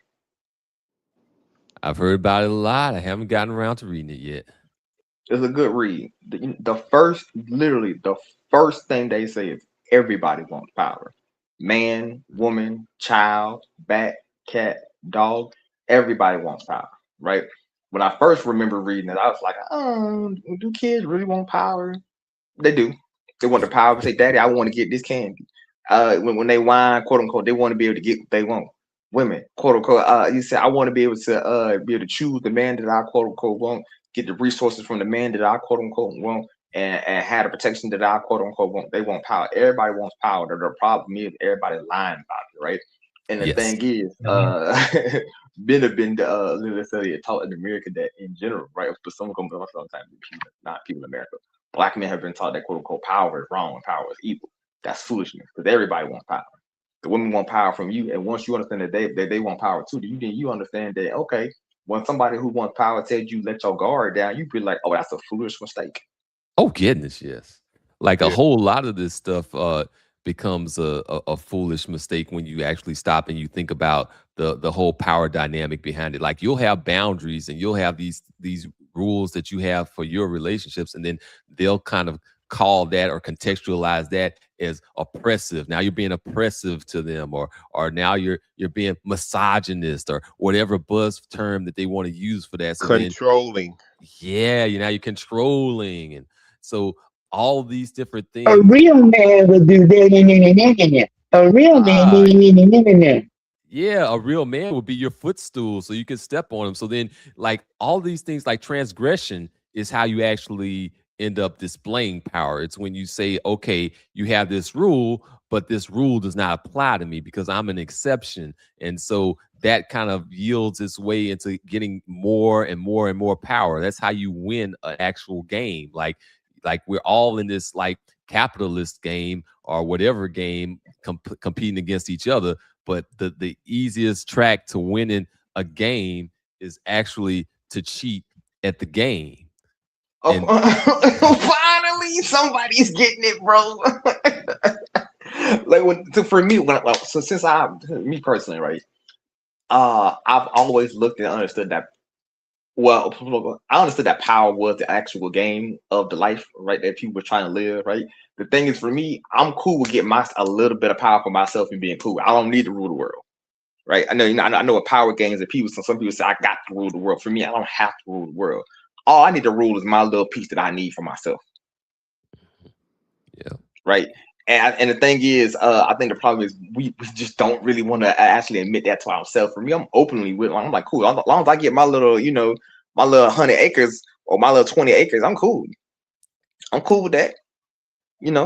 I've heard about it a lot. I haven't gotten around to reading it yet. It's a good read. Literally the first thing they say is everybody wants power. Man, woman, child, bat, cat, dog. Everybody wants power, right? When I first remember reading it, I was like, oh, do kids really want power? They do. They want the power to say, Daddy, I want to get this candy. When they whine, quote unquote, they want to be able to get what they want. Women, quote unquote, you say, I want to be able to choose the man that I quote unquote want, get the resources from the man that I quote unquote want, and had the protection that I quote unquote want. They want power. Everybody wants power. The problem is everybody's lying about it, right? And the Yes. thing is, been let's say taught in America that in general, right? But some come sometimes people, not people in America. Black men have been taught that quote unquote power is wrong and power is evil. That's foolishness because everybody wants power. The women want power from you, and once you understand that they want power too, you understand that okay, when somebody who wants power tells you let your guard down, you be like, oh, that's a foolish mistake. Oh goodness, yes. Like a Yeah. whole lot of this stuff becomes a foolish mistake when you actually stop and you think about the whole power dynamic behind it. Like you'll have boundaries and you'll have these rules that you have for your relationships, and then they'll kind of call that or contextualize that as oppressive. Now you're being oppressive to them, or now you're being misogynist or whatever buzz term that they want to use for that. So then Controlling. yeah, you're controlling. And so all these different A things. real man would do that. A real Ah, man. yeah, a real man would be your footstool so you can step on him. So then, like all these things, like transgression is how you actually end up displaying power. It's when you say, okay, you have this rule, but this rule does not apply to me because I'm an exception. And so that kind of yields its way into getting more and more and more power. That's how you win an actual game. Like we're all in this like capitalist game or whatever game competing against each other, but the easiest track to winning a game is actually to cheat at the game. And Finally, somebody's getting it, bro. For me, so since me personally, right? I've always looked and understood that. Well, I understood that power was the actual game of the life, right? That people were trying to live, right? The thing is, for me, I'm cool with getting a little bit of power for myself and being cool. I don't need to rule the world, right? I know, I know what power games and people. Some people say I got to rule the world. For me, I don't have to rule the world. All I need to rule is my little piece that I need for myself, yeah, right? And the thing is, I think the problem is we just don't really want to actually admit that to ourselves. For me, I'm openly with. I'm like, cool. As long as I get my little, my little 100 acres or my little 20 acres, I'm cool. I'm cool with that.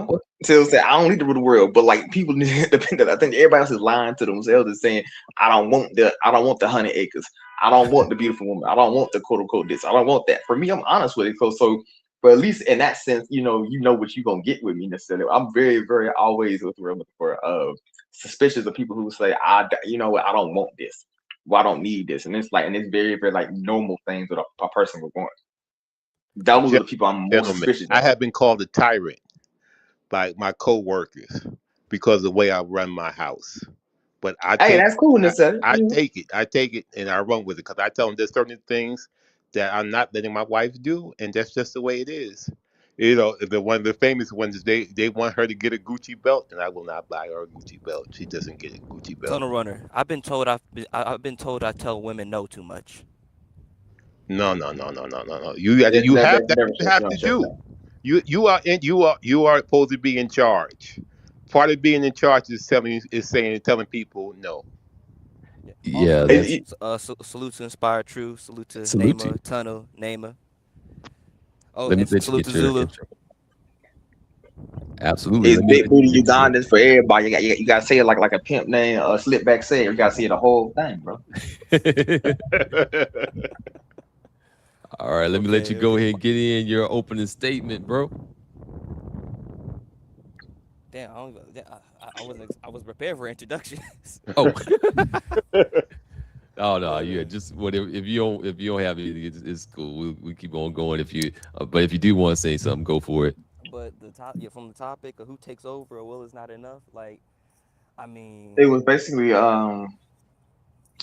what? So say I don't need to rule the world, but like people depend. I think everybody else is lying to themselves and saying, I don't want the 100 acres. I don't want the beautiful woman. I don't want the quote unquote this. I don't want that. For me, I'm honest with it. So but at least in that sense, you know what you're gonna get with me necessarily. I'm very, very always looking for suspicious of people who say, you know what, I don't want this. Well, I don't need this. And it's very, very like normal things that a person would want. Those are the people I'm more Gentlemen, suspicious I of. have been called a tyrant by my co-workers because of the way I run my house. But Hey, that's cool necessarily. I take it, and I run with it because I tell them there's certain things that I'm not letting my wife do, and that's just the way it is. One of the famous ones, they want her to get a Gucci belt, and I will not buy her a Gucci belt. She doesn't get a Gucci belt. Tunnel runner. I've been told I tell women no too much. No, no, no, no, no, no, no. That, You that, have that that. never You shuts have down, to shuts do. down. You are supposed to be in charge. Part of being in charge is telling people no. Yeah. Yeah, Also, that's It, salute to Inspired True. Salute to salute to you. Nama, Tunnel, Nama. Oh, Let me and let you salute to get your Zulu. intro. Absolutely. it's Let me big let you booty get your Ugandans for everybody. You gotta say it like a pimp name, slip back say it. You gotta say the whole thing, bro. All right, let me let you Okay, go okay. ahead and get in your opening statement, bro. Damn, I, don't even, damn, I was prepared for introductions. Oh, oh no, yeah, just whatever. If you don't have anything, it's cool. We keep on going. But if you do want to say something, go for it. But from the topic of who takes over or will is not enough. Like, I mean, It was basically what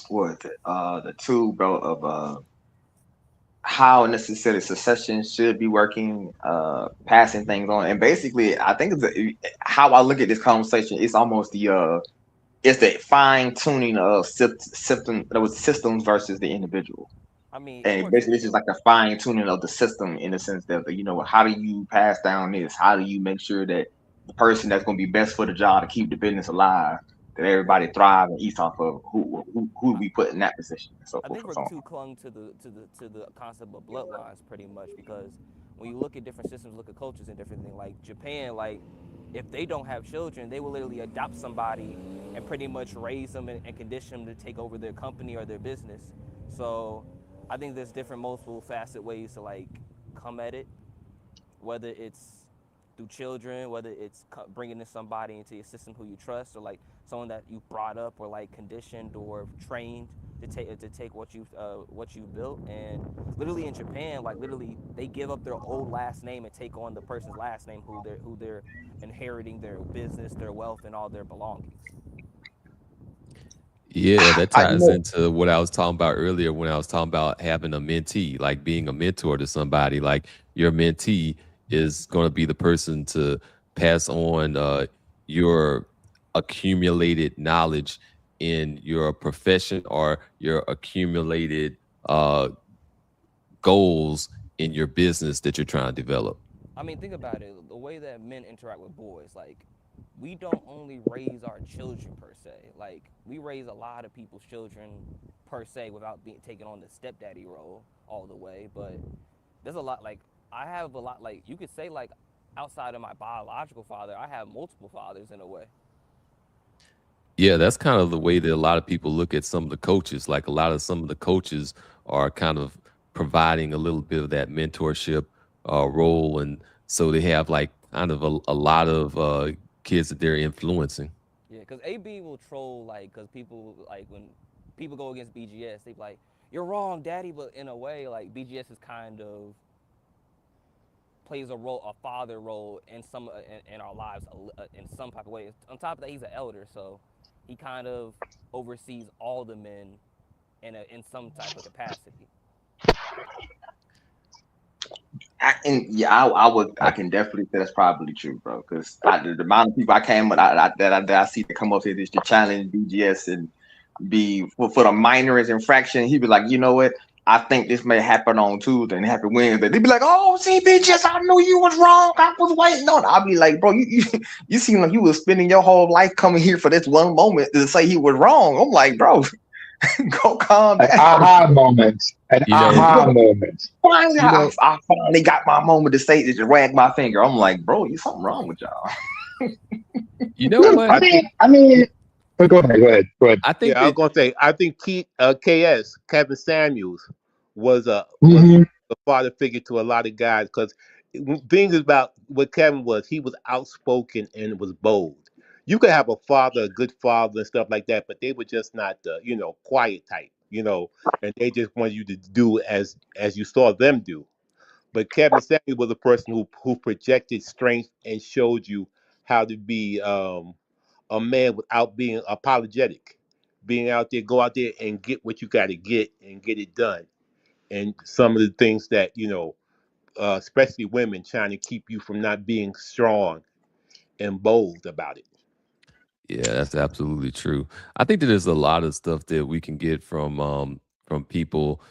was it? The two, bro, of how necessarily succession should be working, passing things on, and basically, I think how I look at this conversation. It's almost it's the fine tuning of systems versus the individual. I mean, it And works. basically, this is like the fine tuning of the system in the sense that how do you pass down this? How do you make sure that the person that's going to be best for the job to keep the business alive, that everybody thrive and eats off of who we put in that position and so I forth think and we're so on. too clung to the concept of bloodlines pretty much because when you look at different systems, look at cultures and different things, like Japan, like if they don't have children, they will literally adopt somebody and pretty much raise them and condition them to take over their company or their business. So I think there's different multiple facet ways to like come at it, whether it's through children, whether it's bringing in somebody into your system who you trust, or like someone that you brought up or like conditioned or trained to take what you built. And literally in Japan, like literally they give up their old last name and take on the person's last name who they're inheriting their business, their wealth, and all their belongings. Yeah, that I, you ties know, into what I was talking about earlier when I was talking about having a mentee, like being a mentor to somebody. Like your mentee is going to be the person to pass on your accumulated knowledge in your profession or your accumulated uh, goals in your business that you're trying to develop. I mean, think about it. The way that men interact with boys, like, we don't only raise our children per se. Like, we raise a lot of people's children per se without being taken on the stepdaddy role all the way. But there's a lot. Like, I have a lot. Like, you could say, like, outside of my biological father, I have multiple fathers in a way. Yeah, that's kind of the way that a lot of people look at some of the coaches. Like some of the coaches are kind of providing a little bit of that mentorship role, and so they have like kind of a lot of kids that they're influencing. Yeah, because AB will troll, like, because people, like, when people go against BGS, they be like, "You're wrong, daddy," but in a way, like, BGS is kind of plays a father role in some in our lives in some type of way. On top of that, he's an elder, so he kind of oversees all the men in some type of capacity. I can definitely say that's probably true, bro. Because the amount of people I came with, that I see that come up here just to challenge BGS and be for the minorest infraction, he'd be like, you know what? I think this may happen on Tuesday and happen Wednesday. They'd be like, oh, see, BGS, I knew you was wrong. I was waiting on it. I'll be like, bro, you seem like you was spending your whole life coming here for this one moment to say he was wrong. I'm like, bro, go calm down. An aha moment. An You know, aha moment. Finally, you know, I finally got my moment to say this, to wag my finger. I'm like, bro, you something wrong with y'all. you know what? I mean, but go ahead. I think Yeah, I was that gonna say. I think KS Kevin Samuels was Mhm. a father figure to a lot of guys because things about what Kevin was. He was outspoken and was bold. You could have a father, a good father, and stuff like that, but they were just not the quiet type. And they just wanted you to do as you saw them do. But Kevin Samuels was a person who projected strength and showed you how to be a man without being apologetic, being out there, go out there and get what you got to get and get it done. And some of the things that especially women trying to keep you from not being strong and bold about it. Yeah, that's absolutely true. I think that there's a lot of stuff that we can get from people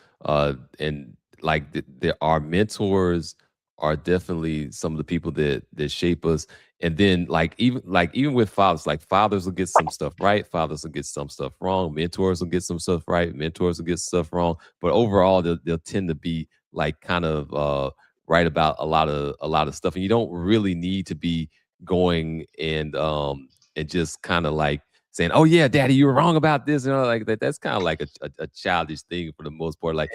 and like there our mentors are definitely some of the people that shape us. And then even with fathers, like fathers will get some stuff right, fathers will get some stuff wrong, mentors will get some stuff right, mentors will get stuff wrong. But overall they'll tend to be like kind of right about a lot of stuff. And you don't really need to be going and just kind of like saying, "Oh yeah, daddy, you were wrong about this," like that. That's kind of like a childish thing for the most part. Like,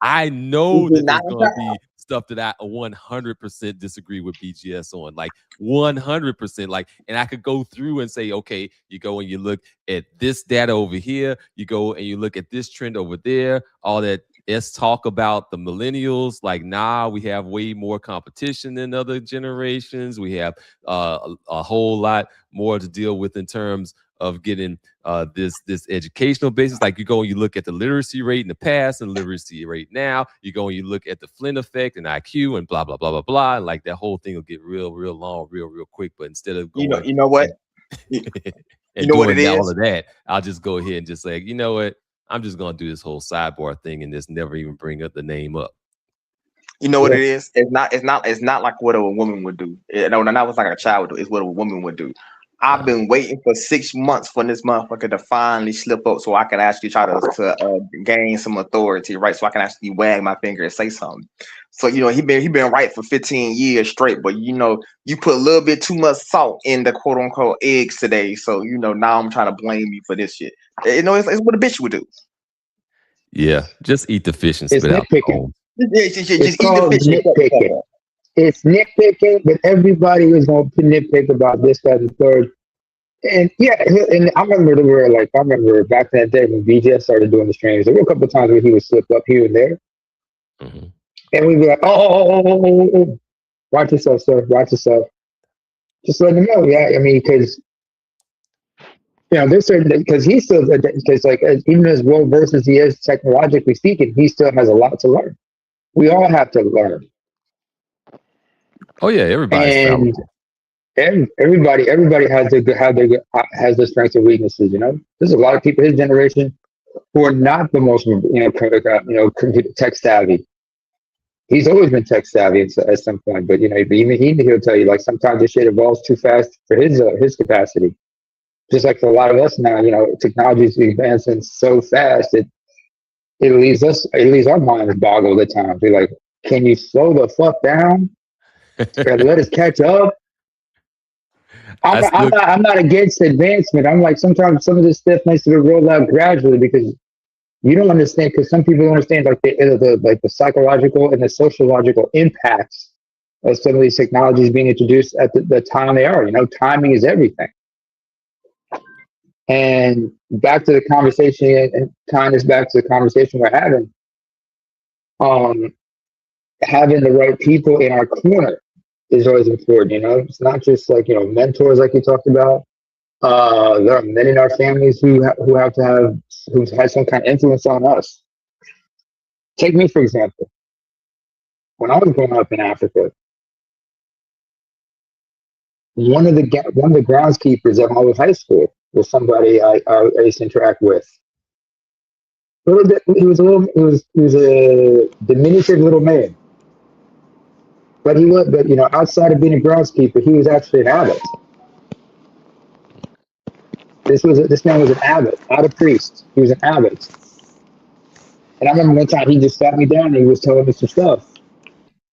I know that there's gonna be stuff that I 100% disagree with BGS on, like 100%. Like, and I could go through and say, okay, you go and you look at this data over here, you go and you look at this trend over there, all that. Let's talk about the millennials. Like, nah, we have way more competition than other generations. We have a whole lot more to deal with in terms of getting this educational basis. Like, you go and you look at the literacy rate in the past and literacy rate now. You go and you look at the Flynn effect and IQ and blah blah blah blah blah. And like that whole thing will get real long, real quick. But instead of going, You know what? and, You know what it doing all is? of that, I'll just go ahead and just say, you know what? I'm just gonna do this whole sidebar thing and just never even bring up the name up. You know what it is? It's not like what a woman would do. No, not what like a child would do. It's what a woman would do. I've been waiting for 6 months for this motherfucker to finally slip up, so I can actually try to gain some authority, right? So I can actually wag my finger and say something. So he been right for 15 years straight, but you put a little bit too much salt in the quote unquote eggs today. So now I'm trying to blame you for this shit. It's what a bitch would do. Yeah, just eat the fish and It's spit out the nitpicking. bones. Just eat It's the called fish. nitpicking. It's nitpicking, but everybody is going to nitpick about this, that, and the third. And yeah, and I remember back in that day when BJ started doing the streams, there were a couple of times where he would slip up here and there. Mhm. And we'd be like, oh, watch yourself, sir, watch yourself. Just letting him know, yeah. I mean, because there's certain because he's still because even as well versed as he is technologically speaking, he still has a lot to learn. We all have to learn, Oh yeah, everybody's and fallible. everybody has their strengths and weaknesses. There's a lot of people his generation who are not the most computer tech savvy. He's always been tech savvy at some point, but even he'll tell you like sometimes this shit evolves too fast for his capacity. Just like for a lot of us now, technology is advancing so fast it leaves our minds boggled at times. We're like, can you slow the fuck down and let us catch up? I'm not against advancement. I'm like sometimes some of this stuff needs to be rolled out gradually because you don't understand. Because some people don't understand like the psychological and the sociological impacts of some of these technologies being introduced at the time they are. Timing is everything. And back to the conversation, and tying this back to the conversation we're having, having the right people in our corner is always important. It's not just like mentors like you talked about. There are men in our families who've had some kind of influence on us. Take me for example. When I was growing up in Africa, one of the groundskeepers at my old high school was somebody I used to interact with. He was a diminutive little man, but outside of being a groundskeeper, he was actually an abbot. This man was an abbot, not a priest. He was an abbot. And I remember one time he just sat me down and he was telling me some stuff.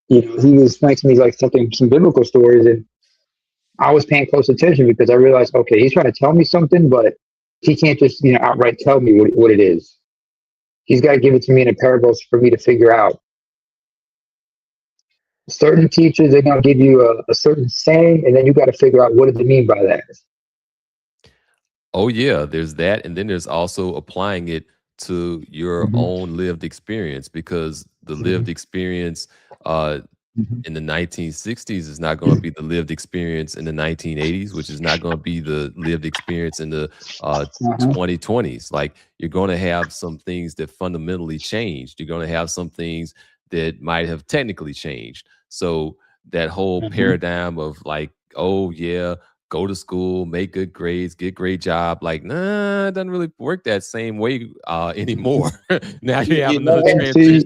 He was explaining to me like some biblical stories, and I was paying close attention because I realized, okay, he's trying to tell me something, but he can't just outright tell me what it is. He's got to give it to me in a parables for me to figure out. Certain teachers, they're going to give you a certain saying, and then you got to figure out what do they mean by that. Oh yeah, there's that, and then there's also applying it to your own lived experience, because the lived experience in the 1960s is not going to be the lived experience in the 1980s, which is not going to be the lived experience in the 2020s. Like, you're going to have some things that fundamentally changed. You're going to have some things that might have technically changed. So that whole paradigm of like, oh yeah, go to school, make good grades, get great job. Like, nah, it doesn't really work that same way anymore. Now you have another transition.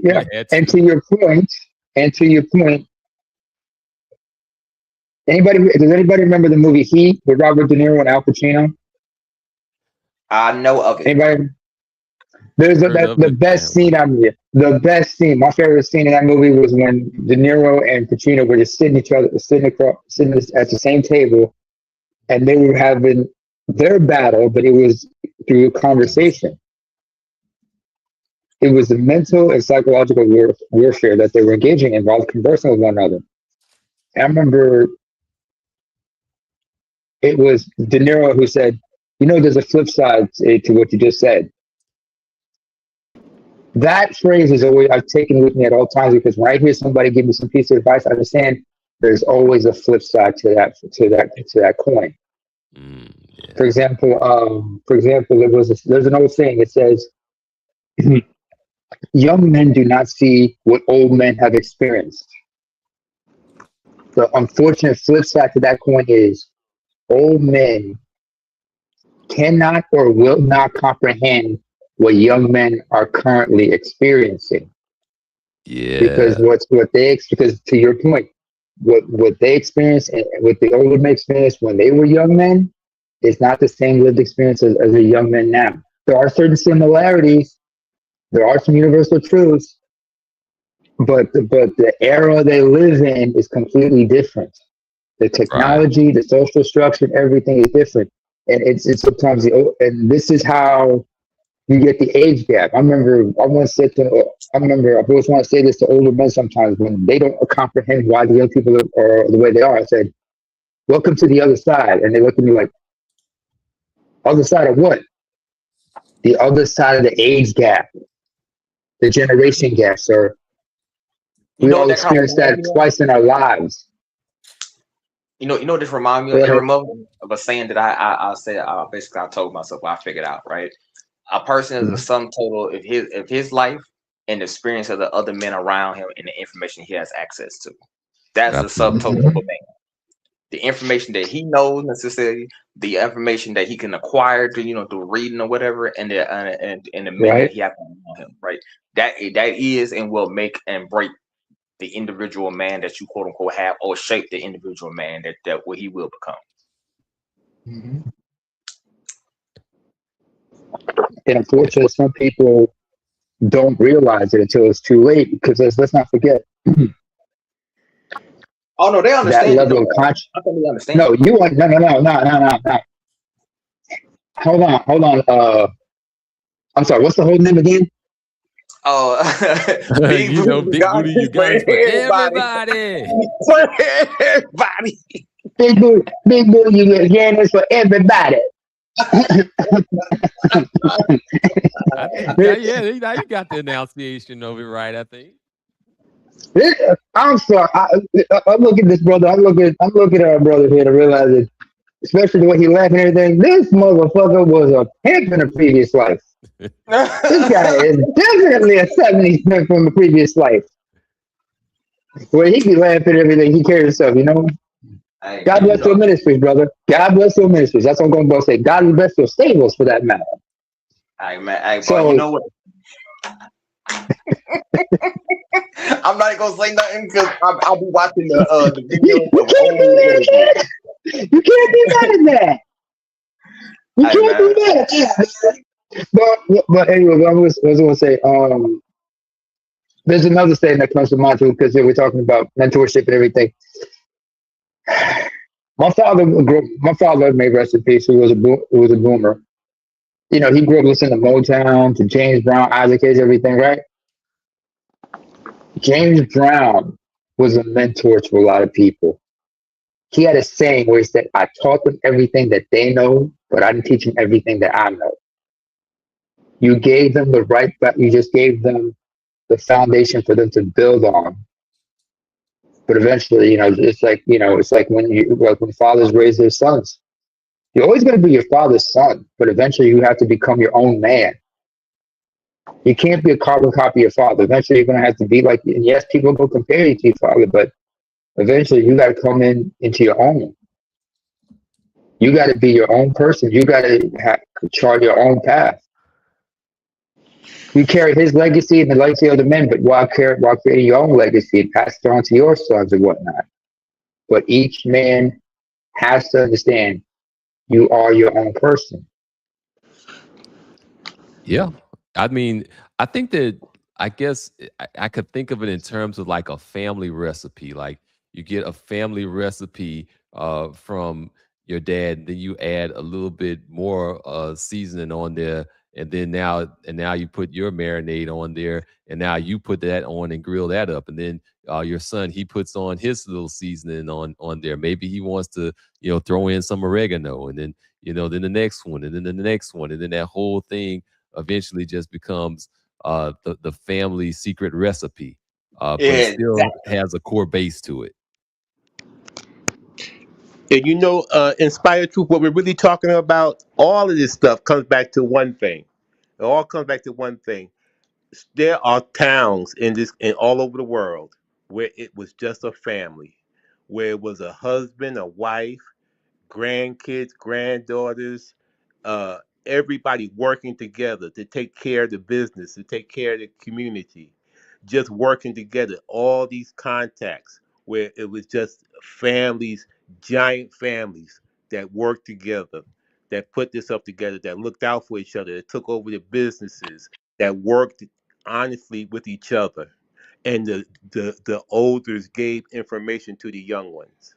And to your point, does anybody remember the movie Heat with Robert De Niro and Al Pacino? I know of it. Anybody? There's the best scene. The best scene. My favorite scene in that movie was when De Niro and Pacino were just sitting at the same table, and they were having their battle, but it was through conversation. It was the mental and psychological warfare that they were engaging in while conversing with one another. I remember it was De Niro who said, there's a flip side to what you just said. That phrase is always I've taken with me at all times, because when I hear somebody give me some piece of advice, I understand there's always a flip side to that coin. Yeah. For example, there's an old saying. It says, "Young men do not see what old men have experienced." The unfortunate flip side to that coin is old men cannot or will not comprehend what young men are currently experiencing. Yeah. Because because to your point, what they experienced and what the older men experienced when they were young men is not the same lived experience as a young man now. There are certain similarities. There are some universal truths, but the era they live in is completely different. The Right. technology, the social structure, everything is different, and it's sometimes and this is how you get the age gap. I remember I always want to say this to older men sometimes when they don't comprehend why the young people are the way they are. I said, "Welcome to the other side," and they look at me like, "Other side of what?" The other side of the age gap, the generation gap, sir. You We know what all that kind of experienced reminds that me of? twice in our lives. You know what this remind me of? Go It ahead. reminds me of a saying that I said, basically I told myself, I figured out, right? A person is a Mhm. sum total of his life and the experience of the other men around him and the information he has access to. That's the Absolutely. subtotal of a Mhm. man. The information that he knows necessarily, the information that he can acquire to through reading or whatever, and the men that Right. he has around him, right? That is and will make and break the individual man that you quote unquote have, or shape the individual man that what he will become. Mhm. And unfortunately, some people don't realize it until it's too late because let's not forget Oh no, they that understand it level though. of conscious. I think they understand No, it. you want no. Hold on. I'm sorry. What's the whole name again? Oh, big You know, booty big booty Ugandans for Ugandans for everybody. everybody. For everybody. Big booty Louisiana's for everybody. I think you got now you got the enunciation of it right, I think. I'm sorry. I'm looking at this brother. I'm looking at our brother here to realize that, especially the way he laughing and everything. This motherfucker was a pimp in a previous life. This guy is definitely a 70s pimp from a previous life. Where he be laughing and everything. He carries himself. Hey God man, bless your ministries, brother. God bless your ministries. That's what I'm going to say. God bless your stables for that matter. hey man, hey bro, you So know what? I'm not gonna say nothing because I'll be watching the videos you of can't old be mad interviews. at that. You can't be mad at that. You Hey can't be man, mad at that. But anyway, I was going to say, there's another saying that comes to mind too, because we're talking about mentorship and everything. My father, may rest in peace, who was a boomer. He grew up listening to Motown, to James Brown, Isaac Hayes, everything, right? James Brown was a mentor to a lot of people. He had a saying where he said, I taught them everything that they know, but I didn't teach them everything that I know. You gave them you just gave them the foundation for them to build on. But eventually, it's like when fathers raise their sons. You're always going to be your father's son, but eventually you have to become your own man. You can't be a carbon copy of your father. Eventually, you're going to have to be like, and yes, people will compare you to your father, but eventually you got to come into your own. You got to be your own person. You got to chart your own path. You carry his legacy and the legacy of the men, but while creating your own legacy and pass it on to your sons and whatnot. But each man has to understand you are your own person. Yeah. I mean, I think that I guess I could think of it in terms of like a family recipe. Like you get a family recipe from your dad, then you add a little bit more seasoning on there, and now you put your marinade on there, and now you put that on and grill that up, and then your son he puts on his little seasoning on there. Maybe he wants to throw in some oregano, and then then the next one, and then the next one, and then that whole thing eventually just becomes the family secret recipe, but it Yeah, still has a core base to it. and Inspired Truth, what we're really talking about, all of this stuff comes back to one thing. It all comes back to one thing. There are towns in all over the world where it was just a family, where it was a husband, a wife, grandkids, granddaughters, uh, everybody working together to take care of the business, to take care of the community, just working together. All these contacts where it was just families, giant families that worked together, that put this up together, that looked out for each other, that took over the businesses, that worked honestly with each other. and the elders gave information to the young ones.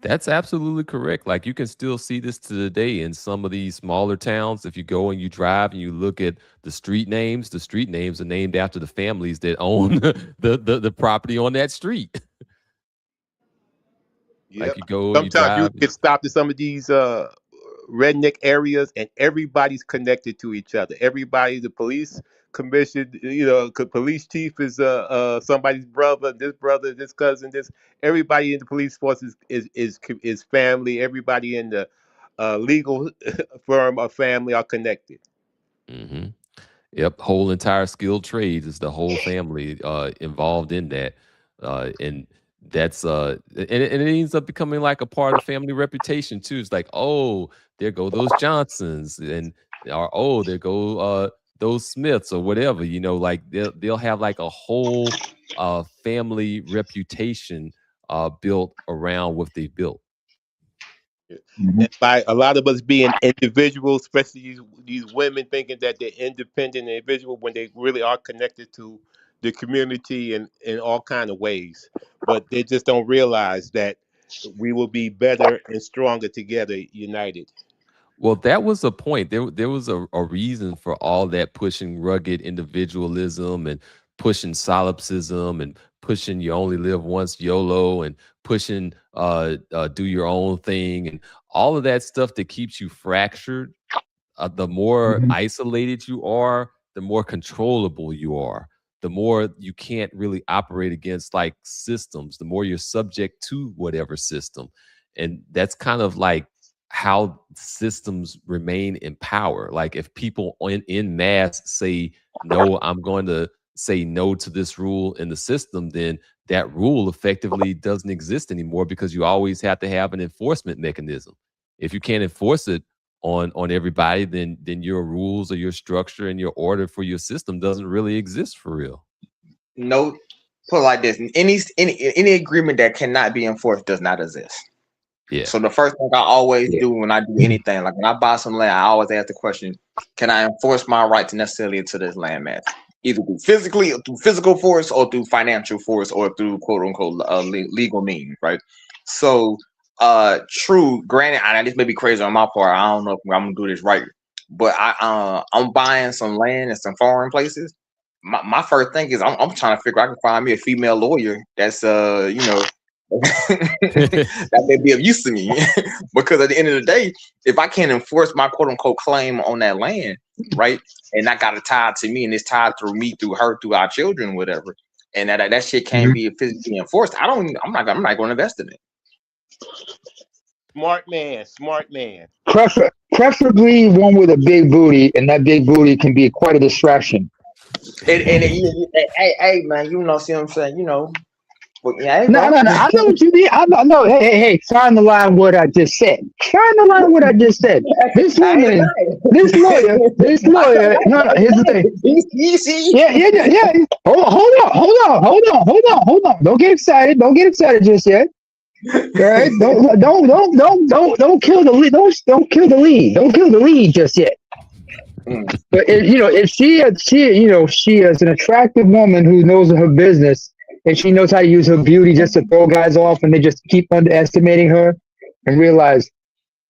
That's absolutely correct. Like you can still see this to the day in some of these smaller towns. If you go and you drive and you look at the street names are named after the families that own the property on that street. Like Yep. you go and you Sometimes you drive. get stopped in some of these redneck areas, and everybody's connected to each other. Everybody, the police commission, police chief is somebody's brother, this cousin, this. Everybody in the police force is family. Everybody in the legal firm or family are connected. hmm Yep, whole entire skilled trades is the whole family involved in that, and that's and it ends up becoming like a part of family reputation too. It's like, oh, there go those Johnsons, and or oh, there go those Smiths or whatever. Like they'll have like a whole family reputation built around what they built. Mhm. And by a lot of us being individuals, especially these women thinking that they're independent and individual when they really are connected to the community in all kind of ways. But they just don't realize that we will be better and stronger together, united. Well, that was a point. There was a reason for all that pushing rugged individualism and pushing solipsism and pushing you only live once YOLO and pushing do your own thing and all of that stuff that keeps you fractured. The more Mhm. isolated you are, the more controllable you are. The more you can't really operate against like systems, the more you're subject to whatever system. And that's kind of like how systems remain in power. Like if people in mass say, no, I'm going to say no to this rule in the system, then that rule effectively doesn't exist anymore because you always have to have an enforcement mechanism. If you can't enforce it on everybody, then your rules or your structure and your order for your system doesn't really exist for real. No, put it like this: any agreement that cannot be enforced does not exist. Yeah. So the first thing I always Yeah. do when I do anything, like when I buy some land, I always ask the question: can I enforce my right to necessarily to this land mass, either through physical force, or through financial force, or through quote unquote legal means, right? So, true. Granted, this may be crazy on my part. I don't know if I'm gonna do this right, but I'm buying some land in some foreign places. My first thing is I'm trying to figure I can find me a female lawyer that's that may be of use to me because at the end of the day, if I can't enforce my quote unquote claim on that land, right, and I got it tied to me and it's tied through me, through her, through our children, whatever, and that shit can't Mhm. be physically enforced, I'm not going to invest in it. Smart man. Preferably one with a big booty, and that big booty can be quite a distraction. Hey man, see what I'm saying? But yeah, hey, No, bro. no, no. I know what you mean. I know. No, hey. Sign the line. What I just said. Sign the line. What I just said. This I ain't woman, lying. this lawyer. No, no. Here's the thing. You see? Yeah. Hold on. Don't get excited. Don't get excited just yet. All right. Don't kill the lead. Don't kill the lead. Don't kill the lead just yet. But if she is an attractive woman who knows her business and she knows how to use her beauty just to throw guys off, and they just keep underestimating her and realize,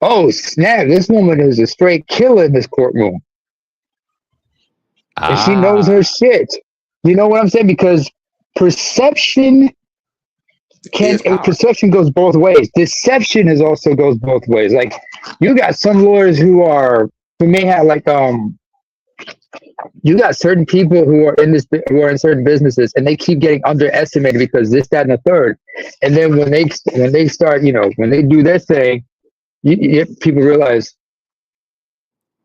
oh snap, this woman is a straight killer in this courtroom, and she knows her shit. You know what I'm saying? Because perception Is power. perception goes both ways. Deception is also goes both ways. Like you got some lawyers who may have you got certain people who are in certain businesses, and they keep getting underestimated because this, that, and the third. And then when they start, when they do their thing, people realize,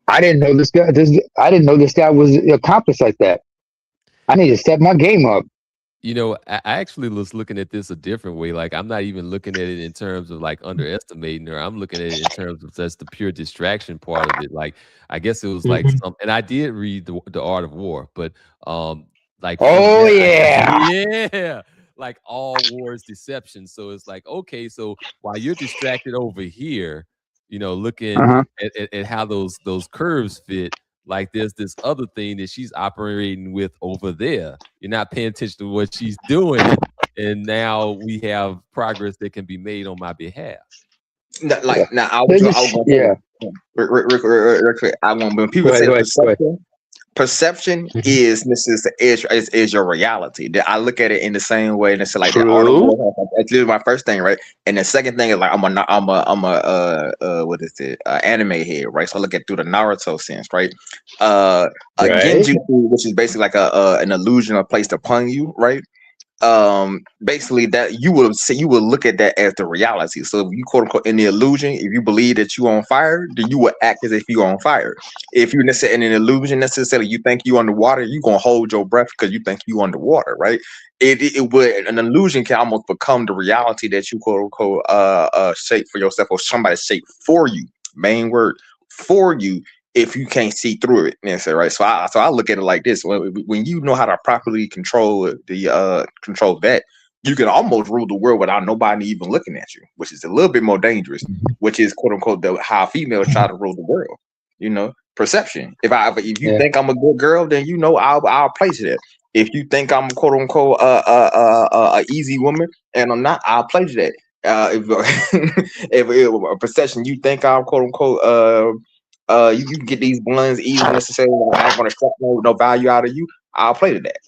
I didn't know this guy. I didn't know this guy was accomplished like that. I need to step my game up. I actually was looking at this a different way. Like, I'm not even looking at it in terms of like underestimating her. I'm looking at it in terms of just the pure distraction part of it. Like, I guess it was like and I did read the Art of War, but like from Oh there, yeah. yeah, like all war is deception. So it's like, okay, so while you're distracted over here, looking Uh-huh. at how those curves fit, like there's this other thing that she's operating with over there. You're not paying attention to what she's doing, and now we have progress that can be made on my behalf. Like now, I was There's I was a gonna yeah. say, real quick, I want when people Go ahead. say Go ahead. Go ahead. perception Mhm. is this is your reality. That I look at it in the same way, and it's like the art of True. war. That's literally my first thing, right? And the second thing is like I'm a what is it? Anime head, right? So I look at through the Naruto sense, right? A Right. genjutsu, which is basically like an illusion placed upon you, right? Basically that you will say, you will look at that as the reality. So if you quote unquote in the illusion, if you believe that you on fire, then you will act as if you on fire. If you're necessarily in an illusion, necessarily you think you underwater, you gonna hold your breath because you think you underwater, right? It would, an illusion can almost become the reality that you quote unquote shape for yourself, or somebody shape for you. Main word, for you, if you can't see through it, necessarily, right? So I look at it like this: when you know how to properly control control that, you can almost rule the world without nobody even looking at you, which is a little bit more dangerous. Which is quote unquote how females try to rule the world. You know, perception. If you Yeah. think I'm a good girl, then you know I'll place it. If you think I'm quote unquote a easy woman and I'm not, I'll place that. If a perception, you think I'm quote unquote you can get these blunts easy necessarily. I ain't gonna extract no value out of you. I'll play to that.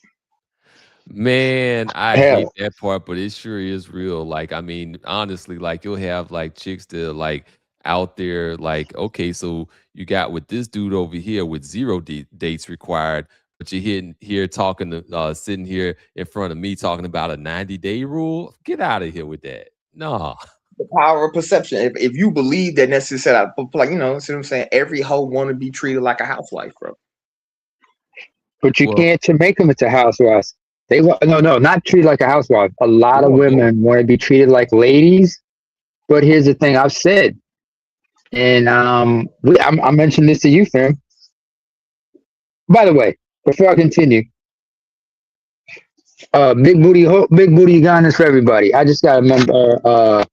Man, I hate Hell. that part, but it sure is real. Like, I mean, honestly, like you'll have like chicks that are like out there, like, okay, so you got with this dude over here with zero dates required, but you're here talking to sitting here in front of me talking about a 90-day rule. Get out of here with that. No. The power of perception. If you believe that necessarily, like see what I'm saying. Every hoe want to be treated like a housewife, bro. But you Well, can't to make them into housewives. They want no, not treated like a housewife. A lot of No, no. women want to be treated like ladies. But here's the thing I've said, and I mentioned this to you, fam. By the way, before I continue, big booty gun is for everybody. I just gotta remember,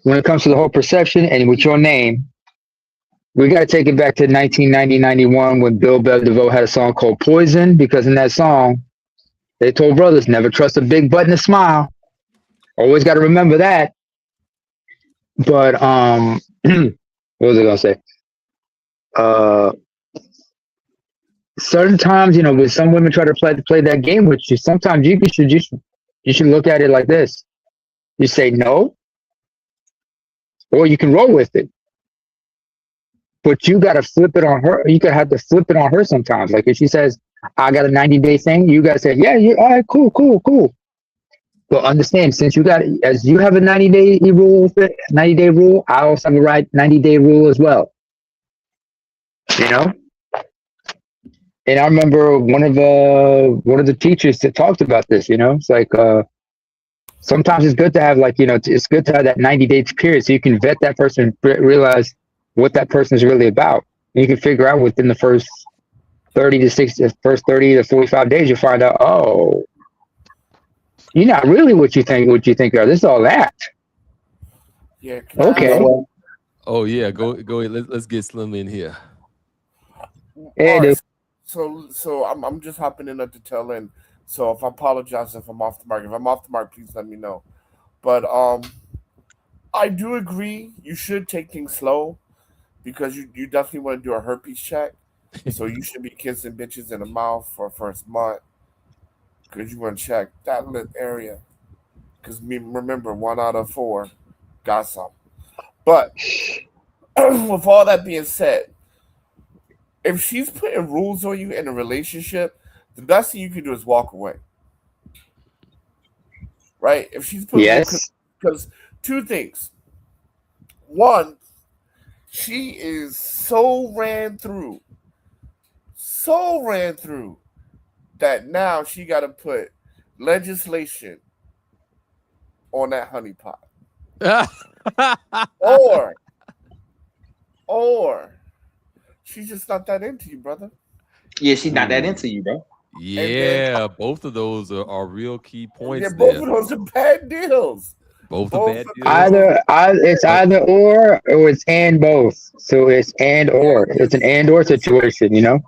when it comes to the whole perception and with your name, we got to take it back to 1990-91 when Bill Bell DeVoe had a song called Poison, because in that song, they told brothers, never trust a big butt and a smile. Always got to remember that. But, what was I going to say? Certain times, when some women try to play that game with you, sometimes you should look at it like this. You say no, or you can roll with it. But you got to flip it on her. You have to flip it on her sometimes. Like if she says, I got a 90-day thing, you got to say, yeah, all right, cool. But understand, since as you have a 90-day rule, I also have a 90-day rule as well. And I remember one of the teachers that talked about this. It's like sometimes it's good to have it's good to have that 90-day period so you can vet that person, realize what that person is really about. And you can figure out within the first 30 to 45 days, you'll find out, oh, you're not really what you think are. This is all act. Yeah. Okay. oh yeah, go ahead. Let's get Slim in here. Hey, All dude. right. So I'm just hopping in at the tail end. So if I apologize if I'm off the mark. If I'm off the mark, please let me know. But I do agree you should take things slow because you definitely want to do a herpes check. So you should be kissing bitches in the mouth for first month because you want to check that little area. Because remember, 1 out of 4 got some. But with all that being said, if she's putting rules on you in a relationship, the best thing you can do is walk away. Right? If she's putting rules, because 2 things. One, she is so ran through that now she got to put legislation on that honeypot. Or she's just not that into you, brother. Yeah, she's not that into you, bro. Yeah, both of those are real key points both there. of those are bad deals. Both are Both bad of deals. them. It's either or it's and both. So it's and or. It's an and or situation, you know.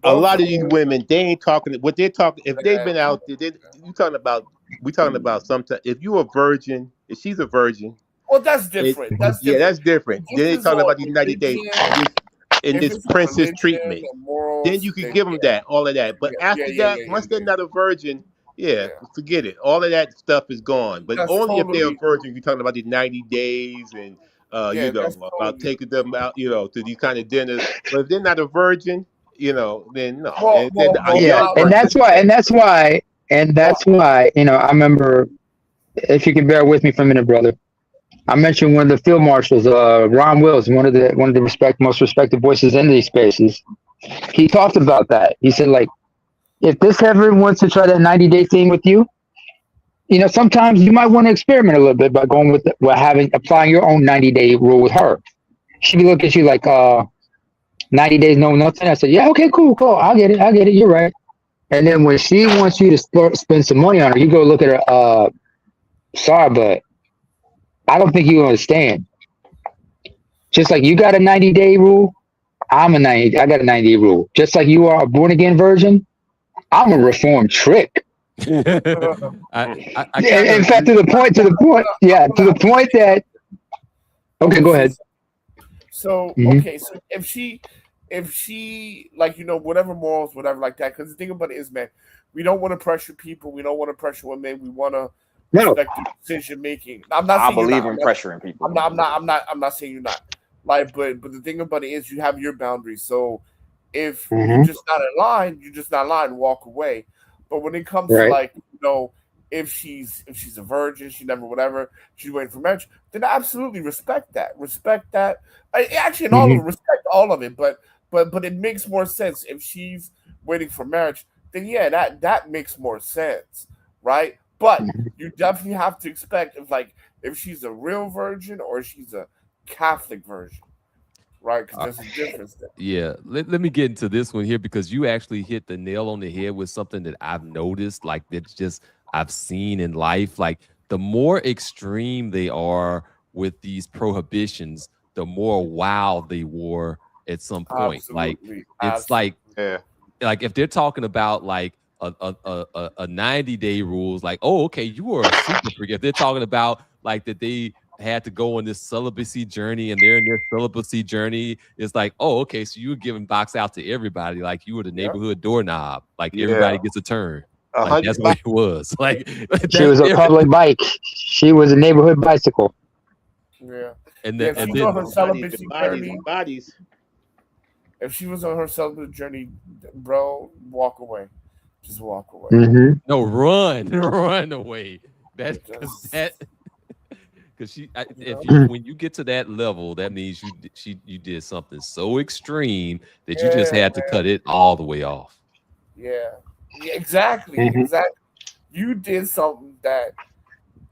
A Both lot of of these them. women, they ain't talking. What they're talking, if they've Yeah. been out there, you talking about. We talking about sometimes. If you a virgin, if she's a virgin, Well, that's different. That's yeah, different. that's different. If Then this they is talking on about these 90 days religion, in if this it's on princess religion treatment. and Then morals, you could then give them that, all of that. But yeah, after yeah, that, yeah, yeah, once they're yeah, not a virgin, yeah, yeah. forget it. All of that stuff is gone. But That's only if they're a totally, virgin, you're talking about these 90 days and yeah, that's about totally. taking them out, to these kind of dinners. But if they're not a virgin, then no. Well, And if they're well, a well, Yeah, young how, and virgin, that's then why, yeah. well, I remember, if you can bear with me for a minute, brother. I mentioned one of the field marshals, Ron Wills, one of the most respected voices in these spaces. He talked about that. He said, like, if this ever wants to try that 90-day thing with you, sometimes you might want to experiment a little bit by going with applying your own 90-day rule with her. She'd be looking at you like, 90 days, no nothing. I said, yeah, okay, cool. I get it. You're right. And then when she wants you to spend some money on her, you go look at her. Sorry, but I don't think you understand. Just like you got a 90-day rule, I got a 90-day rule. Just like you are a born again virgin, I'm a reformed trick. I kind In of fact, to the point that. Okay, go ahead. So Mm-hmm. okay, so if she like whatever morals, whatever like that, because the thing about it is, man, we don't want to pressure people. We don't want to pressure women. We want to No. respect the decision making. I'm not I saying you're believe not. in pressuring people. I'm not saying you're not. Like, but the thing about it is, you have your boundaries. So if Mm-hmm. you're just not in line, you're just not in line. Walk away. But when it comes to Right. like if she's a virgin, she never whatever, she's waiting for marriage, then I absolutely respect that. Respect that. Actually, in all of it, respect all of it. But it makes more sense if she's waiting for marriage. Then yeah, that makes more sense, right? But you definitely have to expect if she's a real virgin or she's a Catholic virgin, right? Because there's a difference there. Yeah, let me get into this one here because you actually hit the nail on the head with something that I've noticed, like that's just I've seen in life. Like the more extreme they are with these prohibitions, the more wild they were at some point. Like Absolutely. it's Absolutely. like if they're talking about like a 90-day rules, like, oh, okay, you were a super freak. If they're talking about like that they had to go on this celibacy journey and they're in their celibacy journey, it's like, oh, okay, so you were giving box out to everybody, like you were the neighborhood doorknob, like everybody gets a turn. Like that's what it was. Like She was a public bike. She was a neighborhood bicycle. Yeah. And Yeah, then, if and she's then on her celibacy journey, bodies. if she was on her celibacy journey, bro, walk away. Just walk away. Mm-hmm. no, run away. Because when you get to that level, that means you did something so extreme that you just had to cut it all the way off. Yeah, exactly. Exactly. You did something that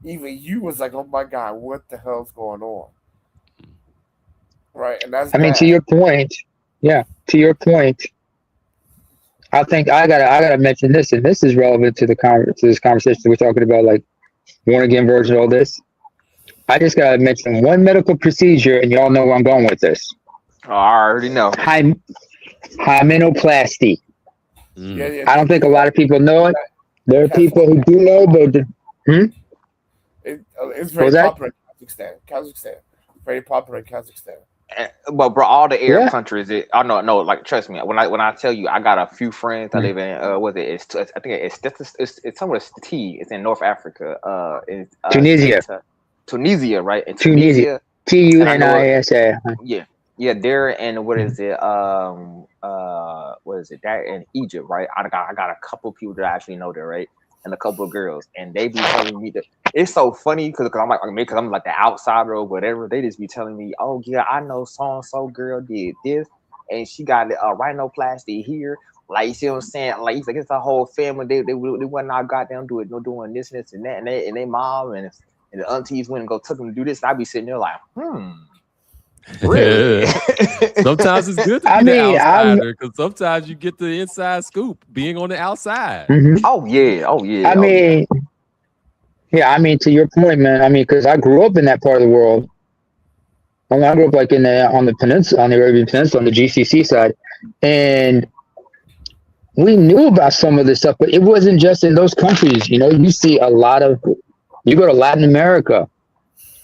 even you was like, oh my God, what the hell's going on? Right. And that's to your point, I think I gotta mention this, and this is relevant to this conversation we're talking about, like born again virgin, all this. I just gotta mention one medical procedure, and y'all know where I'm going with this. Oh, I already know. Hymenoplasty. Yeah. I don't think a lot of people know it. There are people who do know, but it's very popular in Kazakhstan. Very popular in Kazakhstan. But bro, all the Arab countries, no, like trust me. When I tell you, I got a few friends that live in I think it's somewhere T. It's in North Africa. Tunisia, right? In Tunisia. Tunisia. Yeah. There and what is it? What is it? That in Egypt, right? I got a couple people that I actually know there, right? And a couple of girls, and they be telling me that it's so funny because I'm like the outsider or whatever. They just be telling me, oh yeah, I know so and so girl did this, and she got a rhinoplasty here. Like, you see what I'm saying? Like, he's like, it's a whole family. They went out goddamn doing this and that, and they mom and the aunties went and took them to do this. And I be sitting there like, really? Sometimes it's good to be the outsider because sometimes you get the inside scoop being on the outside. Mm-hmm. Oh yeah. Yeah, I mean, to your point, man. I mean, because I grew up in that part of the world. I grew up like on the peninsula, on the Arabian Peninsula, on the GCC side, and we knew about some of this stuff, but it wasn't just in those countries. You know, you see a lot of. You go to Latin America,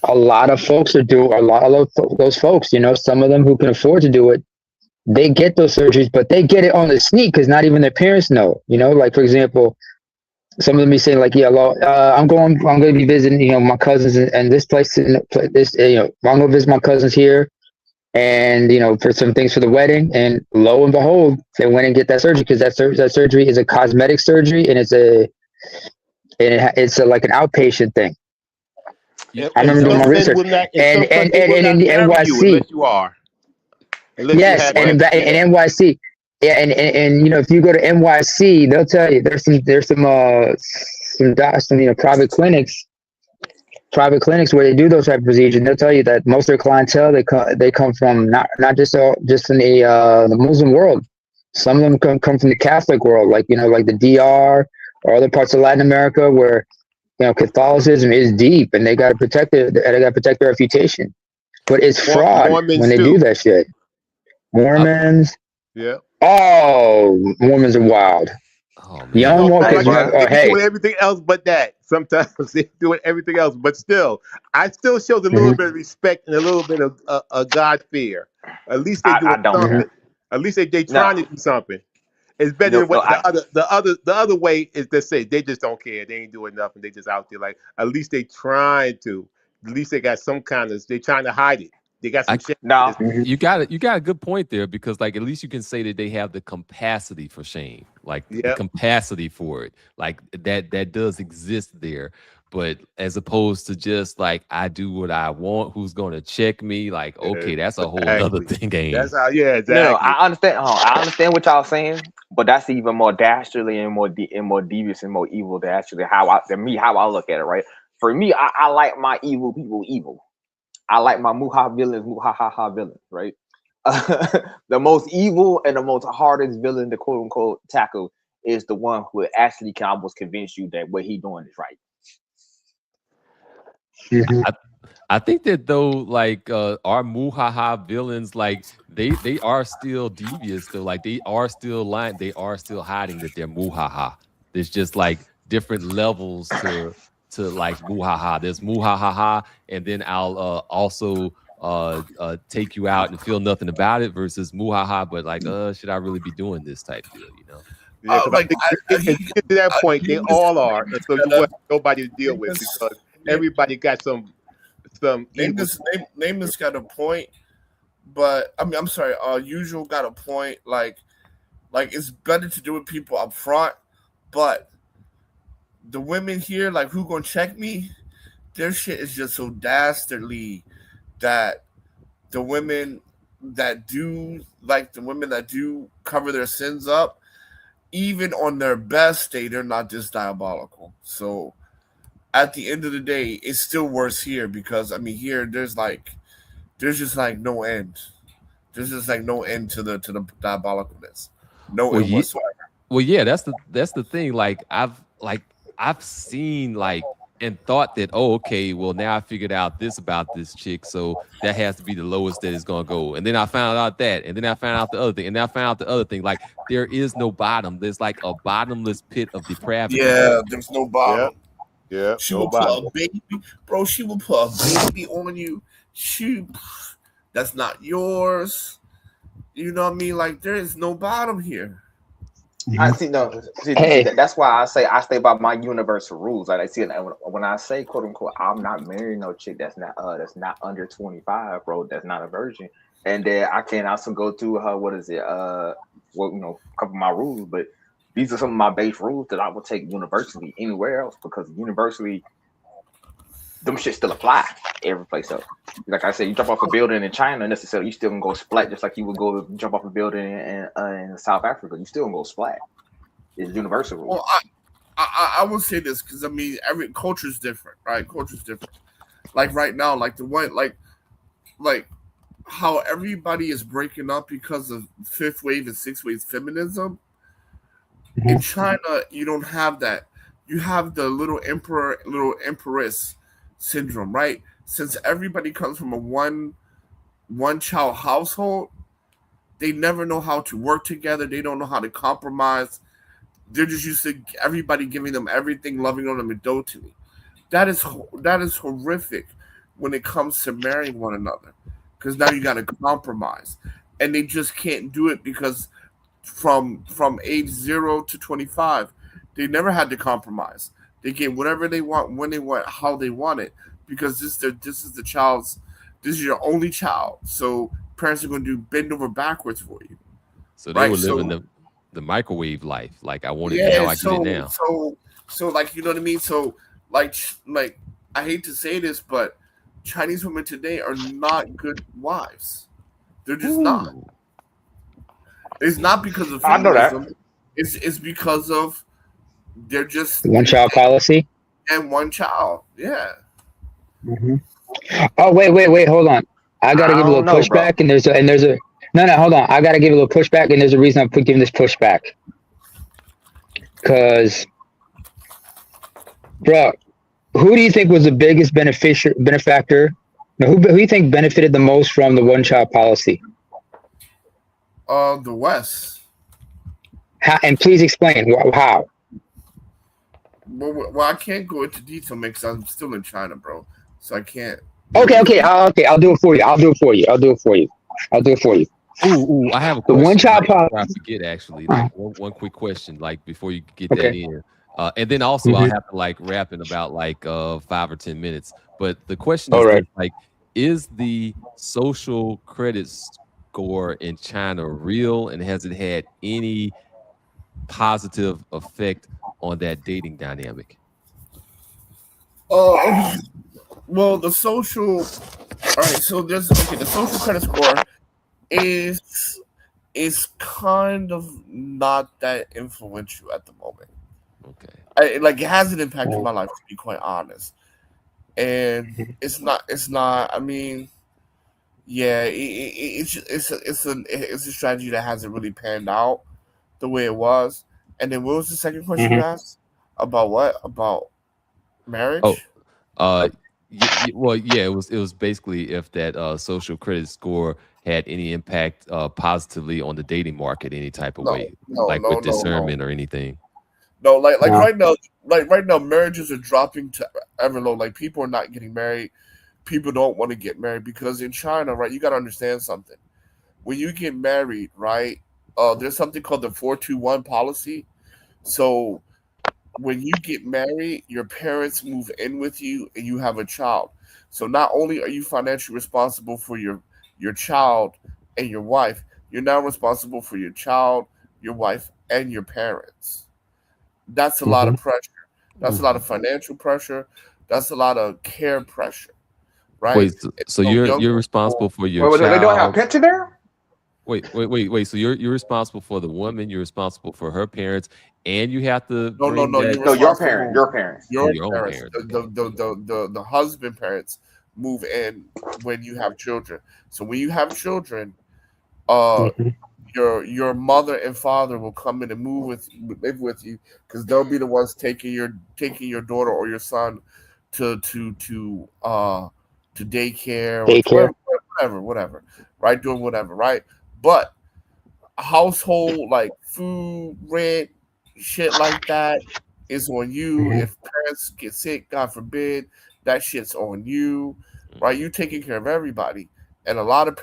a lot of folks a lot of those folks. You know, some of them who can afford to do it, they get those surgeries, but they get it on the sneak because not even their parents know. You know, like for example, some of them be saying like, "Yeah, I'm going to be visiting, you know, my cousins and this place, this, you know, I'm going to visit my cousins here, and you know, for some things for the wedding." And lo and behold, they went and get that surgery because that surgery is a cosmetic surgery, and it's like an outpatient thing. I And remember doing some my men research, will not, and and some and countries and, will and in not the marry you NYC, unless you are, unless you yes, have that. in Yeah. NYC, yeah, and you know, if you go to NYC, they'll tell you some you know private clinics where they do those type of procedures. And they'll tell you that most of their clientele they come from not just from the Muslim world. Some of them come from the Catholic world, like you know, like the DR or other parts of Latin America where you know Catholicism is deep, and they got to protect it. They got to protect their reputation. But it's fraud when Mormons they do too. that shit. I, Mormons, Yeah. oh, Mormons are wild. oh man, Young No, one, but Hey, because like you have. bro. they Oh, be hey, doing everything else but that. Sometimes they doing everything else, but still, I still shows a little hmm bit of respect and a little bit of God fear. At least they I doing don't. hmm something. At least they No, trying to do something. It's better no, than no. what the other way is to say they just don't care. They ain't doing nothing. They just out there like at least they trying to. At least they got some kind of. They trying to hide it. They got some I shit. No. you got a good point there because like at least you can say that they have the capacity for shame, like the Yep. capacity for it, like that does exist there. But as opposed to just like I do what I want, who's going to check me? Like okay, that's a whole nother Exactly. thing game. That's how. Yeah. No, Exactly. I understand. I understand what y'all saying, but that's even more dastardly and more devious and more evil than actually how I look at it. Right? For me, I like my evil people evil. I like my muha villains muha villains. Right? The most evil and the most hardest villain to quote unquote tackle is the one who actually can almost convince you that what he doing is right. hmm I I think that though, like our Muhaha villains, like they are still devious though. Like they are still lying. They are still hiding that they're Muhaha. There's just like different levels to like Muhaha. There's Muhaha, and then I'll also take you out and feel nothing about it versus Muhaha, but like should I really be doing this type deal? You know? Yeah, because I Like think if you get to that point, they all are, and so you want nobody to deal name with this because name, everybody got some name evil. this name this got a point, but I mean I'm sorry, usual got a point. Like it's better to do with people up front, but the women here, like who gonna check me? Their shit is just so dastardly that the women the women that do cover their sins up, even on their best day, they're not this diabolical. So at the end of the day, it's still worse here because I mean here there's just like no end. There's just like no end to the diabolicalness. No Well, end yeah, whatsoever. well, yeah. That's the thing. I've seen like and thought that okay, well now I figured out this about this chick, so that has to be the lowest that it's gonna go. And then I found out that, and then I found out the other thing, and then I found out the other thing. Like there is no bottom. There's like a bottomless pit of depravity there. Yeah, there's no Yeah, bottom. yeah, She will put nobody. a baby, bro. She will put a baby on you. She, that's not yours. You know what I mean? Like there is no bottom here. I see. No, see Hey, that, that's why I say I stay by my universal rules. Like I see, when I say quote unquote, I'm not marrying no chick that's not under 25, bro. That's not a virgin. And then I can also go through her. What is it? Well, you know, a couple of my rules, but these are some of my base rules that I will take universally anywhere else because universally, them shit still apply every place else. Like I said, you jump off a building in China, necessarily, you still gonna go splat just like you would go jump off a building in South Africa. You still gonna go splat. It's universal rule. Well, I would say this because I mean every culture is different, right? Culture's different. Like right now, like the one like how everybody is breaking up because of fifth wave and sixth wave feminism. In mhm. China, you don't have that. you have the little emperor, little empress syndrome, right? Since everybody comes from a one child household, they never know how to work together. They don't know how to compromise. They're just used to everybody giving them everything, loving on them, and doting. That is horrific when it comes to marrying one another, because now you got to compromise, and they just can't do it because from age 0 to 25, they never had to compromise. They get whatever they want, when they want, how they want it, because this is the child's, this is your only child, so parents are going to do bend over backwards for you, So they right? were So living the microwave life. Like I want it now, yeah, I get it now. so like, you know what I mean. So like I hate to say this, but Chinese women today are not good wives. They're just not. Ooh. It's not because of I know that. feminism. It's because of they're just One child policy. and one child. Yeah. Mm-hmm. Oh, wait, hold on. I gotta give a little pushback, and there's a no, hold on. I gotta give a little pushback, and there's a reason I'm giving this pushback. Because, bro, who do you think was the biggest benefactor? No, who do you think benefited the most from the one child policy? The West. How, and please explain how. Well, I can't go into detail because I'm still in China, bro. So I can't. Okay. I'll do it for you. Ooh, I have a The question. one child policy. I forget actually. Like one quick question, like before you get that Okay. in. And then also I'll have to like wrap in about like 5 or 10 minutes. But the question is this, like, is the social credit score in China real, and has it had any positive effect on that dating dynamic? Well, the social. All right, so the social credit score is kind of not that influential at the moment. Okay. It hasn't impacted my life, to be quite honest, and it's not. I mean, yeah, it's a strategy that hasn't really panned out the way it was. And then what was the second question you asked? About what? About marriage? Well, yeah, it was basically if that social credit score had any impact positively on the dating market, any type of way, like with discernment or anything. No, right now, marriages are dropping to ever low. Like, people are not getting married. People don't want to get married because in China, right, you got to understand something. When you get married, right, there's something called the 421 policy. So when you get married, your parents move in with you and you have a child. So not only are you financially responsible for your child and your wife, you're now responsible for your child, your wife, and your parents. That's a lot of pressure. That's a lot of financial pressure. That's a lot of care pressure, right? Wait, so you're responsible for your child. They don't have pets in there? Wait. So you're responsible for the woman. You're responsible for her parents, and you have to No, your parents. Your own parents. The husband parents move in when you have children. So when you have children, your mother and father will come in and live with you, because they'll be the ones taking your daughter or your son to daycare or whatever, right? Doing whatever, right? But household, like food, rent, shit like that is on you. If parents get sick, God forbid, that shit's on you, right? You taking care of everybody, and a lot of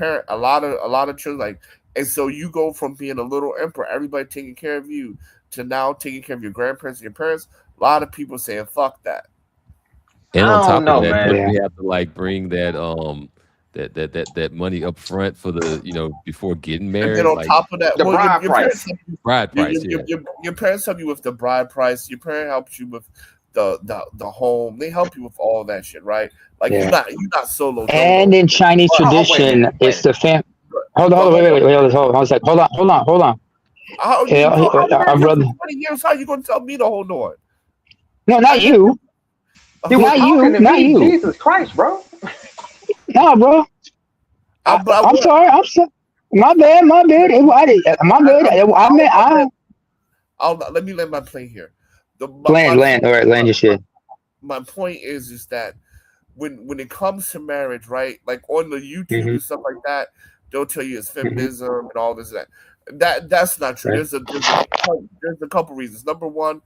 children, like, and so you go from being a little emperor, everybody taking care of you, to now taking care of your grandparents and your parents. A lot of people saying fuck that. And on top of that, don't we have to like bring that that money up front for the before getting married? And then on top of that, the bride price. Your parents help you with the bride price. Your parent helps you with the home. They help you with all that shit, right? Like, you're not solo. And in Chinese tradition, it's the fam. Hold on, wait. Hold on a sec. Hold on. How you 20 years? How you gonna tell me to hold on? No, not you. Not you. Jesus Christ, bro. No, bro. I'm sorry. My bad. Let me land my plane here. Land. All right, land your shit. My point is that when it comes to marriage, right? Like on the YouTube and stuff like that, they'll tell you it's feminism and all this and that. That's not true. Right. There's a couple reasons. Number one,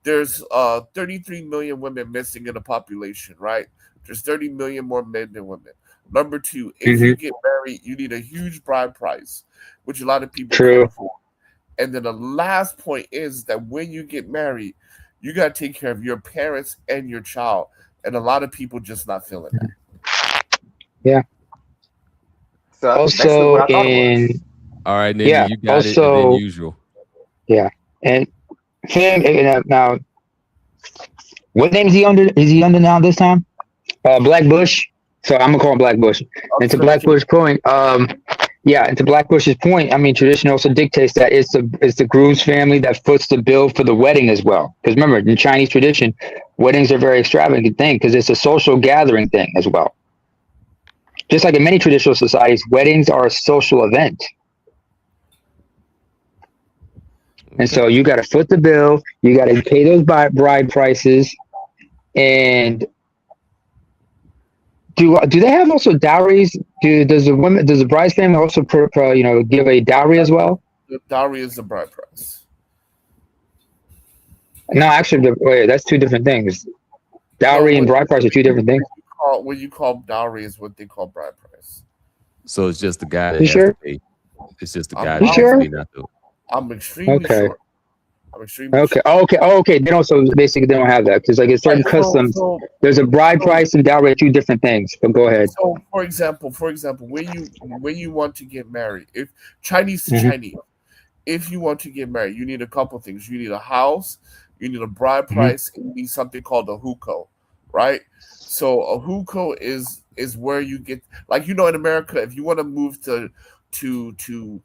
there's 33 million women missing in the population, right? There's 30 million more men than women. Number two, if you get married, you need a huge bride price, which a lot of people can't afford. And then the last point is that when you get married, you got to take care of your parents and your child. And a lot of people just not feeling that. Yeah. So also, what I thought it was. All right, Nigga, you got it, and then usual. Yeah. And now, what name is he under? Is he under now this time? Black Bush. So I'm gonna call him Black Bush. And to Black Bush's point, and to Black Bush's point, I mean, tradition also dictates that it's the groom's family that foots the bill for the wedding as well. Because remember, in Chinese tradition, weddings are a very extravagant thing because it's a social gathering thing as well. Just like in many traditional societies, weddings are a social event. And so you got to foot the bill, you got to pay those bride prices, and do they have also dowries? Does the bride's family also give a dowry as well? The dowry is the bride price. No, actually, wait, that's two different things. Dowry and bride price are two different things. What you call dowry is what they call bride price. So it's just the guy that has to pay. It's just the guy that has to pay, not the. I'm extremely sure. Okay. They also basically they don't have that because like in certain customs, there's a bride price and dowry are two different things. But go ahead. So for example, when you want to get married, if Chinese to Chinese, if you want to get married, you need a couple things. You need a house, you need a bride price, and you need something called a hukou, right? So a hukou is where you get, like, in America, if you want to move to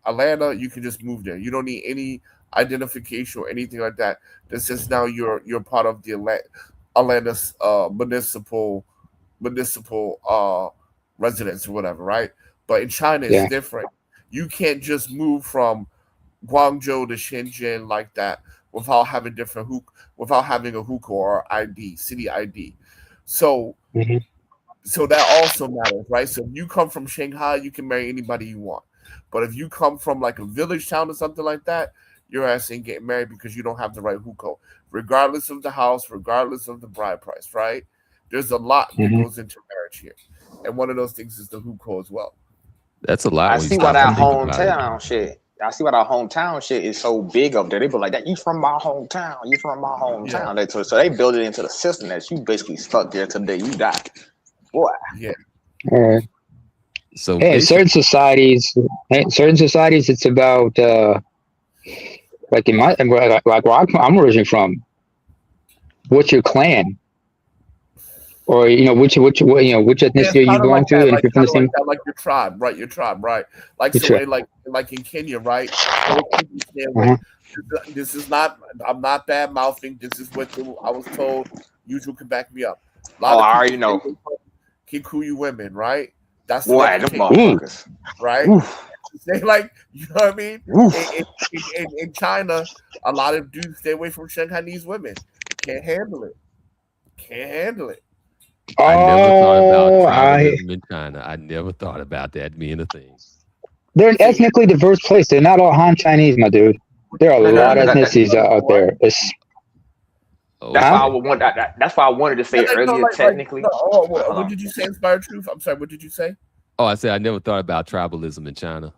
Atlanta, you can just move there. You don't need any identification or anything like that. That says now you're part of the Atlanta's municipal residence or whatever, right? But in China, it's different. You can't just move from Guangzhou to Shenzhen like that without having a hukou or ID, city ID. So so that also matters, right? So if you come from Shanghai, you can marry anybody you want. But if you come from like a village town or something like that, your ass ain't getting married because you don't have the right hukou, regardless of the house, regardless of the bride price, right? There's a lot that goes into marriage here. And one of those things is the hukou as well. That's a lot. I see why that hometown shit. I see why that hometown shit is so big up there. They be like, "That you from my hometown? You from my hometown?" Yeah. So they build it into the system that you basically stuck there till the day you die. Boy. Yeah. All right. So certain societies, it's about like in my like where I'm originally from. What's your clan? Or which ethnicity you belong to, and if you're from the same, like your tribe, right? Your tribe, right? Like like in Kenya, right? This is not. I'm not bad mouthing. This is what I was told. Usual can back me up. I already know. Kikuyu women, right? That's the motherfuckers, right? They like, you know what I mean? In China, a lot of dudes stay away from Shanghainese women. Can't handle it. I never thought about tribalism in China. I never thought about that being a thing. They're an ethnically diverse place. They're not all Han Chinese, my dude. There are a lot of ethnicities out there. That's why I wanted to say earlier. Technically, what did you say? Inspired Truth. I'm sorry. What did you say? Oh, I said I never thought about tribalism in China.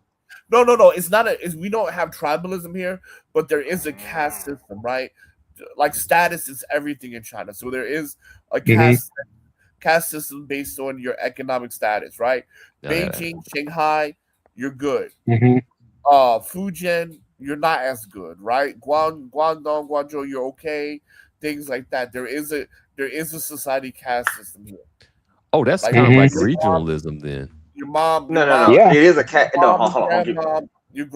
No. It's not we don't have tribalism here, but there is a caste system, right? Like status is everything in China. So there is a caste system based on your economic status, right? Beijing, Shanghai, you're good. Fujian, you're not as good, right? Guangdong, Guangzhou, you're okay. Things like that. There is a society caste system here. Oh, that's kind of like regionalism then. Your mom, yeah, it is a cat. No, hold on. Your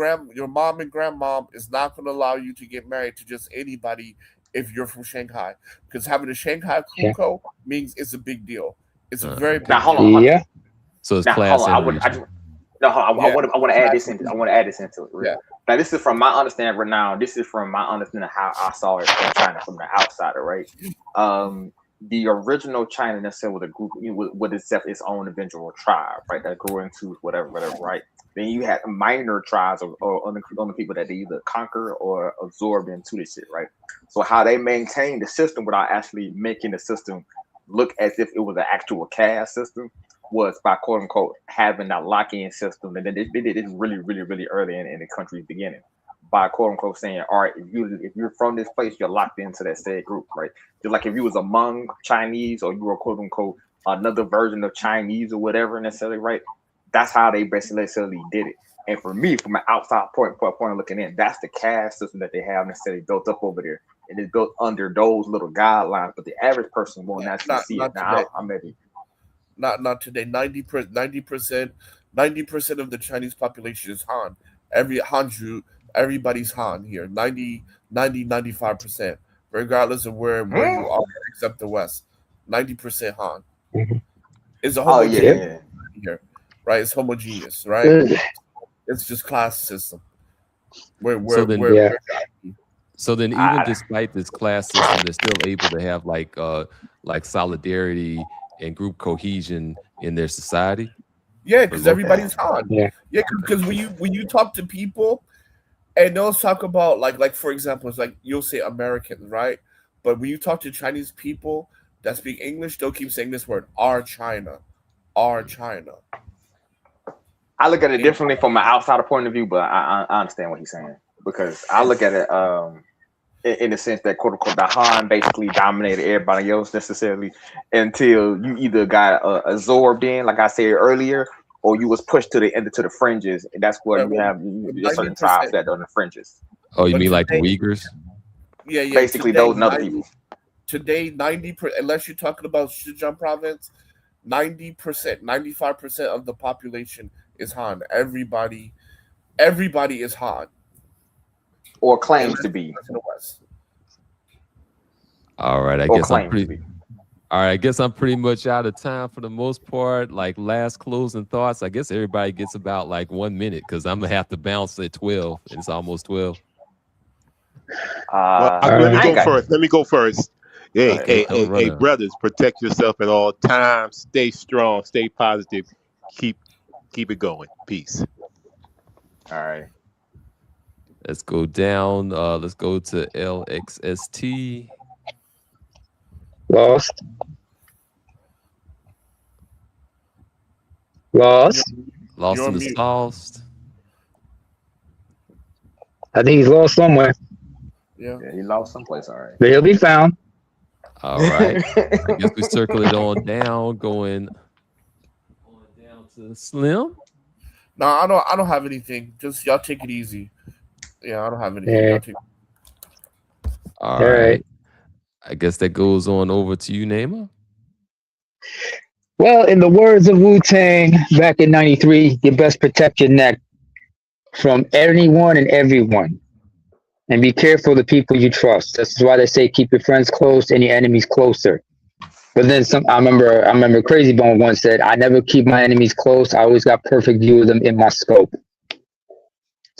mom and grandmom is not going to allow you to get married to just anybody if you're from Shanghai, because having a Shanghai hukou means it's a big deal. It's a very big deal. Hold on. Yeah. So it's class. I want to add this into it. Now, this is from my understanding right now. This is from my understanding of how I saw it from China, from the outsider, right? The original China necessarily was a group with itself its own individual tribe, right? That grew into whatever, right? Then you had minor tribes or other people that they either conquer or absorb into this shit, right? So how they maintained the system without actually making the system look as if it was an actual caste system was by quote unquote having that lock-in system. And then they did this really, really, really early in the country's beginning by quote unquote saying, all right, if you're from this place, you're locked into that said group, right? Just like if you was a Hmong Chinese or you were quote unquote another version of Chinese or whatever necessarily, right? That's how they basically did it. And for me, from an outside point of looking in, that's the caste system that they have necessarily built up over there. And it's built under those little guidelines, but the average person won't naturally see it. Now, I'm maybe not today. 90% of the Chinese population is Han. Every Hanju, everybody's Han here. 95%, regardless of where you are, except the West. 90% Han. It's a homogeneous here, right? It's homogeneous, right? It's just class system. So then even despite this class system, they're still able to have like solidarity and group cohesion in their society. Yeah, because everybody's Han. Yeah, because when you talk to people, and they'll talk about like for example, it's like you'll say Americans, right? But when you talk to Chinese people that speak English, they'll keep saying this word, our China. I look at it differently from an outsider point of view, but I understand what he's saying because I look at it in the sense that quote unquote the Han basically dominated everybody else necessarily until you either got absorbed in, like I said earlier, or you was pushed to the fringes, and that's where you have certain tribes that are on the fringes. Oh, you mean like the Uyghurs? Yeah. Basically, those and other people. Today, 90%, unless you're talking about Xinjiang province, 90%, 95% of the population is Han. Everybody is Han. Or claims to be. All right, I guess I'm pretty much out of time for the most part. Like last closing thoughts, I guess everybody gets about like 1 minute because I'm gonna have to bounce at 12. It's almost 12. Let me go first. Hey, brothers, protect yourself at all times. Stay strong. Stay positive. Keep it going. Peace. All right. Let's go down. Let's go to LXST. Lost. Lost in the sauce. I think he's lost somewhere. Yeah, he lost someplace. All right. But he'll be found. All right. I guess we circle it on down, going down to Slim. No, I don't have anything. Just y'all take it easy. Yeah, I don't have anything. All right. I guess that goes on over to you, Naima. Well, in the words of Wu-Tang back in '93, you best protect your neck from anyone and everyone. And be careful of the people you trust. That's why they say keep your friends close and your enemies closer. But then I remember Crazy Bone once said, I never keep my enemies close. I always got perfect view of them in my scope.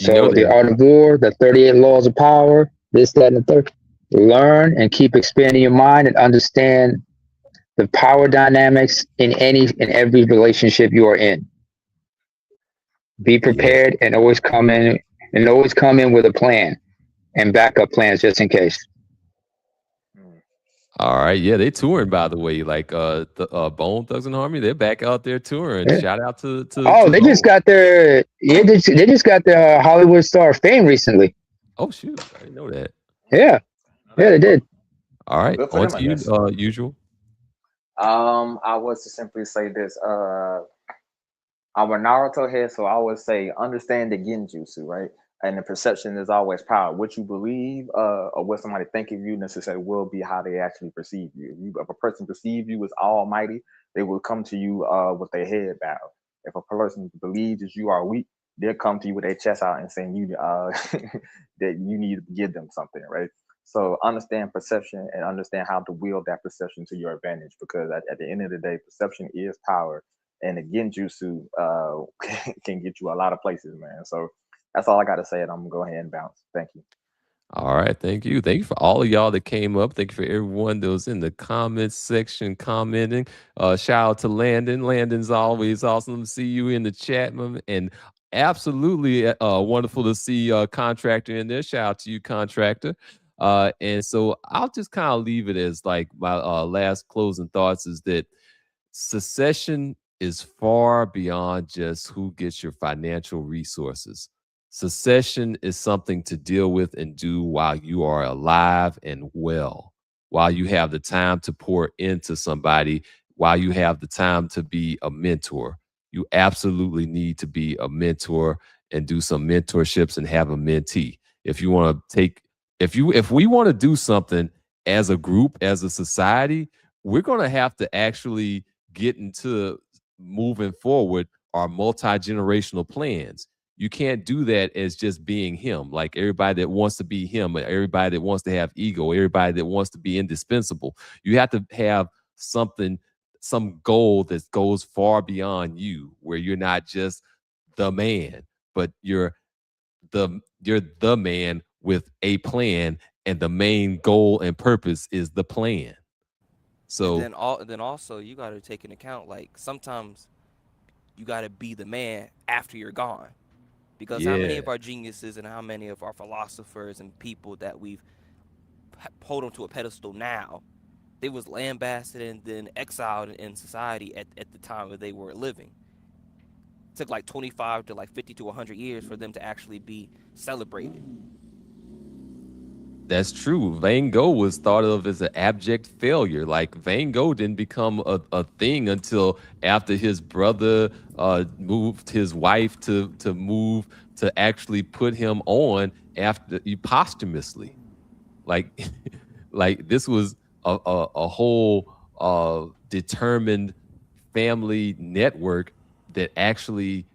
So the art of war, the 38 laws of power, this, that, and the third. Learn and keep expanding your mind and understand the power dynamics in every relationship you are in. Be prepared and always come in with a plan and backup plans just in case. All right, yeah, they touring, by the way. Like the Bone Thugs and Harmony, they're back out there touring. Yeah. Shout out to they just got their they just got their Hollywood Star of Fame recently. Oh shoot, I didn't know that. Yeah, they did. All right, on to you, usual. I was to simply say this. I'm a Naruto head, so I always say understand the genjutsu, right? And the perception is always power. What you believe or what somebody think of you necessarily will be how they actually perceive you. If a person perceives you as almighty, they will come to you with their head bowed. If a person believes that you are weak, they'll come to you with their chest out and saying you that you need to give them something, right? So understand perception and understand how to wield that perception to your advantage, because at the end of the day, perception is power, and the genjutsu can get you a lot of places, man. So That's all I got to say, and I'm gonna go ahead and bounce. Thank you. All right, thank you. Thank you for all of y'all that came up. Thank you for everyone that was in the comments section commenting. Shout out to Landon. Landon's always awesome to see you in the chat, and absolutely wonderful to see Contractor in there. Shout out to you, Contractor. And so I'll just kind of leave it as like my last closing thoughts is that secession is far beyond just who gets your financial resources. Secession is something to deal with and do while you are alive and well, while you have the time to pour into somebody, while you have the time to be a mentor. You absolutely need to be a mentor and do some mentorships and have a mentee. If you want to take, if we want to do something as a group, as a society, we're going to have to actually get into moving forward our multi-generational plans. You can't do that as just being him, like everybody that wants to be him, everybody that wants to have ego, everybody that wants to be indispensable. You have to have something, some goal that goes far beyond you, where you're not just the man, but you're the man with a plan, and the main goal and purpose is the plan. So And then also you got to take into account, like, sometimes you got to be the man after you're gone, because how many yeah, of our geniuses and how many of our philosophers and people that we've hold them to a pedestal now, they was lambasted and then exiled in society at the time that they were living. It took like 25 to like 50 to 100 years for them to actually be celebrated. that's true. Van Gogh was thought of as an abject failure. Like Van Gogh didn't become a thing until after his brother moved his wife to move to actually put him on after posthumously. Like like this was a whole determined family network that actually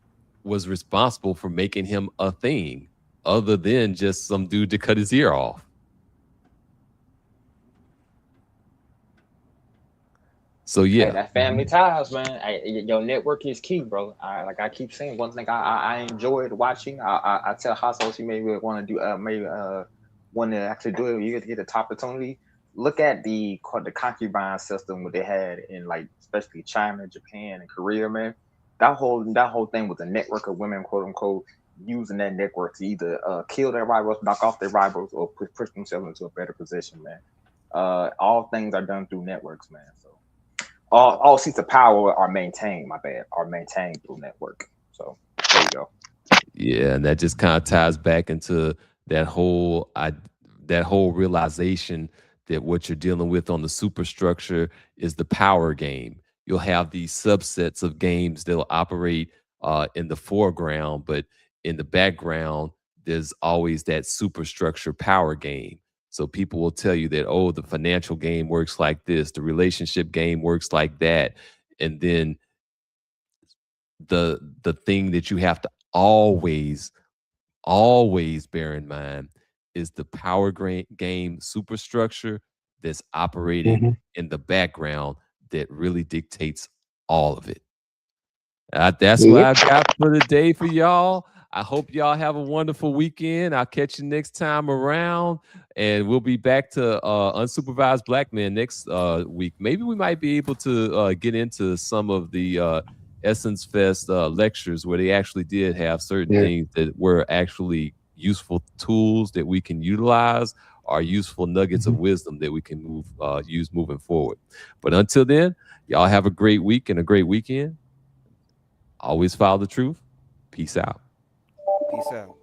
was responsible for making him a thing, other than just some dude to cut his ear off. So Hey, yeah, that family ties, man. Your network is key, bro. Like I keep saying, one thing I enjoyed watching. I tell households you maybe want to do maybe want to actually do it. You get the opportunity. Look at the concubine system what they had in, like, especially China, Japan, and Korea, man. That whole thing was a network of women, quote unquote, using that network to either kill their rivals, knock off their rivals, or push themselves into a better position, man. All things are done through networks, man. So all seats of power are maintained. My bad, are maintained through network. So there you go. yeah, and that just kind of ties back into that whole that whole realization that what you're dealing with on the superstructure is the power game. You'll have these subsets of games that'll operate in the foreground, but in the background, there's always that superstructure power game. So people will tell you that, oh, the financial game works like this, the relationship game works like that, and then the thing that you have to always bear in mind is the game superstructure that's operating Mhm. in the background that really dictates all of it. That's what Yep. I've got for the day for y'all. I hope y'all have a wonderful weekend. I'll catch you next time around, and we'll be back to unsupervised black men next week. Maybe we might be able to get into some of the Essence Fest lectures where they actually did have certain Yeah. things that were actually useful tools that we can utilize, or useful nuggets of Mhm. wisdom that we can use moving forward. But until then, y'all have a great week and a great weekend. Always follow the truth. Peace out. Peace out.